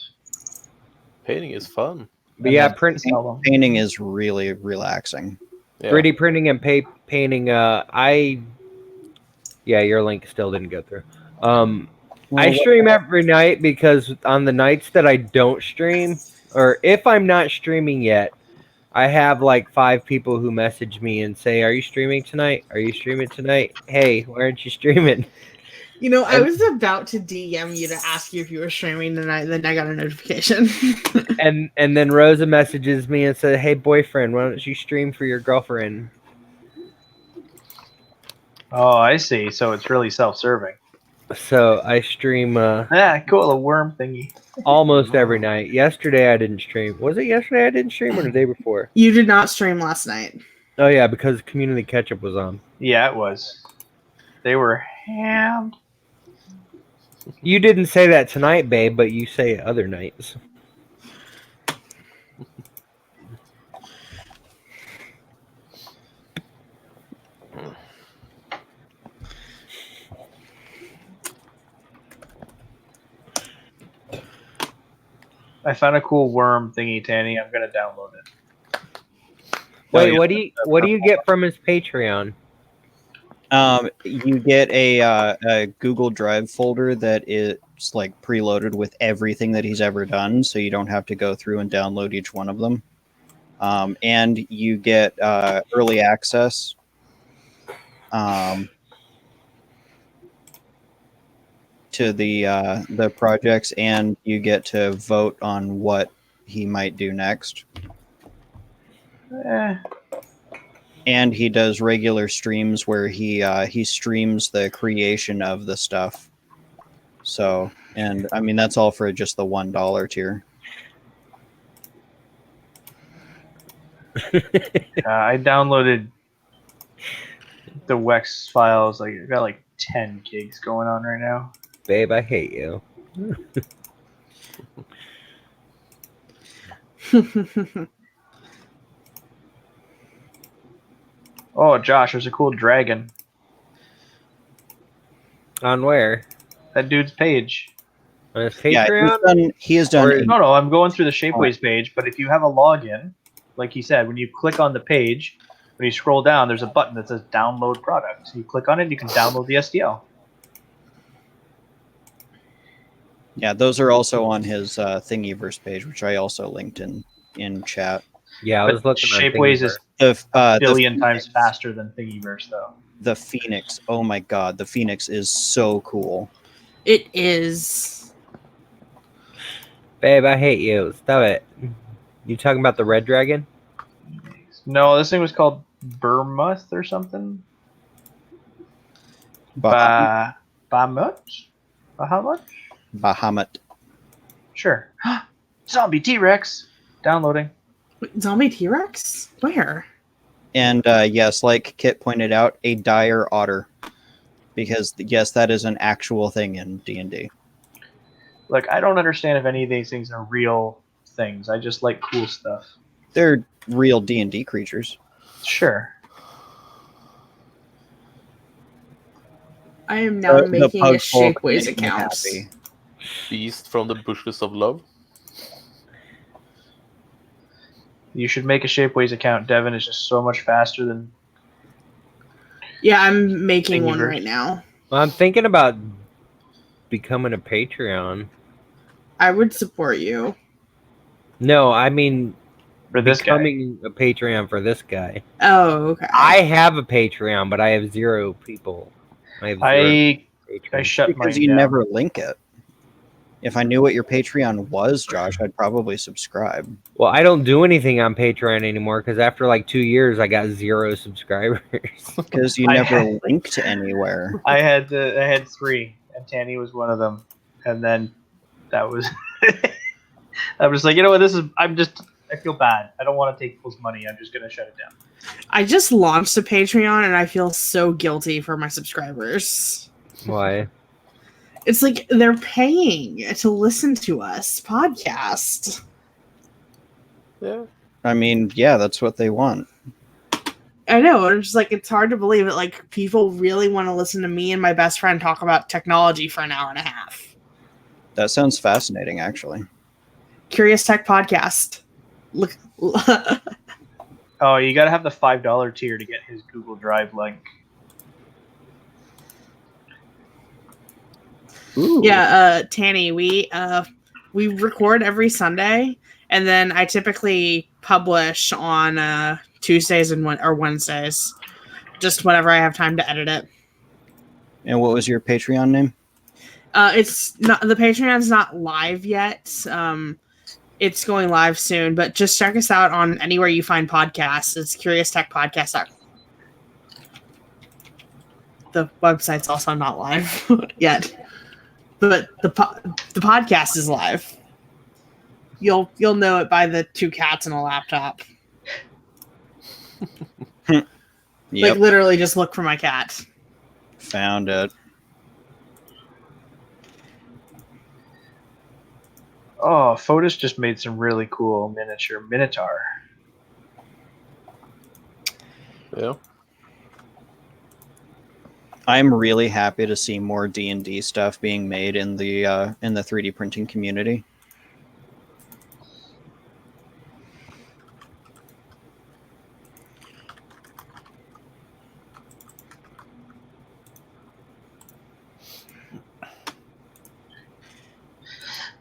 Painting is fun. But and yeah, then sell them. Painting is really relaxing. Yeah. 3D printing and painting. Yeah, your link still didn't go through. I stream every night because on the nights that I don't stream, or if I'm not streaming yet, I have like 5 people who message me and say, "Are you streaming tonight? Are you streaming tonight? Hey, why aren't you streaming?" You know, I And- was about to DM you to ask you if you were streaming tonight, then I got a notification. And then Rosa messages me and said, "Hey, boyfriend, why don't you stream for your girlfriend?" Oh, I see. So it's really self-serving. So I stream Ah, cool. A worm thingy. almost every night. Yesterday I didn't stream. Was it yesterday I didn't stream or the day before? You did not stream last night. Oh yeah, because Community Ketchup was on. Yeah, it was. They were hammed. You didn't say that tonight, babe, but you say it other nights. I found a cool worm thingy, Tanny. I'm gonna download it. Wait, yeah. what do you get from his Patreon? You get a Google Drive folder that is like preloaded with everything that he's ever done, so you don't have to go through and download each one of them. And you get early access. To the projects, and you get to vote on what he might do next. Eh, And he does regular streams where he streams the creation of the stuff. So, and I mean that's all for just the $1 tier. I downloaded the Wex files. Like, I've got like 10 gigs going on right now. Babe, I hate you. Oh, Josh, there's a cool dragon. On where? That dude's page. On his Yeah, Patreon? he has done. Or- No, I'm going through the Shapeways page, but if you have a login, like he said, when you click on the page, when you scroll down, there's a button that says download product. So you click on it, you can download the SDL. Yeah, those are also on his Thingiverse page, which I also linked in chat. Yeah, I was But looking on Shapeways is Thingiverse. The billion times faster than Thingiverse, though. the Phoenix. Oh my god, the Phoenix is so cool. It is. Babe, I hate you. Stop it. You talking about the red dragon? No, this thing was called Burmuth or something. Bahamut. Bahamut? Bahamut. Sure. Zombie T-Rex. Downloading. Wait, Zombie T-Rex? Where? And yes, like Kit pointed out, a dire otter, because yes, that is an actual thing in D&D. Look, I don't understand if any of these things are real things. I just like cool stuff. They're real D&D creatures. Sure. I am now The making a pug folk Shapeways make me account. happy. Beast from the bushes of love. You should make a Shapeways account. Devin is just so much faster than. Yeah, I'm making one Thingiverse. right now. Well, I'm thinking about becoming a Patreon. I would support you. No, I mean For this guy. becoming a Patreon for this guy. Oh, okay. I have a Patreon, but I have 0 people. I have 0 I patrons. shut mine Because you down. never link it. If I knew what your Patreon was, Josh, I'd probably subscribe. Well, I don't do anything on Patreon anymore because after like 2 years, I got 0 subscribers. Because you I- never linked anywhere. I had 3, and Tanny was one of them. And then that was. I was like, you know what? I feel bad. I don't want to take people's money. I'm just gonna shut it down. I just launched a Patreon and I feel so guilty for my subscribers. Why? It's like they're paying to listen to us podcast. Yeah. I mean, yeah, that's what they want. I know. It's just like it's hard to believe it. Like people really want to listen to me and my best friend talk about technology for an hour and a half. That sounds fascinating, actually. Curious Tech Podcast. Look, Oh, you gotta have the $5 tier to get his Google Drive link. Ooh. yeah, Tanny, we record every Sunday, and then I typically publish on Tuesdays or Wednesdays, just whenever I have time to edit it. And what was your Patreon name? It's not the Patreon's not live yet. It's going live soon, but just check us out on anywhere you find podcasts. It's Curious Tech Podcast. The website's also not live yet, but the podcast is live. You'll know it by the 2 cats and a laptop. Yep, Like literally, just look for my cat. found it. Oh, Fotis just made some really cool miniature Minotaur. Yeah. I'm really happy to see more D&D stuff being made in the 3D printing community.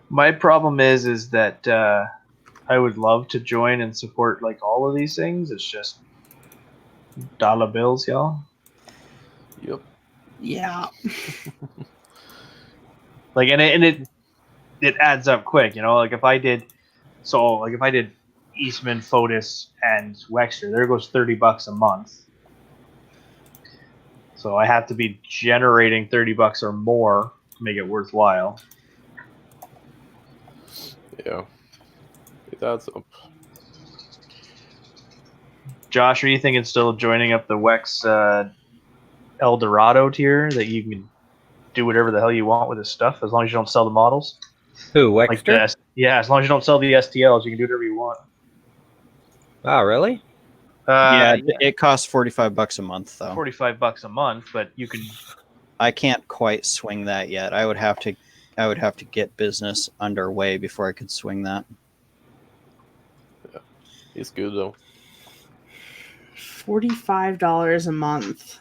My problem is that I would love to join and support like all of these things. It's just dollar bills, y'all. Yep. Yeah. Like, and it adds up quick, you know. Like if I did Eastman, Fotis, and Wexter, there goes $30 a month. So I have to be generating $30 or more to make it worthwhile. Yeah. It adds up. Josh, are you thinking still of joining up the Wex El Dorado tier that you can do whatever the hell you want with his stuff as long as you don't sell the models? Who, Like Wexter? yeah, as long as you don't sell the STLs, you can do whatever you want. Oh, really? Yeah, it costs $45 a month though. $45 a month, but you can. I can't quite swing that yet. I would have to get business underway before I could swing that. It's good though. $45 a month.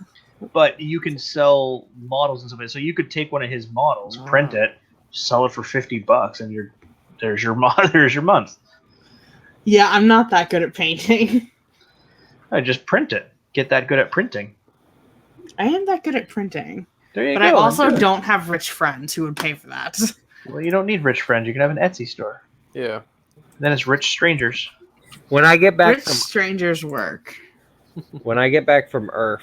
But you can sell models and stuff. So you could take one of his models, print it, sell it for $50, and there's your there's your month. Yeah, I'm not that good at painting. I just print it. Get that good at printing. I am that good at printing. There you But go. I also Good. don't have rich friends who would pay for that. Well, you don't need rich friends. You can have an Etsy store. Yeah. Then it's rich strangers. When I get back Rich from strangers work. Earth,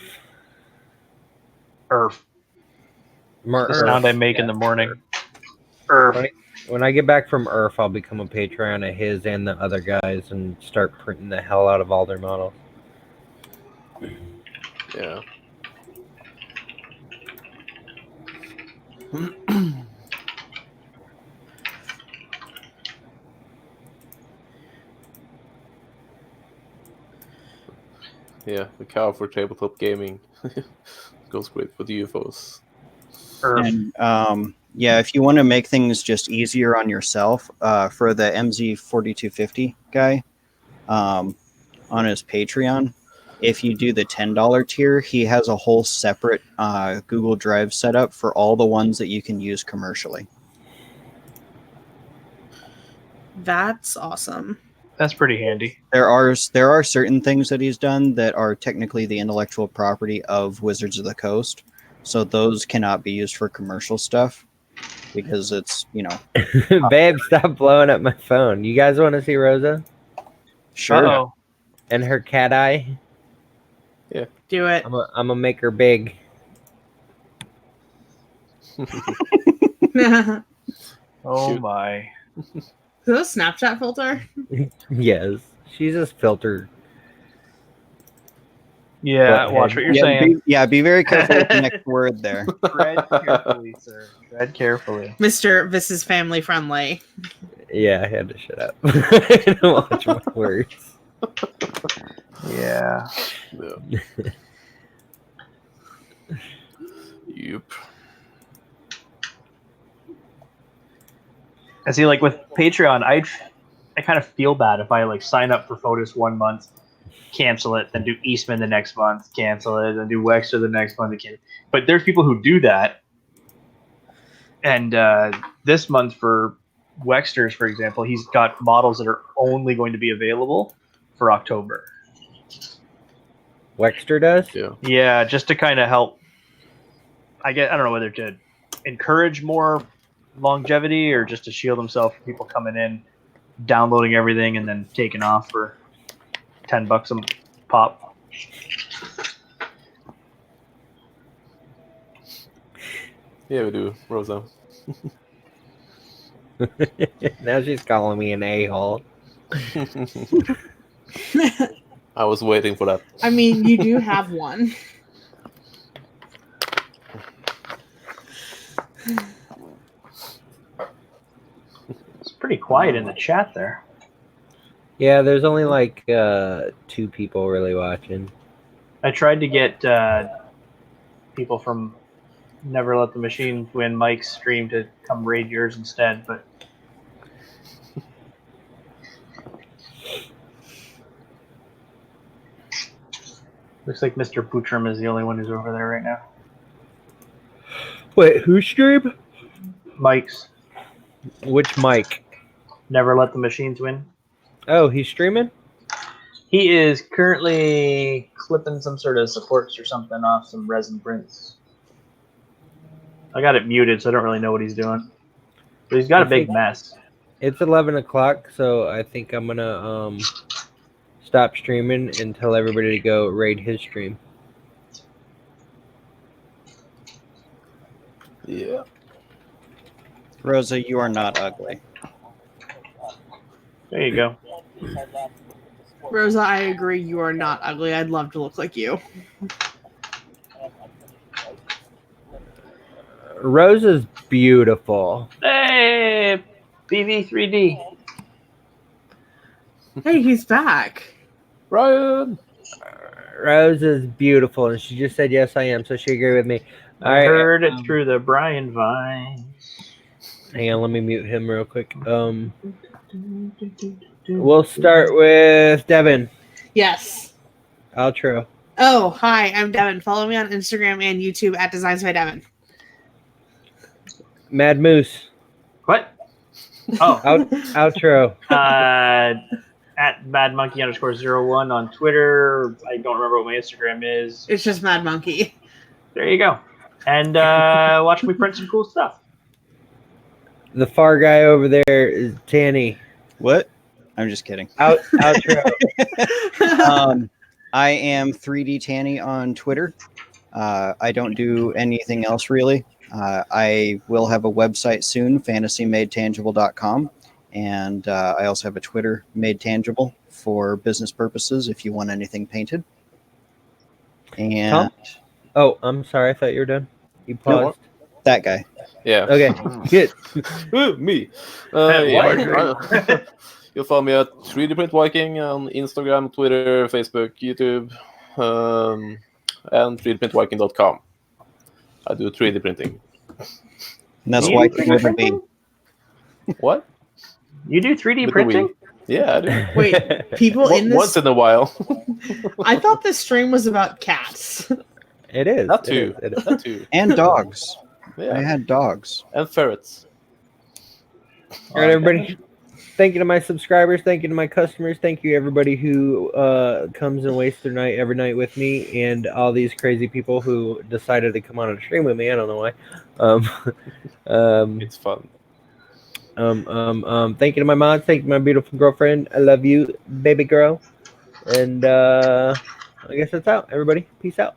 Earth. The sound I make in the morning. Earth. When I get back from Earth, I'll become a Patreon of his and the other guys and start printing the hell out of all their models. Yeah. Yeah, the cow for tabletop gaming goes great with UFOs. Earth. And yeah, if you want to make things just easier on yourself, for the MZ4250 guy on his Patreon, if you do the $10 tier, he has a whole separate Google Drive setup for all the ones that you can use commercially. That's awesome. That's pretty handy. There are certain things that he's done that are technically the intellectual property of Wizards of the Coast, so those cannot be used for commercial stuff. because it's, Babe, stop blowing up my phone. You guys want to see Rosa sure. Uh-oh. and her cat eye? Do it. I'm gonna make her big. Is Oh Shoot. my. that a Snapchat filter? Yes, she's just filtered. Yeah, Butthead. watch what you're Yeah, saying. be very careful with the next word there. Tread carefully, sir. Tread carefully. Mr. This is family friendly. Yeah, I had to shut up. I don't watch my words. Yeah. Yeah. Yep. I see, like with Patreon, I kind of feel bad if I like sign up for Fotis 1 month, cancel it, then do Eastman the next month, cancel it, then do Wexter the next month again. But there's people who do that, and this month for Wexter's, for example, he's got models that are only going to be available for October. Wexter does? Yeah. Yeah, just to kind of help. I don't know whether to encourage more longevity or just to shield himself from people coming in, downloading everything, and then taking off for $10 a pop. Yeah, we do, Rosa. Now she's calling me an a-hole. I was waiting for that. I mean, you do have one. It's pretty quiet in the chat there. Yeah, there's only like 2 people really watching. I tried to get people from Never Let the Machine Win Mike's stream to come raid yours instead, but looks like Mr. Bootram is the only one who's over there right now. Wait, who stream? Mike's Which Mike? Never Let the Machines Win. Oh, he's streaming? He is currently clipping some sort of supports or something off some resin prints. I got it muted, so I don't really know what he's doing. But he's got a big mess. It's 11 o'clock, so I think I'm gonna stop streaming and tell everybody to go raid his stream. Yeah. Rosa, you are not ugly. There you go. Rosa, I agree. You are not ugly. I'd love to look like you. Rose is beautiful. Hey, BV3D. Hey, he's back. Ryan! Rose is beautiful, and she just said yes, I am. So she agreed with me. All I right, heard it through the Brian Vine. hang on, let me mute him real quick. We'll start with Devin. Yes. Outro. Oh, hi. I'm Devin. Follow me on Instagram and YouTube at Designs by Devin. Mad Moose. What? Oh, Outro. at MadMonkey_01 on Twitter. I don't remember what my Instagram is. It's just Mad Monkey. There you go. And watch me print some cool stuff. The far guy over there is Tanny. What? I'm just kidding. Outro. I am 3D Tanny on Twitter. I don't do anything else really. I will have a website soon, fantasymadetangible.com. And I also have a Twitter, Made Tangible, for business purposes if you want anything painted. And Oh, I'm sorry. I thought you were done. You paused. that guy. Yeah. Okay, good. Me. What? Yeah. You'll follow me at 3D Print Viking on Instagram, Twitter, Facebook, YouTube, and 3dprintviking.com. I do 3D printing. And that's You why do you with a B. What? You do 3D With the printing? Wii. Yeah, I do. Wait, people in Once this. in a while. I thought this stream was about cats. It is. That it too. is, it is. That too. And dogs. I Yeah. had dogs. And ferrets. All right, everybody. thank you to my subscribers. Thank you to my customers. Thank you everybody who comes and wastes their night every night with me, and all these crazy people who decided to come on and stream with me. I don't know why. It's fun. Thank you to my mods. Thank you to my beautiful girlfriend. I love you, baby girl. And I guess that's out. Everybody, peace out.